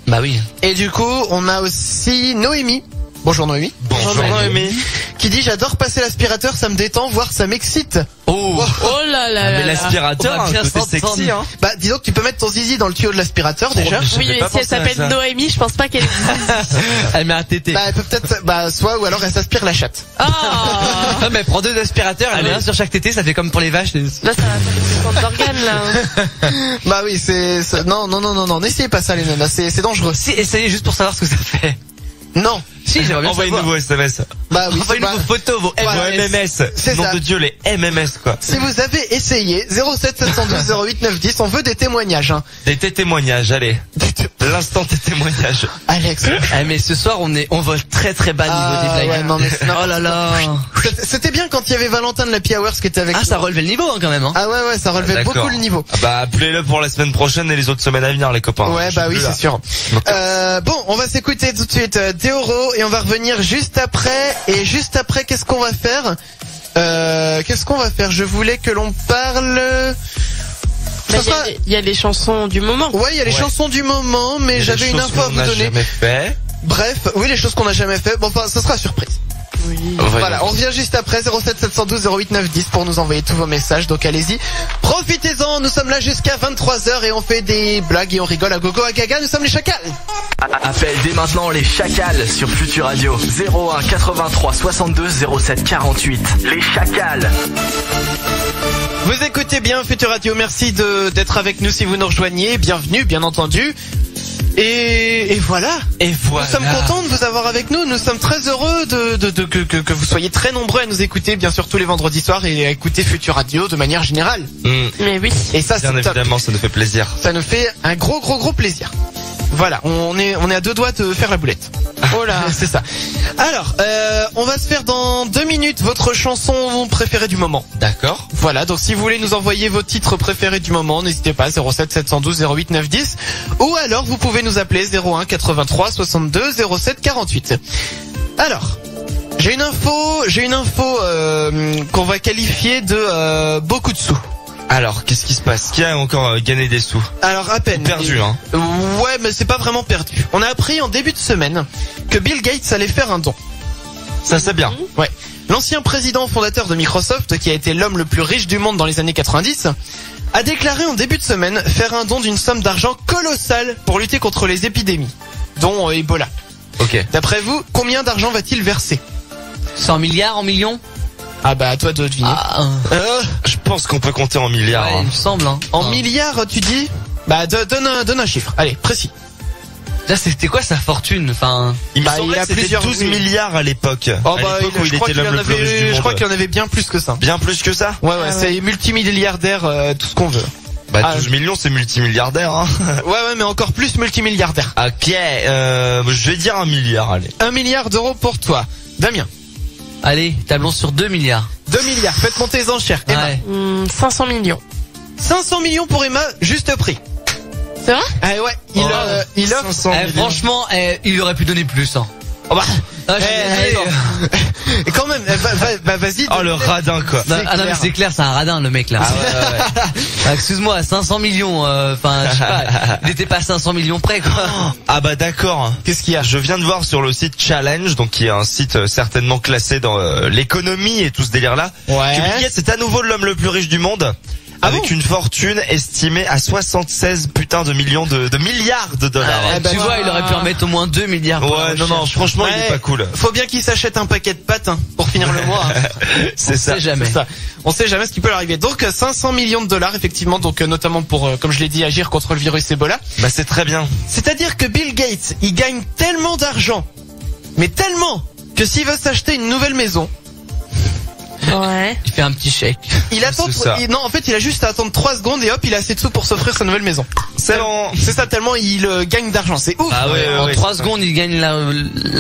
Speaker 6: Bah oui.
Speaker 5: Et du coup, on a aussi Noémie. Bonjour Noémie.
Speaker 2: Bonjour Noémie.
Speaker 5: Qui dit j'adore passer l'aspirateur, ça me détend, voire ça m'excite.
Speaker 6: Oh.
Speaker 7: Oh là là
Speaker 2: Ah, mais
Speaker 7: là là.
Speaker 2: l'aspirateur,
Speaker 6: On va
Speaker 2: un
Speaker 6: bien
Speaker 2: côté
Speaker 6: s'entendre.
Speaker 2: sexy, hein.
Speaker 5: Bah disons que tu peux mettre ton zizi dans le tuyau de l'aspirateur déjà.
Speaker 2: bien.
Speaker 7: Oui,
Speaker 2: J'avais
Speaker 7: mais
Speaker 2: pas
Speaker 7: si elle
Speaker 2: pensé à
Speaker 7: s'appelle
Speaker 2: ça.
Speaker 7: Noémie, je pense pas qu'elle existe.
Speaker 6: Elle met un tété.
Speaker 5: Bah elle peut peut-être soit ou alors elle s'aspire la chatte.
Speaker 7: Oh.
Speaker 6: Ah mais prends 2 aspirateurs, elle met un sur chaque tété, ça fait comme pour les vaches.
Speaker 7: Là, ça va faire des d'organes, là.
Speaker 5: Bah oui, non, n'essayez pas ça les nanas, c'est dangereux.
Speaker 6: Si, essayez juste pour savoir ce que ça fait.
Speaker 5: Non.
Speaker 6: Si, j'aimerais bien
Speaker 2: Envoyez-nous
Speaker 6: savoir.
Speaker 2: vos SMS.
Speaker 5: Bah oui,
Speaker 6: Envoyez-nous
Speaker 5: bah,
Speaker 6: vos photos, vos
Speaker 5: Voilà.
Speaker 2: Vos
Speaker 6: MMS.
Speaker 2: MMS.
Speaker 5: C'est
Speaker 2: Nom
Speaker 5: ça.
Speaker 2: de Dieu, les MMS, quoi.
Speaker 5: si vous avez essayé, 07 712 08 9 10, on veut des témoignages. Hein.
Speaker 2: Des témoignages, allez.
Speaker 5: Des
Speaker 2: L'instant des témoignages.
Speaker 5: Alex.
Speaker 6: Mais ce soir on vole très très bas niveau des blagues.
Speaker 5: Ouais, non, mais
Speaker 6: Oh là là.
Speaker 5: c'était bien quand il y avait Valentin de la Happy Hours qui était avec nous.
Speaker 6: Ça relevait le niveau quand même.
Speaker 5: Ah ouais, ça relevait
Speaker 2: D'accord.
Speaker 5: beaucoup le niveau.
Speaker 2: Bah appelez-le pour la semaine prochaine et les autres semaines à venir, les copains.
Speaker 5: Ouais, bah oui, c'est sûr. Bon, on va s'écouter tout de suite Deoro et on va revenir juste après. Et juste après, qu'est-ce qu'on va faire? Je voulais que l'on parle...
Speaker 7: Il y a les chansons du moment.
Speaker 5: Ouais, il y a les chansons du moment, mais j'avais une info à vous donner.
Speaker 2: Jamais fait.
Speaker 5: Bref, oui, les choses qu'on n'a jamais fait. Bon, enfin, ça sera surprise.
Speaker 7: Oui.
Speaker 5: Voilà, on revient juste après 07 712 08 910 pour nous envoyer tous vos messages. Donc allez-y, profitez-en. Nous sommes là jusqu'à 23h et on fait des blagues et on rigole à gogo à gaga. Nous sommes les chacals.
Speaker 8: Appelle dès maintenant les chacals sur Futur Radio. 01 83 62 07 48. Les chacals.
Speaker 5: Vous écoutez bien Futur Radio. Merci d'être avec nous si vous nous rejoignez. Bienvenue, bien entendu. Et voilà. Nous sommes contents de vous avoir avec nous. Nous sommes très heureux que vous soyez très nombreux à nous écouter, bien sûr tous les vendredis soirs et à écouter Futur Radio de manière générale.
Speaker 7: Mais oui.
Speaker 5: Et ça,
Speaker 2: bien
Speaker 5: c'est top.
Speaker 2: évidemment, ça nous fait plaisir.
Speaker 5: Ça nous fait un gros plaisir. Voilà, on est à 2 doigts de faire la boulette. Oh là, c'est ça. Alors, on va se faire dans 2 minutes votre chanson préférée du moment.
Speaker 2: D'accord.
Speaker 5: Voilà, donc si vous voulez nous envoyer vos titres préférés du moment, n'hésitez pas, 07 712 08 910. Ou alors, vous pouvez nous appeler 01 83 62 07 48. Alors, j'ai une info qu'on va qualifier de beaucoup de sous.
Speaker 2: Alors, qu'est-ce qui se passe? Qui a encore gagné des sous?
Speaker 5: Alors, à peine.
Speaker 2: Perdu, hein.
Speaker 5: Ouais, mais c'est pas vraiment perdu. On a appris en début de semaine que Bill Gates allait faire un don.
Speaker 2: Ça, c'est bien.
Speaker 5: Ouais. L'ancien président fondateur de Microsoft, qui a été l'homme le plus riche du monde dans les années 90, a déclaré en début de semaine faire un don d'une somme d'argent colossale pour lutter contre les épidémies, dont Ebola.
Speaker 2: Ok.
Speaker 5: D'après vous, combien d'argent va-t-il verser?
Speaker 6: 100 milliards en millions?
Speaker 5: Ah bah, à toi de deviner.
Speaker 2: Je pense qu'on peut compter en milliards.
Speaker 6: Ouais, il me semble.
Speaker 5: En milliards, tu dis? Bah, donne un chiffre. Allez, précis.
Speaker 6: Là, c'était quoi sa fortune? Enfin,
Speaker 2: Il me
Speaker 5: Bah,
Speaker 2: semblait
Speaker 5: il a
Speaker 2: que c'était
Speaker 5: plusieurs
Speaker 2: 12 milliards à l'époque.
Speaker 5: Oh
Speaker 2: À
Speaker 5: bah,
Speaker 2: l'époque où il était l'homme le plus riche du monde.
Speaker 5: je crois qu'il y en avait bien plus que ça.
Speaker 2: Bien plus que ça?
Speaker 5: Ouais, c'est multimilliardaire, tout ce qu'on veut.
Speaker 2: Bah 12 millions, c'est multimilliardaire, hein.
Speaker 5: Ouais, mais encore plus multimilliardaire.
Speaker 2: Ok, je vais dire 1 milliard, allez.
Speaker 5: 1 milliard d'euros pour toi. Damien.
Speaker 6: allez, tablons sur 2 milliards.
Speaker 5: 2 milliards, faites monter les enchères. Emma.
Speaker 6: Ouais.
Speaker 7: 500 millions.
Speaker 5: 500 millions pour Emma, juste prix.
Speaker 7: C'est vrai?
Speaker 5: Ah ouais, il offre
Speaker 2: 500 millions.
Speaker 6: Franchement, il aurait pu donner plus. Hein.
Speaker 5: Oh bah,
Speaker 6: Ah, je suis désolé.
Speaker 5: Et quand même, vas-y.
Speaker 2: Oh, le radin, quoi.
Speaker 6: Non, ah non, mais c'est clair, c'est un radin le mec là. Ah, excuse-moi, 500 millions, enfin, je sais pas, il était pas à 500 millions près quoi.
Speaker 2: Ah bah d'accord.
Speaker 5: Qu'est-ce qu'il y a?
Speaker 2: Je viens de voir sur le site Challenge, donc qui est un site certainement classé dans l'économie et tout ce délire-là,
Speaker 5: Ouais.
Speaker 2: que Bill Gates est à nouveau l'homme le plus riche du monde.
Speaker 5: Ah
Speaker 2: avec
Speaker 5: bon
Speaker 2: une fortune estimée à 76 putains de millions de milliards de dollars.
Speaker 6: Ah,
Speaker 5: bah,
Speaker 6: tu vois, il aurait pu en mettre au moins 2 milliards. pour la
Speaker 2: Ouais, non,
Speaker 6: recherche.
Speaker 2: franchement, il
Speaker 5: Ouais.
Speaker 2: est pas cool.
Speaker 5: Faut bien qu'il s'achète un paquet de pâtes pour finir le mois.
Speaker 2: C'est
Speaker 6: On
Speaker 2: ça.
Speaker 6: sait jamais.
Speaker 5: C'est ça. On sait jamais ce qui peut leur arriver. Donc 500 millions de dollars effectivement, donc notamment pour, comme je l'ai dit, agir contre le virus Ebola.
Speaker 2: Bah c'est très bien.
Speaker 5: C'est-à-dire que Bill Gates, il gagne tellement d'argent, mais tellement, que s'il veut s'acheter une nouvelle maison,
Speaker 7: Ouais.
Speaker 6: Il fait un petit chèque.
Speaker 5: il attend.
Speaker 2: C'est ça.
Speaker 5: Non, en fait, il a juste à attendre 3 secondes et hop, il a assez de sous pour s'offrir sa nouvelle maison.
Speaker 2: C'est bon.
Speaker 5: C'est ça, tellement il gagne d'argent. C'est ouf.
Speaker 2: Ah ouais,
Speaker 6: En
Speaker 2: ouais.
Speaker 6: 3 secondes, il gagne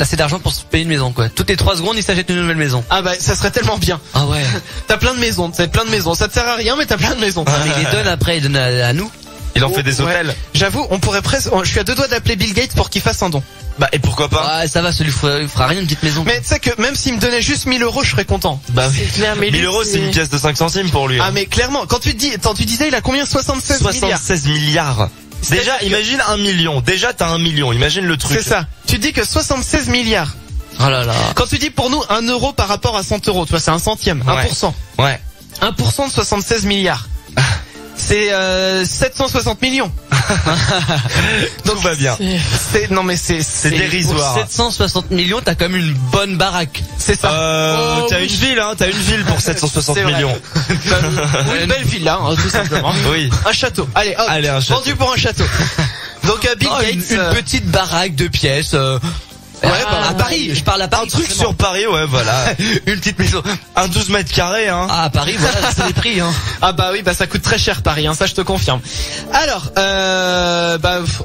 Speaker 6: assez d'argent pour se payer une maison quoi. Toutes les 3 secondes, il s'achète une nouvelle maison.
Speaker 5: Ah bah, ça serait tellement bien.
Speaker 6: Ah ouais.
Speaker 5: T'as plein de maisons, plein de maisons. Ça te sert à rien, mais t'as plein de maisons.
Speaker 6: Mais il les donne après, il donne à nous.
Speaker 2: Il en fait des
Speaker 5: Ouais.
Speaker 2: hôtels.
Speaker 5: J'avoue, on pourrait presque. Je suis à 2 doigts d'appeler Bill Gates pour qu'il fasse un don.
Speaker 2: Bah et pourquoi pas?
Speaker 6: Ah, ça va, ça lui fera rien une petite maison.
Speaker 5: Mais tu sais que même s'il me donnait juste 1000 euros, je serais content.
Speaker 2: Bah oui.
Speaker 7: C'est clair, mais
Speaker 2: 1000
Speaker 7: lui,
Speaker 2: euros, c'est une pièce de 5 centimes pour lui.
Speaker 5: Ah mais clairement, quand tu disais, il a combien? 76 milliards.
Speaker 2: 76 milliards. Déjà,
Speaker 5: que-
Speaker 2: imagine 1 million. Déjà, t'as 1 million. Imagine le truc.
Speaker 5: C'est ça. Tu dis que 76 milliards.
Speaker 6: Oh là là.
Speaker 5: Quand tu dis pour nous 1 euro par rapport à 100 euros, tu vois, c'est un centième,
Speaker 2: Ouais.
Speaker 5: 1%.
Speaker 2: Ouais.
Speaker 5: 1% de 76 milliards. C'est 760 millions.
Speaker 2: Tout va bien.
Speaker 5: Non mais c'est
Speaker 2: C'est
Speaker 6: Pour
Speaker 2: dérisoire.
Speaker 6: 760 millions, t'as quand même une bonne baraque.
Speaker 5: c'est ça. Oh,
Speaker 2: T'as
Speaker 5: oui.
Speaker 2: une ville, hein. T'as une ville pour 760
Speaker 5: C'est vrai.
Speaker 2: millions.
Speaker 5: Ou une belle villa, hein, tout simplement.
Speaker 2: Oui.
Speaker 5: Un château. Allez, hop.
Speaker 2: Allez, un château.
Speaker 5: Vendu pour un château. Donc Bill
Speaker 6: Oh,
Speaker 5: Gates.
Speaker 6: une petite baraque de pièces.
Speaker 5: Ouais,
Speaker 6: à Paris, je parle à Paris.
Speaker 2: Un truc
Speaker 6: forcément.
Speaker 2: sur Paris, ouais, voilà.
Speaker 6: Une petite maison.
Speaker 2: Un 12 mètres carrés, hein.
Speaker 6: Ah, à Paris, voilà, c'est les prix, hein.
Speaker 5: Ah bah oui, bah ça coûte très cher Paris, hein, ça je te confirme. Alors,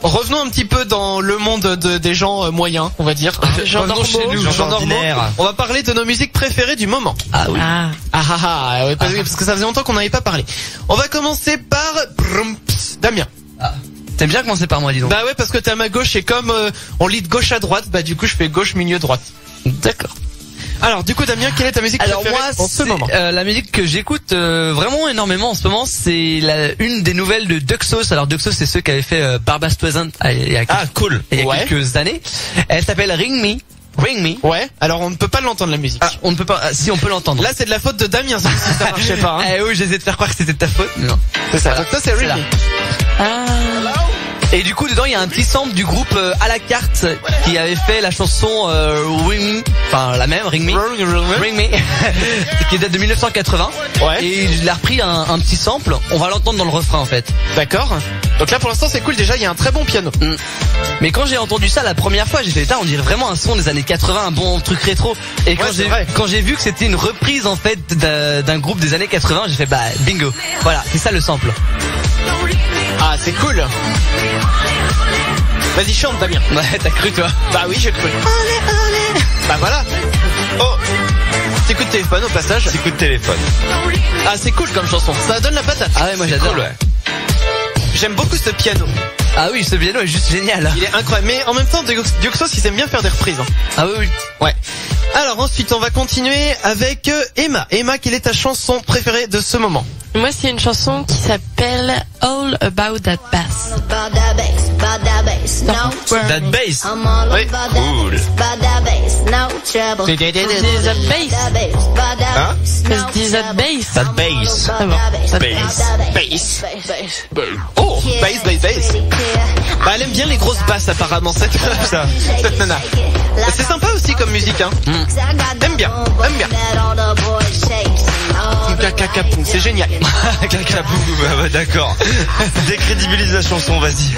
Speaker 5: revenons un petit peu dans le monde des gens moyens, on va dire.
Speaker 7: gens
Speaker 5: Revenons
Speaker 7: normaux.
Speaker 5: chez nous,
Speaker 2: Gens
Speaker 5: gens normaux.
Speaker 2: ordinaires.
Speaker 5: On va parler de nos musiques préférées du moment.
Speaker 6: Ah oui.
Speaker 5: Ouais, parce que ça faisait longtemps qu'on n'avait pas parlé. On va commencer par Damien.
Speaker 6: T'aimes bien commencer par moi, dis donc.
Speaker 5: Bah ouais, parce que t'es à ma gauche et comme on lit de gauche à droite, bah du coup je fais gauche, milieu, droite.
Speaker 6: D'accord.
Speaker 5: Alors du coup Damien, quelle est ta musique
Speaker 6: Alors
Speaker 5: préférée
Speaker 6: moi,
Speaker 5: en ce moment?
Speaker 6: la musique que j'écoute vraiment énormément en ce moment, c'est une des nouvelles de Duxos. Alors Duxos, c'est ceux qui avaient fait Barbara Streisand il y a
Speaker 2: Cool.
Speaker 6: quelques années. Elle s'appelle Ring Me. Ring Me.
Speaker 5: Ouais, alors on ne peut pas l'entendre la musique.
Speaker 6: Ah, on ne peut pas. Si, on peut l'entendre.
Speaker 5: Là c'est de la faute de Damien si ça marchait pas. Hein.
Speaker 6: Oui, j'essaie de faire croire que c'était de ta faute. Mais non.
Speaker 5: C'est ça.
Speaker 6: Voilà.
Speaker 5: Donc ça c'est Ring
Speaker 6: là.
Speaker 5: Me.
Speaker 6: Et du coup, dedans, il y a un petit sample du groupe à la carte qui avait fait la chanson Ring Me, enfin la même Ring Me, Ring Me, qui date de 1980.
Speaker 5: Ouais.
Speaker 6: Et il a repris un petit sample. On va l'entendre dans le refrain en fait.
Speaker 5: D'accord. Donc là pour l'instant c'est cool, déjà il y a un très bon piano.
Speaker 6: Mais quand j'ai entendu ça la première fois, j'ai fait putain, on dirait vraiment un son des années 80, un bon truc rétro. Et quand j'ai vu que c'était une reprise en fait d'un groupe des années 80, j'ai fait bah bingo. Voilà, c'est ça le sample.
Speaker 5: Ah c'est cool. Vas-y chante Damien.
Speaker 6: Ouais, t'as cru toi?
Speaker 5: Bah oui j'ai cru. Bah voilà. Oh, petit coup de téléphone au passage.
Speaker 2: Petit coup de téléphone.
Speaker 5: Ah c'est cool comme chanson, ça donne la patate.
Speaker 6: Ah ouais, moi j'adore.
Speaker 2: Cool, ouais.
Speaker 5: J'aime beaucoup ce piano.
Speaker 6: Ah oui, ce piano est juste génial.
Speaker 5: Il est incroyable. Mais en même temps, Duxos, ils aiment bien faire des reprises. Hein.
Speaker 6: Ah oui, oui.
Speaker 5: Ouais. Alors ensuite, on va continuer avec Emma. Emma, quelle est ta chanson préférée de ce moment?
Speaker 7: Moi, c'est une chanson qui s'appelle All About That Bass.
Speaker 2: That bass.
Speaker 5: Oui.
Speaker 2: Cool.
Speaker 7: Is that bass?
Speaker 2: Hein?
Speaker 7: Is that bass?
Speaker 2: That bass.
Speaker 7: Ah bon, that
Speaker 2: Bass.
Speaker 5: Oh, bass. Bah, elle aime bien les grosses basses apparemment, cette nana. C'est sympa aussi comme musique, hein. Aime bien. C'est génial.
Speaker 2: Cacaboum, ouais, d'accord. Décrédibilise la chanson, vas-y.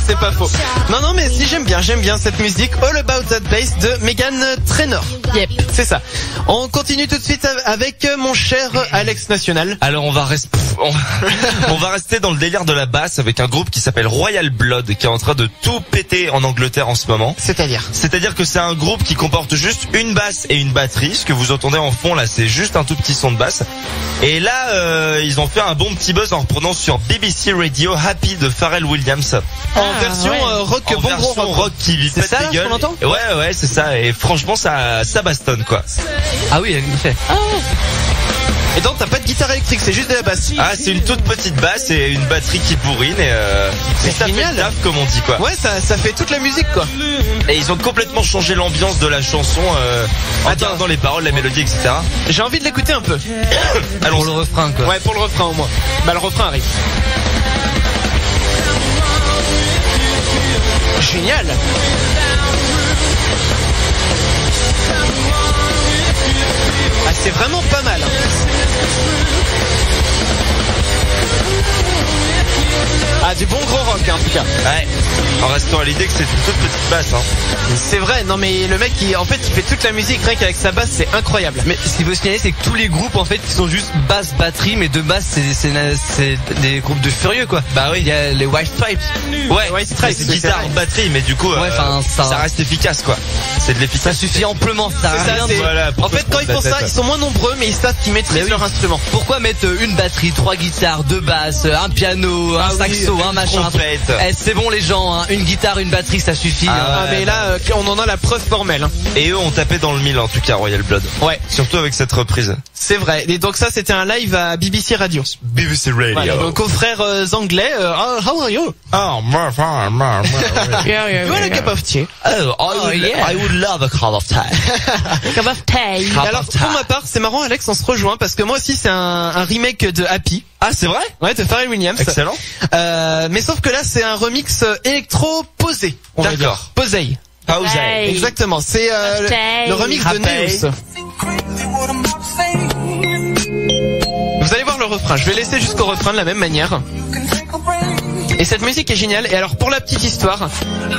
Speaker 5: C'est pas faux. Non, mais si j'aime bien cette musique. All About That Bass de Meghan Trainor.
Speaker 7: Yep.
Speaker 5: C'est ça. On continue tout de suite avec mon cher Alex National.
Speaker 2: Alors on va rester dans le délire de la basse avec un groupe qui s'appelle Royal Blood qui est en train de tout péter en Angleterre en ce moment. C'est-à-dire que c'est un groupe qui comporte juste une basse et une batterie. Ce que vous entendez en fond là, c'est juste un tout petit son de basse. Et là, ils ont fait un bon petit buzz en reprenant sur BBC Radio Happy de Pharrell Williams.
Speaker 5: En version rock,
Speaker 2: En version rock qui lui pète les gueules. Ouais, c'est ça. Et franchement, ça bastonne quoi.
Speaker 6: Ah oui, il fait.
Speaker 5: Et donc t'as pas de guitare électrique, c'est juste de la basse.
Speaker 2: Ah, c'est une toute petite basse et une batterie qui bourrine et ça fait le taf comme on dit quoi.
Speaker 5: Ouais, ça fait toute la musique quoi.
Speaker 2: Et ils ont complètement changé l'ambiance de la chanson en gardant les paroles, la mélodie, etc.
Speaker 5: J'ai envie de l'écouter un peu.
Speaker 6: Pour le refrain quoi.
Speaker 5: Ouais, pour le refrain au moins. Bah le refrain arrive. Génial. Ah, c'est vraiment pas mal. Ah, du bon gros rock, hein, en tout cas.
Speaker 2: Ouais. En restant à l'idée que c'est une toute petite basse, hein.
Speaker 5: C'est vrai, non mais le mec, il fait toute la musique rien qu'avec sa basse, c'est incroyable.
Speaker 6: Mais ce qu'il faut signaler, c'est que tous les groupes en fait qui sont juste basse batterie, mais de basse c'est des groupes de furieux quoi.
Speaker 2: Bah oui.
Speaker 6: Il y a les White Stripes.
Speaker 2: Ouais,
Speaker 5: White Stripes,
Speaker 2: c'est guitare, batterie, mais du coup, ça reste efficace quoi. C'est de l'efficace.
Speaker 6: Ça suffit amplement. Ça
Speaker 5: C'est ça,
Speaker 6: rien.
Speaker 5: c'est-
Speaker 2: Voilà,
Speaker 5: en fait, quand ils font ça, ils sont moins nombreux, mais ils savent qu'ils maîtrisent leur instrument.
Speaker 6: Pourquoi mettre une batterie, 3 guitares, 2 basses, un piano, un saxo, un machin, un truc. C'est bon les gens, hein. Une guitare, une batterie, ça suffit.
Speaker 5: Ah, mais là, on en a la preuve formelle. Hein.
Speaker 2: Et eux ont tapé dans le mille en tout cas, Royal Blood.
Speaker 5: Ouais,
Speaker 2: Surtout avec cette reprise.
Speaker 5: c'est vrai. Et donc ça, c'était un live à BBC Radio.
Speaker 2: BBC Radio.
Speaker 5: Voilà, donc aux frères anglais, how are you?
Speaker 2: Oh,
Speaker 5: You want a cup of tea?
Speaker 2: I would love a cup of tea.
Speaker 7: Cup of tea.
Speaker 5: Et alors, pour ma part, c'est marrant, Alex, on se rejoint parce que moi aussi, c'est un remake de Happy.
Speaker 2: Ah, c'est vrai?
Speaker 5: Ouais, de Pharrell Williams.
Speaker 2: Excellent.
Speaker 5: Mais sauf que là, c'est un remix électro posé. on va dire.
Speaker 2: D'accord.
Speaker 5: Posé.
Speaker 2: Pause.
Speaker 7: Hey.
Speaker 5: Exactement. C'est le remix de Neus. Vous allez voir le refrain. Je vais laisser jusqu'au refrain de la même manière. Et cette musique est géniale. Et alors pour la petite histoire,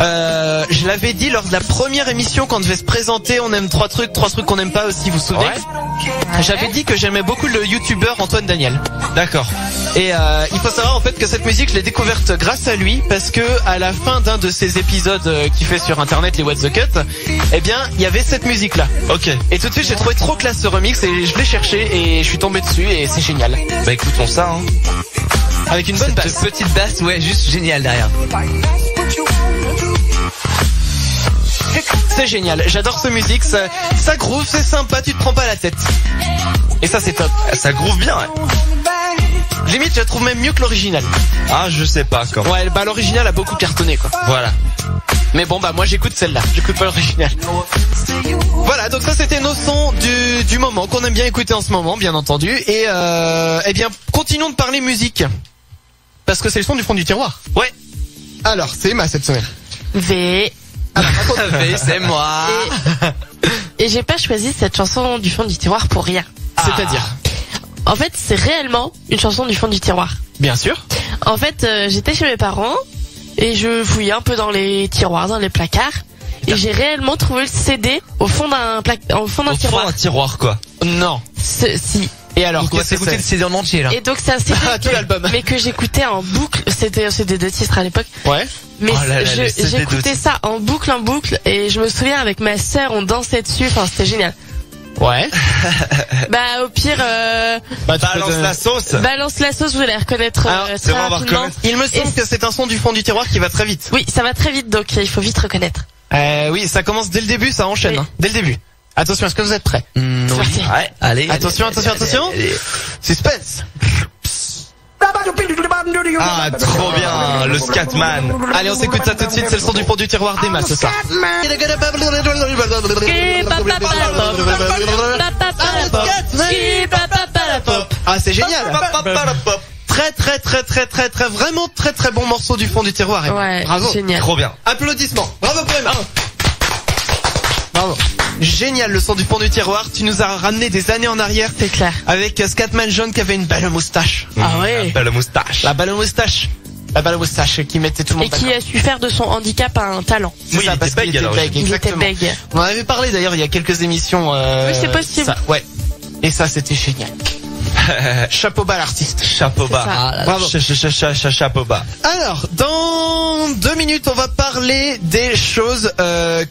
Speaker 5: je l'avais dit lors de la première émission quand on devait se présenter, on aime trois trucs qu'on n'aime pas aussi, vous vous souvenez? J'avais dit que j'aimais beaucoup le youtubeur Antoine Daniel.
Speaker 2: D'accord.
Speaker 5: Et il faut savoir en fait que cette musique je l'ai découverte grâce à lui, parce que à la fin d'un de ses épisodes qu'il fait sur internet, les What's the Cut, eh bien il y avait cette musique là.
Speaker 2: Ok.
Speaker 5: Et tout de suite j'ai trouvé trop classe ce remix et je l'ai cherché et je suis tombé dessus et c'est génial.
Speaker 2: Bah écoutons ça. Hein.
Speaker 5: Avec une bonne basse.
Speaker 6: Cette petite basse, ouais, juste génial derrière.
Speaker 5: C'est génial, j'adore cette musique, ça groove, c'est sympa, tu te prends pas la tête. Et ça c'est top.
Speaker 2: Ça groove bien. Ouais.
Speaker 5: Limite je la trouve même mieux que l'original.
Speaker 2: Ah je sais pas quand.
Speaker 5: Ouais, bah l'original a beaucoup cartonné quoi.
Speaker 2: Voilà.
Speaker 5: Mais bon bah moi j'écoute celle-là, j'écoute pas l'original. Voilà, donc ça c'était nos sons du moment qu'on aime bien écouter en ce moment, bien entendu. Et eh bien continuons de parler musique, parce que c'est le son du fond du tiroir.
Speaker 2: Ouais.
Speaker 5: Alors c'est Emma cette semaine.
Speaker 7: V.
Speaker 6: C'est moi.
Speaker 7: Et j'ai pas choisi cette chanson du fond du tiroir pour rien.
Speaker 5: C'est-à-dire
Speaker 7: En fait, c'est réellement une chanson du fond du tiroir.
Speaker 5: Bien sûr.
Speaker 7: En fait, j'étais chez mes parents et je fouillais un peu dans les tiroirs, dans les placards, et j'ai réellement trouvé le CD au fond d'un tiroir.
Speaker 2: Au fond d'un tiroir quoi.
Speaker 5: Non.
Speaker 7: Si.
Speaker 5: Et alors
Speaker 6: Donc on va
Speaker 5: qu'est-ce que
Speaker 6: s'écouter le
Speaker 5: c'est?
Speaker 6: CD en entier là.
Speaker 7: Et donc c'est un CD
Speaker 5: Tout l'album.
Speaker 7: mais que j'écoutais en boucle. C'était un CD de titres à l'époque.
Speaker 5: Ouais.
Speaker 7: Mais
Speaker 2: Oh là là, les CD de
Speaker 7: j'écoutais
Speaker 2: titres.
Speaker 7: ça en boucle, et je me souviens avec ma sœur, on dansait dessus. Enfin, c'était génial.
Speaker 5: Ouais.
Speaker 7: Bah au pire,
Speaker 5: Bah, tu
Speaker 2: Balance
Speaker 5: peux-
Speaker 2: la sauce.
Speaker 7: balance la sauce, vous allez reconnaître
Speaker 5: Alors,
Speaker 2: c'est
Speaker 7: très
Speaker 2: bon, on va
Speaker 7: rapidement.
Speaker 2: reconnaître.
Speaker 5: Il me semble
Speaker 7: Et-
Speaker 5: que c'est un son du fond du tiroir qui va très vite.
Speaker 7: Oui, ça va très vite, donc il faut vite reconnaître.
Speaker 5: Oui, ça commence dès le début, ça enchaîne.
Speaker 7: Oui.
Speaker 5: Hein, dès le début. Attention, est-ce que vous êtes prêts?
Speaker 7: C'est
Speaker 6: Oui.
Speaker 7: parti.
Speaker 2: Ouais.
Speaker 6: Allez.
Speaker 5: Attention, attention. Suspense.
Speaker 2: Ah trop bien. Le Scatman.
Speaker 5: Allez, on s'écoute ça tout de suite, c'est le son du fond du tiroir d'Emma ce soir. Ah, c'est génial. Très, vraiment très bon morceau du fond du tiroir. Emma.
Speaker 7: Ouais,
Speaker 5: Bravo.
Speaker 7: génial.
Speaker 2: Trop bien.
Speaker 5: Applaudissements. Bravo pour Emma. Bravo. Génial le son du fond du tiroir. Tu nous as ramené des années en arrière
Speaker 7: C'est clair.
Speaker 5: avec Scatman John qui avait une belle moustache.
Speaker 7: Ah ouais.
Speaker 2: Belle moustache.
Speaker 5: La belle moustache. La belle moustache qui mettait tout le
Speaker 7: Et
Speaker 5: monde
Speaker 7: qui
Speaker 5: d'accord.
Speaker 7: a su faire de son handicap un talent.
Speaker 5: C'est
Speaker 2: Oui,
Speaker 5: ça,
Speaker 2: il
Speaker 5: parce
Speaker 2: était
Speaker 5: qu'il
Speaker 2: bègue, alors,
Speaker 5: bègue,
Speaker 7: Il était
Speaker 5: exactement.
Speaker 7: bègue.
Speaker 5: On en avait parlé d'ailleurs il y a quelques émissions.
Speaker 7: Oui, c'est possible.
Speaker 5: Ça, ouais. Et ça c'était génial. Chapeau bas l'artiste.
Speaker 2: Chapeau bas.
Speaker 7: C'est ça.
Speaker 6: Ah là là.
Speaker 5: Bravo.
Speaker 2: Chapeau bas.
Speaker 5: Alors, dans 2 minutes, on va parler des choses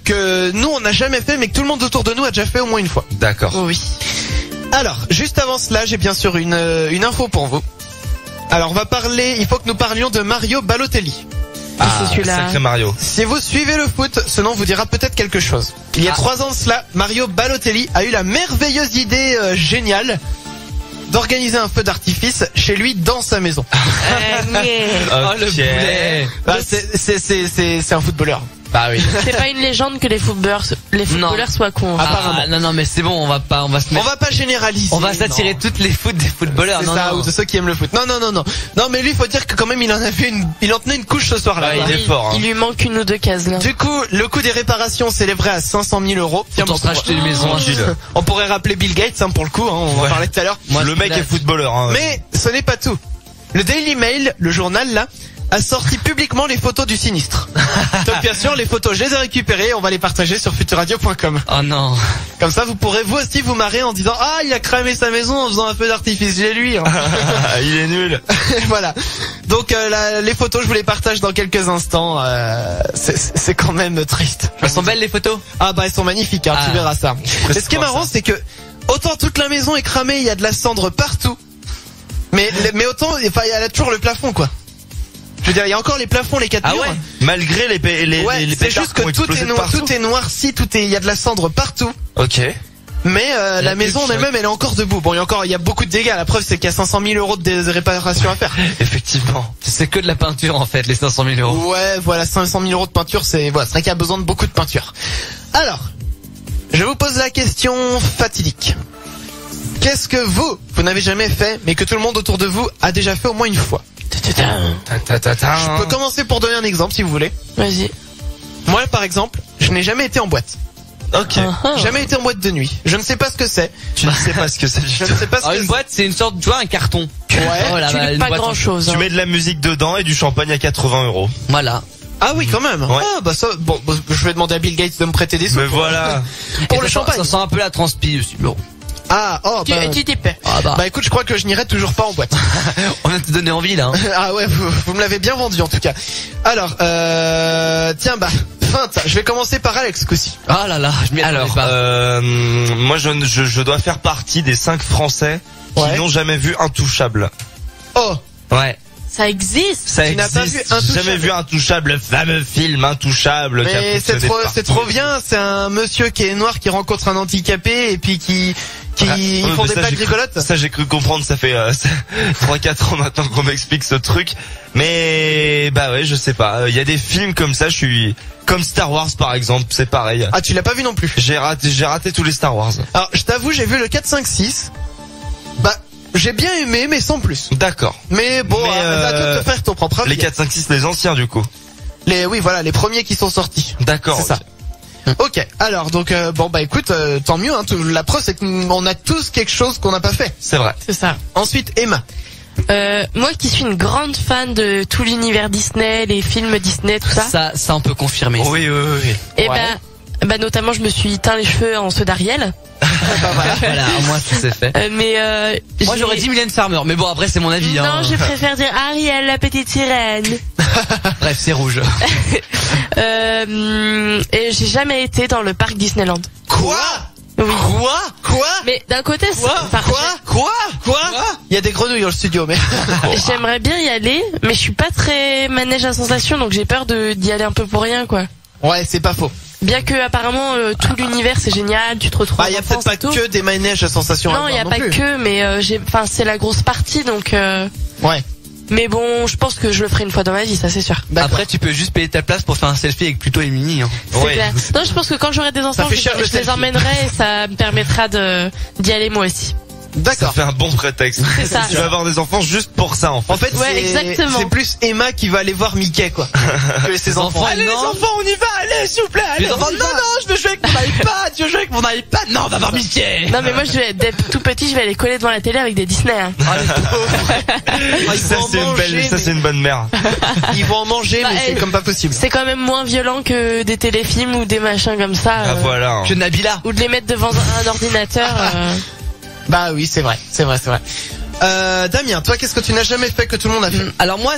Speaker 5: que nous on n'a jamais fait, mais que tout le monde autour de nous a déjà fait au moins une fois.
Speaker 2: D'accord.
Speaker 7: Oui.
Speaker 5: Alors, juste avant cela, j'ai bien sûr une info pour vous. Alors, on va parler. Il faut que nous parlions de Mario Balotelli.
Speaker 7: c'est celui-là.
Speaker 2: Sacré Mario.
Speaker 5: Si vous suivez le foot, ce nom vous dira peut-être quelque chose. Il y a 3 ans de cela, Mario Balotelli a eu la merveilleuse idée géniale d'organiser un feu d'artifice chez lui dans sa maison.
Speaker 6: Oh le
Speaker 2: Ok.
Speaker 6: boulet.
Speaker 5: Bah, c'est un footballeur.
Speaker 6: Bah oui.
Speaker 7: C'est pas une légende que les footballeurs soient cons.
Speaker 5: Apparemment.
Speaker 6: Ah, non mais c'est bon, on va se
Speaker 5: On
Speaker 6: mettre.
Speaker 5: va pas généraliser.
Speaker 6: On va s'attirer
Speaker 5: non.
Speaker 6: toutes les foot des footballeurs.
Speaker 5: C'est
Speaker 6: Non,
Speaker 5: ça,
Speaker 6: non.
Speaker 5: ou de ceux qui aiment le foot. Non. Non, mais lui, faut dire que quand même, il en tenait une couche ce soir-là.
Speaker 2: Ouais,
Speaker 5: quoi.
Speaker 2: il est fort. Hein.
Speaker 7: Il lui manque une ou deux cases là.
Speaker 5: Du coup, le coût des réparations s'élèverait à 500 000 euros. Tiens,
Speaker 6: Autant
Speaker 5: bon,
Speaker 6: se racheter une maison.
Speaker 2: Tranquille.
Speaker 5: on pourrait rappeler Bill Gates, hein, pour le coup, hein, on
Speaker 2: Ouais.
Speaker 5: en parlait tout à l'heure.
Speaker 6: Moi,
Speaker 2: Le mec
Speaker 6: là,
Speaker 2: est footballeur. Hein.
Speaker 5: Mais ce n'est pas tout. Le Daily Mail, le journal là, a sorti publiquement les photos du sinistre. Donc bien sûr, les photos, je les ai récupérées, on va les partager sur futurradio.com.
Speaker 6: Oh non.
Speaker 5: Comme ça, vous pourrez vous aussi vous marrer en disant « Ah, il a cramé sa maison en faisant un feu d'artifice, j'ai lui hein. !»
Speaker 2: Il est nul.
Speaker 5: Voilà. Donc les photos, je vous les partage dans quelques instants. C'est quand même triste.
Speaker 6: Elles sont belles les photos.
Speaker 5: Ah bah elles sont magnifiques, hein,
Speaker 6: Ah.
Speaker 5: tu verras ça. Mais ce qui est marrant,
Speaker 2: ça.
Speaker 5: c'est que autant toute la maison est cramée, il y a de la cendre partout. Mais autant, enfin, il y a toujours le plafond, quoi. Je veux dire, il y a encore les plafonds, les 4
Speaker 2: Ah
Speaker 5: murs.
Speaker 2: ouais. Malgré les
Speaker 5: Ouais, c'est
Speaker 2: pétards
Speaker 5: juste
Speaker 2: qui ont
Speaker 5: que tout
Speaker 2: explosé
Speaker 5: est
Speaker 2: de partout.
Speaker 5: tout est noirci, il y a de la cendre partout.
Speaker 2: Ok.
Speaker 5: Mais la maison en elle-même, elle est encore debout. Bon, il y a beaucoup de dégâts. La preuve, c'est qu'il y a 500 000 euros de réparations à faire.
Speaker 2: Effectivement.
Speaker 6: C'est que de la peinture en fait, les 500 000 euros.
Speaker 5: Ouais, voilà, 500 000 euros de peinture, c'est vrai qu'il y a besoin de beaucoup de peinture. Alors, je vous pose la question fatidique. Qu'est-ce que vous n'avez jamais fait, mais que tout le monde autour de vous a déjà fait au moins une fois? Je peux commencer pour donner un exemple, si vous voulez.
Speaker 7: Vas-y.
Speaker 5: Moi, par exemple, je n'ai jamais été en boîte.
Speaker 2: Ok.
Speaker 5: Jamais été en boîte de nuit. Je ne sais pas ce que c'est.
Speaker 2: Tu ne sais pas ce que c'est du
Speaker 5: Je
Speaker 2: tout.
Speaker 5: ne sais pas ce
Speaker 6: Alors
Speaker 5: que
Speaker 6: une
Speaker 5: c'est.
Speaker 6: boîte, c'est une sorte, tu vois, un carton.
Speaker 5: Ouais.
Speaker 6: Voilà,
Speaker 7: Tu
Speaker 6: bah,
Speaker 7: lis
Speaker 6: une
Speaker 7: pas
Speaker 6: boîte en-
Speaker 7: grand chose.
Speaker 2: Tu mets de la musique dedans et du champagne à 80 €.
Speaker 6: Voilà.
Speaker 5: Ah oui, quand même.
Speaker 2: Ouais.
Speaker 5: Ah bah ça, bon, je vais demander à Bill Gates de me prêter des sous.
Speaker 2: Mais voilà.
Speaker 5: Pour
Speaker 6: Et
Speaker 5: le
Speaker 6: ça sent-
Speaker 5: champagne.
Speaker 6: Ça sent un peu la transpi aussi. Bon.
Speaker 5: Ah, oh, bah,
Speaker 7: Tu t'y paies.
Speaker 6: Ah bah.
Speaker 5: bah écoute, je crois que je n'irai toujours pas en boîte.
Speaker 6: On vient de te donner envie là. Hein.
Speaker 5: Ah ouais, vous me l'avez bien vendu en tout cas. Alors, tiens, bah, feinte. Je vais commencer par Alex Coussi.
Speaker 6: Ah là là, je m'y attendais
Speaker 2: Alors,
Speaker 6: pas.
Speaker 2: moi je dois faire partie des 5 Français qui
Speaker 5: Ouais.
Speaker 2: n'ont jamais vu Intouchable.
Speaker 5: Oh,
Speaker 6: Ouais.
Speaker 7: Ça existe.
Speaker 2: Ça
Speaker 5: Tu n'as pas
Speaker 2: existe.
Speaker 5: vu Intouchable?
Speaker 2: Jamais vu Intouchable, le fameux film Intouchable. qui a
Speaker 5: mais
Speaker 2: fonctionné partout.
Speaker 5: c'est trop bien. C'est un monsieur qui est noir qui rencontre un handicapé et puis qui ils
Speaker 2: oui,
Speaker 5: font
Speaker 2: mais
Speaker 5: des
Speaker 2: ça,
Speaker 5: blagues
Speaker 2: j'ai cru-
Speaker 5: rigolotes.
Speaker 2: Ça j'ai cru comprendre, ça fait 3-4 ans maintenant qu'on m'explique ce truc. Mais bah ouais, je sais pas. Il y a des films comme ça, je suis comme Star Wars par exemple, c'est pareil.
Speaker 5: Ah, tu l'as pas vu non plus.
Speaker 2: J'ai raté tous les Star Wars.
Speaker 5: Alors, je t'avoue, j'ai vu le 4, 5, 6. Bah, j'ai bien aimé, mais sans plus.
Speaker 2: D'accord.
Speaker 5: Mais bon,
Speaker 2: Mais,
Speaker 5: à toi de te faire ton propre avis.
Speaker 2: Les 4, 5, 6, les anciens du coup.
Speaker 5: Oui, voilà, les premiers qui sont sortis.
Speaker 2: D'accord.
Speaker 5: C'est ça. Ok, alors donc bon bah écoute, tant mieux. Hein, la preuve c'est qu'on a tous quelque chose qu'on n'a pas fait.
Speaker 2: C'est vrai.
Speaker 7: C'est ça.
Speaker 5: Ensuite Emma.
Speaker 7: Moi qui suis une grande fan de tout l'univers Disney, les films Disney, tout ça.
Speaker 6: Ça on peut confirmer.
Speaker 2: Oui.
Speaker 7: Et
Speaker 5: Ouais.
Speaker 7: bah notamment je me suis teint les cheveux en ceux d'Ariel.
Speaker 6: Voilà, moi ça c'est fait.
Speaker 7: Mais
Speaker 6: Moi
Speaker 7: j'ai-
Speaker 6: j'aurais dit Mylène Farmer, mais bon après c'est mon avis.
Speaker 7: Non,
Speaker 6: Hein.
Speaker 7: je préfère dire Ariel, la petite sirène.
Speaker 6: Bref, c'est rouge.
Speaker 7: Et j'ai jamais été dans le parc Disneyland.
Speaker 5: Quoi?
Speaker 7: Oui.
Speaker 5: Quoi?
Speaker 7: Mais d'un côté, c'est- enfin,
Speaker 5: Quoi? Il y a des grenouilles dans le studio, mais
Speaker 7: j'aimerais bien y aller, mais je suis pas très manège à sensation, donc j'ai peur d'y aller un peu pour rien, quoi.
Speaker 5: ouais, c'est pas faux.
Speaker 7: Bien que apparemment tout l'univers c'est génial, tu te retrouves.
Speaker 5: Bah,
Speaker 7: en
Speaker 5: il y a peut-être
Speaker 7: enfance
Speaker 5: pas
Speaker 7: et tout.
Speaker 5: que des manèges à sensation.
Speaker 7: Non, il y a pas que, mais enfin c'est la grosse partie, donc.
Speaker 5: Ouais.
Speaker 7: Mais bon, je pense que je le ferai une fois dans ma vie, ça c'est sûr.
Speaker 5: D'accord.
Speaker 6: Après tu peux juste payer ta place pour faire un selfie avec Pluto et Mini. Hein.
Speaker 7: C'est
Speaker 2: Ouais.
Speaker 7: clair. Non, je pense que quand j'aurai des enfants,
Speaker 5: fait cher, le
Speaker 7: je les
Speaker 5: selfie.
Speaker 7: emmènerai et ça me permettra d'y aller moi aussi.
Speaker 2: Ça
Speaker 5: D'accord.
Speaker 2: fait un bon prétexte.
Speaker 7: C'est ça.
Speaker 2: Tu vas avoir des enfants juste pour ça en fait.
Speaker 5: En fait,
Speaker 7: Ouais,
Speaker 5: c'est
Speaker 7: exactement.
Speaker 5: c'est plus Emma qui va aller voir Mickey, quoi. Que ses enfants.
Speaker 6: Allez, les enfants,
Speaker 2: on y va, allez s'il vous plaît.
Speaker 6: Les enfants, non,
Speaker 5: je veux jouer avec mon iPad, je veux jouer avec mon iPad.
Speaker 6: non, on va voir Mickey.
Speaker 7: Non mais moi je vais dès tout petit, je vais aller coller devant la télé avec des Disney. Hein.
Speaker 5: Ils
Speaker 2: Ça
Speaker 5: vont en
Speaker 2: c'est une
Speaker 5: manger,
Speaker 2: belle, ça
Speaker 5: mais-
Speaker 2: c'est une bonne mère.
Speaker 5: Ils vont en manger,
Speaker 7: Bah,
Speaker 5: mais c'est
Speaker 7: elle-
Speaker 5: comme pas possible.
Speaker 7: C'est quand même moins violent que des téléfilms ou des machins comme ça.
Speaker 2: Ah voilà. hein.
Speaker 6: Je Nabila.
Speaker 7: Ou de les mettre devant un ordinateur.
Speaker 5: Bah oui, c'est vrai. Damien, toi, qu'est-ce que tu n'as jamais fait que tout le monde a fait?
Speaker 6: Alors moi,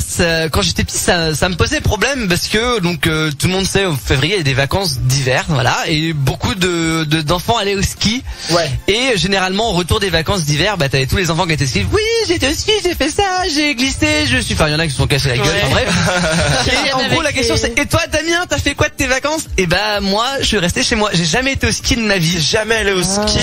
Speaker 6: quand j'étais petit, ça me posait problème parce que donc tout le monde sait au février il y a des vacances d'hiver, voilà, et beaucoup d'enfants allaient au ski.
Speaker 5: Ouais.
Speaker 6: Et généralement au retour des vacances d'hiver, bah t'avais tous les enfants qui étaient ski. Oui, j'étais au ski, j'ai fait ça, j'ai glissé, enfin il y en a qui se sont cassés la gueule.
Speaker 7: Ouais.
Speaker 6: Enfin, bref.
Speaker 7: Qui
Speaker 6: Et
Speaker 7: reviennent
Speaker 6: en gros
Speaker 7: avec
Speaker 6: la question
Speaker 7: les-
Speaker 6: c'est, et toi Damien, t'as fait quoi de tes vacances? Et bah moi, je suis resté chez moi. J'ai jamais été au ski de ma vie.
Speaker 2: Jamais allé au ski.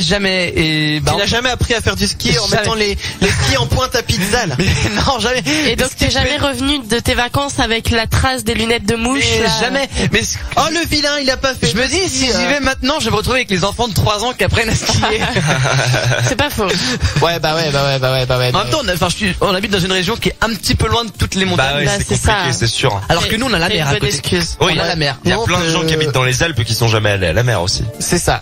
Speaker 6: Jamais. Et bah
Speaker 5: Tu n'as jamais appris à faire du ski en
Speaker 6: Jamais.
Speaker 5: mettant les skis en pointe à pizza, là.
Speaker 6: mais non, jamais.
Speaker 7: Et donc t'es jamais revenu de tes vacances avec la trace des lunettes de mouche
Speaker 6: Mais
Speaker 7: là.
Speaker 6: jamais. Mais
Speaker 5: Oh, le vilain, il a pas fait.
Speaker 6: je me dis, si j'y vais maintenant, je vais me retrouver avec les enfants de 3 ans qui apprennent à skier.
Speaker 7: C'est pas faux.
Speaker 5: Ouais.
Speaker 6: En même temps, on habite dans une région qui est un petit peu loin de toutes les montagnes.
Speaker 2: Bah ouais,
Speaker 7: Bah,
Speaker 2: c'est
Speaker 7: c'est
Speaker 2: compliqué,
Speaker 7: ça.
Speaker 2: c'est sûr.
Speaker 6: Alors que nous, on a la
Speaker 7: C'est
Speaker 6: mer
Speaker 7: une
Speaker 6: à
Speaker 7: bonne
Speaker 6: côté.
Speaker 7: excuse.
Speaker 2: Oui,
Speaker 6: On a la mer.
Speaker 2: Il y a
Speaker 5: Non,
Speaker 2: plein de gens qui habitent dans les Alpes qui sont jamais allés à la mer aussi.
Speaker 5: C'est ça.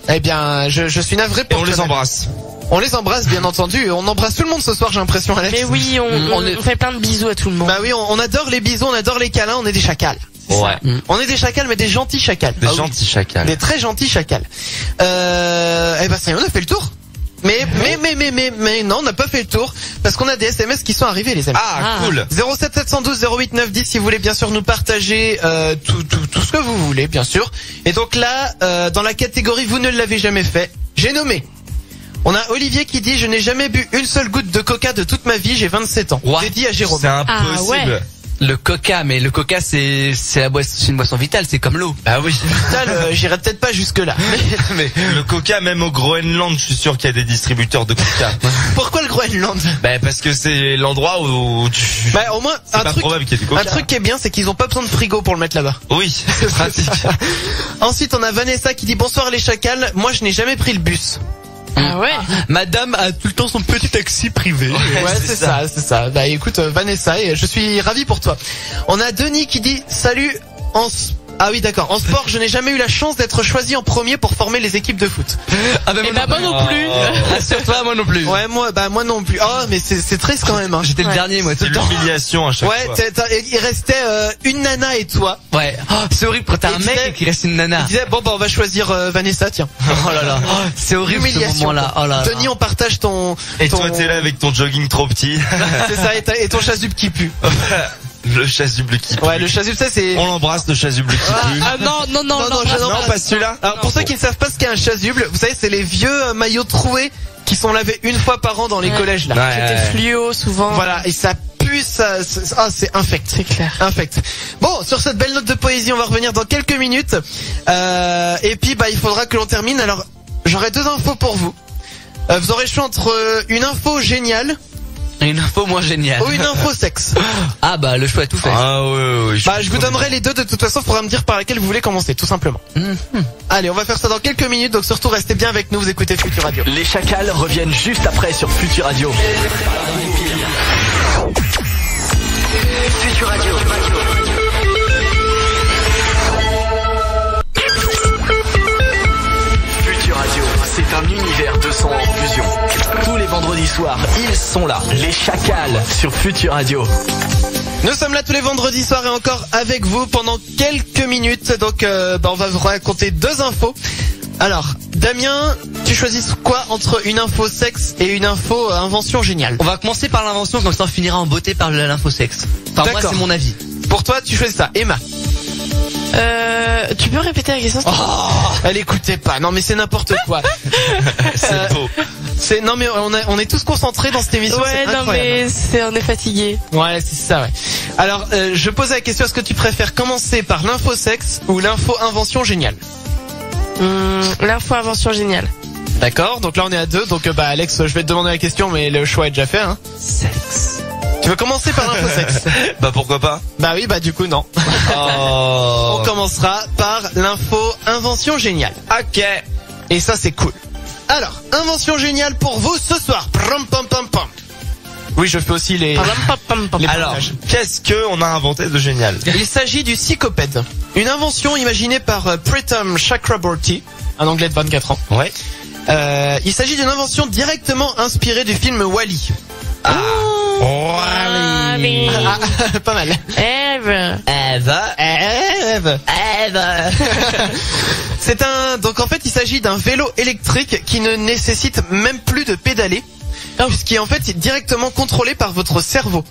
Speaker 5: Eh bien, je suis navré
Speaker 2: Et
Speaker 5: pour
Speaker 2: on les
Speaker 5: toi.
Speaker 2: embrasse.
Speaker 5: On les embrasse, bien entendu. On embrasse tout le monde ce soir, j'ai l'impression, Alex.
Speaker 7: Mais oui, on fait plein de bisous à tout le monde.
Speaker 5: Bah oui, on adore les bisous, on adore les câlins, on est des chacals.
Speaker 2: Ouais.
Speaker 5: On est des chacals, mais des gentils chacals.
Speaker 2: Des
Speaker 5: Ah oui.
Speaker 2: gentils chacals.
Speaker 5: Des très gentils chacals. Eh ben ça y est, on a fait le tour. Mais non, on n'a pas fait le tour parce qu'on a des SMS qui sont arrivés, les amis.
Speaker 2: Ah, cool.
Speaker 5: 07 712 08 910 si vous voulez bien sûr nous partager tout ce que vous voulez, bien sûr. Et donc là, dans la catégorie vous ne l'avez jamais fait, j'ai nommé. On a Olivier qui dit je n'ai jamais bu une seule goutte de coca de toute ma vie, j'ai 27 ans.
Speaker 6: What?
Speaker 5: J'ai dit à Jérôme.
Speaker 2: C'est impossible.
Speaker 7: Ah ouais.
Speaker 6: Le coca, mais le coca c'est une boisson vitale, c'est comme l'eau.
Speaker 2: Ah oui.
Speaker 5: Putain, j'irai peut-être pas jusque là.
Speaker 2: Mais le coca, même au Groenland, je suis sûr qu'il y a des distributeurs de coca.
Speaker 5: Pourquoi le Groenland?
Speaker 2: Bah parce que c'est l'endroit où tu...
Speaker 5: Bah au moins
Speaker 2: c'est pas probable qu'il y ait du coca.
Speaker 5: un truc qui est bien, c'est qu'ils ont pas besoin de frigo pour le mettre là-bas.
Speaker 2: Oui, c'est pratique.
Speaker 5: Ensuite, on a Vanessa qui dit bonsoir les chacals. Moi, je n'ai jamais pris le bus.
Speaker 7: Ah ouais.
Speaker 6: Madame a tout le temps son petit taxi privé.
Speaker 5: Ouais, c'est ça. Bah écoute, Vanessa, et je suis ravi pour toi. On a Denis qui dit salut Ah oui, d'accord. En sport, je n'ai jamais eu la chance d'être choisi en premier pour former les équipes de foot.
Speaker 6: Ah bah
Speaker 7: moi non plus.
Speaker 6: Rassure-toi, moi non plus.
Speaker 5: Ouais, moi non plus. Oh, mais c'est triste quand même. Hein.
Speaker 6: J'étais le dernier, moi, tout
Speaker 2: C'est
Speaker 6: le temps.
Speaker 2: l'humiliation à chaque
Speaker 5: Ouais,
Speaker 2: fois.
Speaker 5: il restait une nana et toi.
Speaker 6: Ouais. Oh, c'est horrible quand t'as
Speaker 5: Et
Speaker 6: un
Speaker 5: il
Speaker 6: mec
Speaker 5: disait-
Speaker 6: et qu'il reste une nana.
Speaker 5: Il disait bon bah on va choisir Vanessa, tiens.
Speaker 6: Oh là là. Oh, c'est horrible ce
Speaker 5: Humiliation.
Speaker 6: moment-là. Oh là là.
Speaker 5: Denis, on partage ton.
Speaker 2: Et
Speaker 5: ton...
Speaker 2: toi t'es là avec ton jogging trop petit.
Speaker 5: C'est ça, et ton chasuble qui pue.
Speaker 2: Le chasuble qui pue.
Speaker 5: Ouais, le chasuble, ça c'est.
Speaker 2: On l'embrasse, le chasuble qui pue.
Speaker 7: Ah non,
Speaker 5: Non,
Speaker 2: Pas celui-là.
Speaker 5: Alors pour ceux qui ne savent pas ce qu'est un chasuble, vous savez, c'est les vieux maillots troués qui sont lavés une fois par an dans les collèges là.
Speaker 7: C'était fluo souvent.
Speaker 5: Voilà, et ça pue, c'est infect.
Speaker 7: C'est clair.
Speaker 5: Infect. Bon, sur cette belle note de poésie, on va revenir dans quelques minutes. Et puis, il faudra que l'on termine. Alors, j'aurai 2 infos pour vous. Vous aurez le choix entre une info géniale
Speaker 6: Une info moins géniale.
Speaker 5: ou une info sexe.
Speaker 6: Ah bah le choix est tout fait.
Speaker 2: Ah ouais.
Speaker 5: Je vous donnerai les deux de toute façon. Il faudra me dire par laquelle vous voulez commencer, tout simplement. Allez, on va faire ça dans quelques minutes. Donc surtout, restez bien avec nous. Vous écoutez Futur Radio.
Speaker 8: Les Chacals reviennent juste après sur Futur Radio.
Speaker 1: Futur Radio.
Speaker 8: Futur Radio, c'est un univers de sons en fusion. Tous les vendredis soirs, ils sont là. Les Chacals sur Futur Radio.
Speaker 5: Nous sommes là tous les vendredis soirs et encore avec vous pendant quelques minutes. Donc, on va vous raconter 2 infos. Alors, Damien, tu choisis quoi entre une info sexe et une info invention géniale?
Speaker 6: On va commencer par l'invention, comme ça on finira en beauté par l'infosexe. Enfin moi
Speaker 5: D'accord.
Speaker 6: c'est mon avis.
Speaker 5: Pour toi, tu choisis ça. Emma.
Speaker 7: Tu peux répéter la question?
Speaker 5: Elle écoutait pas. Non mais c'est n'importe quoi.
Speaker 2: C'est beau.
Speaker 5: Non mais on est tous concentrés dans cette émission.
Speaker 7: Ouais,
Speaker 5: c'est
Speaker 7: non
Speaker 5: incroyable.
Speaker 7: mais on est fatigué.
Speaker 5: Ouais, c'est ça, ouais. Alors, je posais la question, est-ce que tu préfères commencer par l'info sexe ou l'info invention géniale?
Speaker 7: L'info invention géniale.
Speaker 5: D'accord, donc là on est à 2, donc Alex, je vais te demander la question, mais le choix est déjà fait, hein.
Speaker 6: Sexe.
Speaker 5: Tu veux commencer par l'info sexe?
Speaker 2: Bah pourquoi pas.
Speaker 5: Bah oui, du coup non.
Speaker 2: Oh.
Speaker 5: On commencera par l'info invention géniale.
Speaker 2: Ok.
Speaker 5: Et ça c'est cool. Alors, invention géniale pour vous ce soir. Pam pam pam pam. Oui, je fais aussi les
Speaker 2: Alors,
Speaker 5: montages.
Speaker 2: qu'est-ce que on a inventé de génial?
Speaker 5: Il s'agit du psychopède. Une invention imaginée par Pritam Chakraborty, un Anglais de 24 ans.
Speaker 2: Ouais.
Speaker 5: Il s'agit d'une invention directement inspirée du film Wall-E.
Speaker 7: Allez.
Speaker 5: Ah, pas mal.
Speaker 7: Eve.
Speaker 5: Eve. C'est donc en fait il s'agit d'un vélo électrique qui ne nécessite même plus de pédaler, puisqu'il est en fait directement contrôlé par votre cerveau.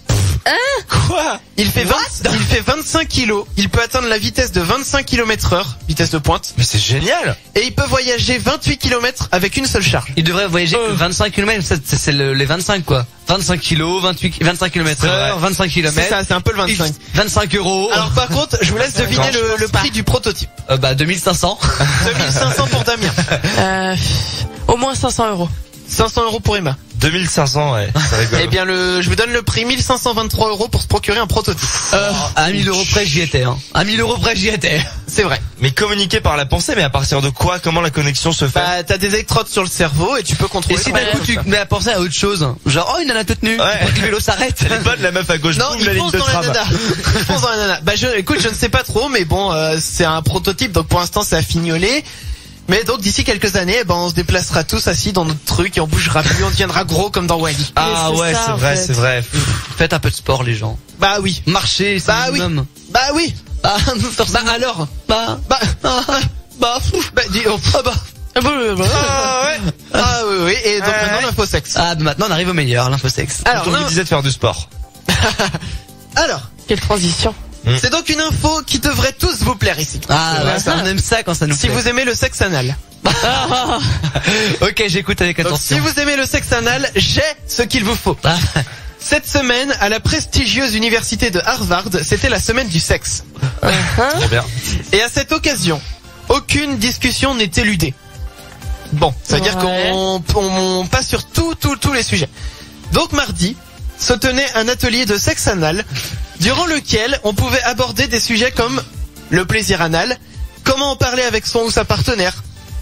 Speaker 2: Quoi?
Speaker 5: Il fait 25 kilos, il peut atteindre la vitesse de 25 km/h, vitesse de pointe,
Speaker 2: Mais c'est génial.
Speaker 5: et il peut voyager 28 km avec une seule charge.
Speaker 6: Il devrait voyager que 25 km, c'est les 25 quoi. 25 kilos, 25 km heure, 25
Speaker 5: C'est
Speaker 6: km.
Speaker 5: ça, c'est un peu le 25.
Speaker 6: 25 euros.
Speaker 5: Alors par contre, je vous laisse deviner le prix du prototype.
Speaker 6: 2500.
Speaker 5: 2500 pour Damien.
Speaker 7: Au moins 500 €.
Speaker 5: 500 € pour Emma.
Speaker 2: 2500, ouais. Ça rigole.
Speaker 5: Eh bien, je vous donne le prix, 1523 € pour se procurer un prototype.
Speaker 6: À 1000 € près j'y étais. Hein. À 1000 € près j'y étais.
Speaker 5: C'est vrai.
Speaker 2: Mais communiquer par la pensée, mais à partir de quoi? Comment la connexion se fait?
Speaker 5: Bah, t'as des électrodes sur le cerveau et tu peux
Speaker 6: Et
Speaker 5: contrôler.
Speaker 6: si
Speaker 5: ton
Speaker 6: d'un coup tu
Speaker 5: cerveau.
Speaker 6: te mets à penser à autre chose, genre oh une nana toute nue,
Speaker 2: Ouais.
Speaker 6: le vélo s'arrête.
Speaker 2: Elle est bonne, la meuf à gauche.
Speaker 5: Non,
Speaker 2: boum,
Speaker 5: il
Speaker 2: la ligne
Speaker 5: fonce
Speaker 2: de
Speaker 5: dans la
Speaker 2: tram.
Speaker 5: nana. Il fonce dans la nana. Bah, écoute, je ne sais pas trop, mais bon, c'est un prototype, donc pour l'instant, c'est à fignoler. Mais donc, d'ici quelques années, on se déplacera tous assis dans notre truc et on bougera plus, on deviendra gros comme dans Wall-E.
Speaker 2: Ah
Speaker 7: Mais c'est
Speaker 2: ouais,
Speaker 7: ça,
Speaker 2: c'est
Speaker 7: en
Speaker 2: vrai,
Speaker 7: fait.
Speaker 2: c'est vrai.
Speaker 6: Faites un peu de sport les gens.
Speaker 5: Bah oui.
Speaker 6: Marchez, c'est
Speaker 5: Bah
Speaker 6: le
Speaker 5: oui.
Speaker 6: minimum.
Speaker 5: Bah oui.
Speaker 6: Bah,
Speaker 5: Bah alors.
Speaker 6: bah,
Speaker 5: Bah, dis, oh, ah bah. Ah ouais. Ah oui. Et donc maintenant, l'info sexe.
Speaker 6: ah bah maintenant on arrive au meilleur, l'infosexe.
Speaker 5: Alors,
Speaker 2: On vous disait de faire du sport.
Speaker 5: alors,
Speaker 7: Quelle transition.
Speaker 5: c'est donc une info qui devrait tous vous plaire ici.
Speaker 6: Ah ouais, ça, on aime ça quand ça nous
Speaker 5: Si
Speaker 6: plaît.
Speaker 5: vous aimez le sexe anal.
Speaker 6: Ok, j'écoute avec
Speaker 5: Donc
Speaker 6: attention.
Speaker 5: si vous aimez le sexe anal, j'ai ce qu'il vous faut.
Speaker 6: Ah,
Speaker 5: Cette semaine, à la prestigieuse université de Harvard, c'était la semaine du sexe.
Speaker 2: Très bien.
Speaker 5: Et à cette occasion, aucune discussion n'est éludée. Bon, ça veut dire
Speaker 7: Ouais.
Speaker 5: qu'on passe sur tous les sujets. Donc mardi, se tenait un atelier de sexe anal, durant lequel on pouvait aborder des sujets comme le plaisir anal, comment en parler avec son ou sa partenaire,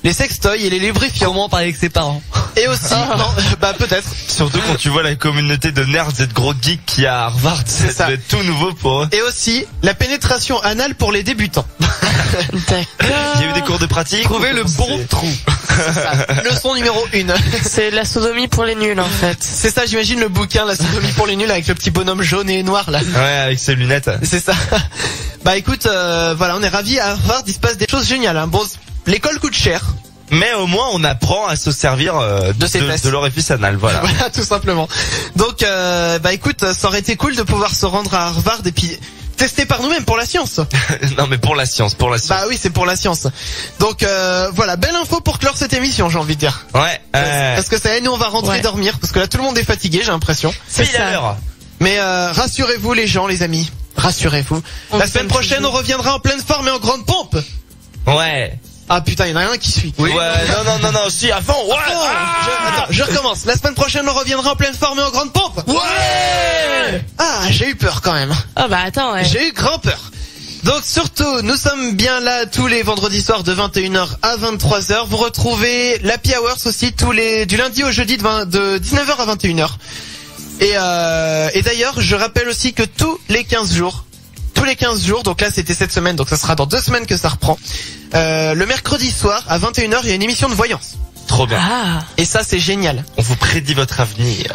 Speaker 5: les sextoys et les lubrifiants.
Speaker 6: comment parler avec ses parents?
Speaker 5: Et aussi, non, bah peut-être.
Speaker 2: Surtout quand tu vois la communauté de nerds et de gros geeks qu'il y a à Harvard,
Speaker 5: C'est ça.
Speaker 2: ça doit être tout nouveau pour eux.
Speaker 5: Et aussi, la pénétration anale pour les débutants.
Speaker 7: D'accord.
Speaker 2: Il y a eu des cours de pratique.
Speaker 6: Trouver le bon trou.
Speaker 5: Leçon numéro 1.
Speaker 7: C'est la sodomie pour les nuls en fait.
Speaker 5: C'est ça, j'imagine le bouquin, la sodomie pour les nuls avec le petit bonhomme jaune et noir là.
Speaker 2: Ouais, avec ses lunettes.
Speaker 5: C'est ça. Bah écoute, voilà, on est ravis à Harvard, il se passe des choses géniales. Hein. Bon, l'école coûte cher.
Speaker 2: Mais au moins on apprend à se servir
Speaker 5: de
Speaker 2: l'orifice anal, voilà.
Speaker 5: Voilà, tout simplement. Donc, bah écoute, ça aurait été cool de pouvoir se rendre à Harvard et puis tester par nous-mêmes pour la science.
Speaker 2: Non mais pour la science.
Speaker 5: Bah oui, c'est pour la science. Donc voilà, belle info pour clore cette émission, j'ai envie de dire.
Speaker 2: Ouais.
Speaker 5: Parce que ça y est, nous on va rentrer dormir parce que là tout le monde est fatigué, j'ai l'impression.
Speaker 2: C'est ça.
Speaker 5: Mais rassurez-vous les gens, les amis. Rassurez-vous. La semaine prochaine, on reviendra en pleine forme et en grande pompe.
Speaker 2: Ouais.
Speaker 5: Ah putain, il y en a un qui suit.
Speaker 2: Oui. Ouais, non, si, à fond. Ouais.
Speaker 5: Attends, je recommence. La semaine prochaine, on reviendra en pleine forme et en grande pompe.
Speaker 2: Ouais.
Speaker 5: Ah, j'ai eu peur quand même.
Speaker 7: Ah bah attends, ouais.
Speaker 5: J'ai eu grand peur. Donc surtout, nous sommes bien là tous les vendredis soirs de 21h à 23h. Vous retrouvez l'Happy Hours aussi du lundi au jeudi de 19h à 21h. Et d'ailleurs, je rappelle aussi que tous les 15 jours, donc là c'était cette semaine, donc ça sera dans 2 semaines que ça reprend. Le mercredi soir à 21h, il y a une émission de voyance.
Speaker 2: Trop bien.
Speaker 7: Ah.
Speaker 5: Et ça c'est génial.
Speaker 2: On vous prédit votre avenir.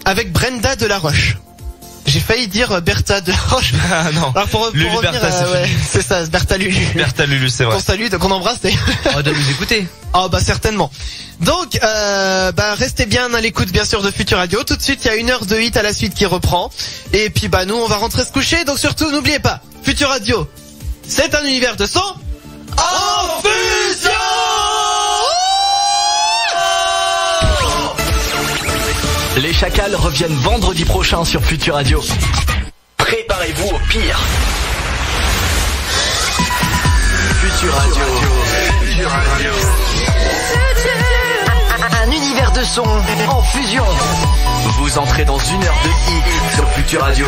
Speaker 5: Avec Brenda Delaroche. J'ai failli dire Bertha Delaroche.
Speaker 2: Ah non.
Speaker 5: Alors pour
Speaker 2: Lulu
Speaker 5: revenir,
Speaker 2: Bertha,
Speaker 5: c'est ça, Bertha Lulu.
Speaker 2: Bertha Lulu, c'est vrai.
Speaker 5: Qu'on salue, qu'on embrasse.
Speaker 6: On va nous écouter.
Speaker 5: Oh bah certainement. Donc bah restez bien à l'écoute bien sûr de Futur Radio. Tout de suite il y a 1 heure de hit à la suite qui reprend. Et puis bah nous on va rentrer se coucher. Donc surtout n'oubliez pas, Futur Radio, c'est un univers de son en fusion.
Speaker 8: Les Chacals reviennent vendredi prochain sur Futur Radio. Préparez-vous au pire. Futur Radio. Futur Radio.
Speaker 1: Un univers de son en fusion.
Speaker 8: Vous entrez dans 1 heure de hit sur Futur Radio.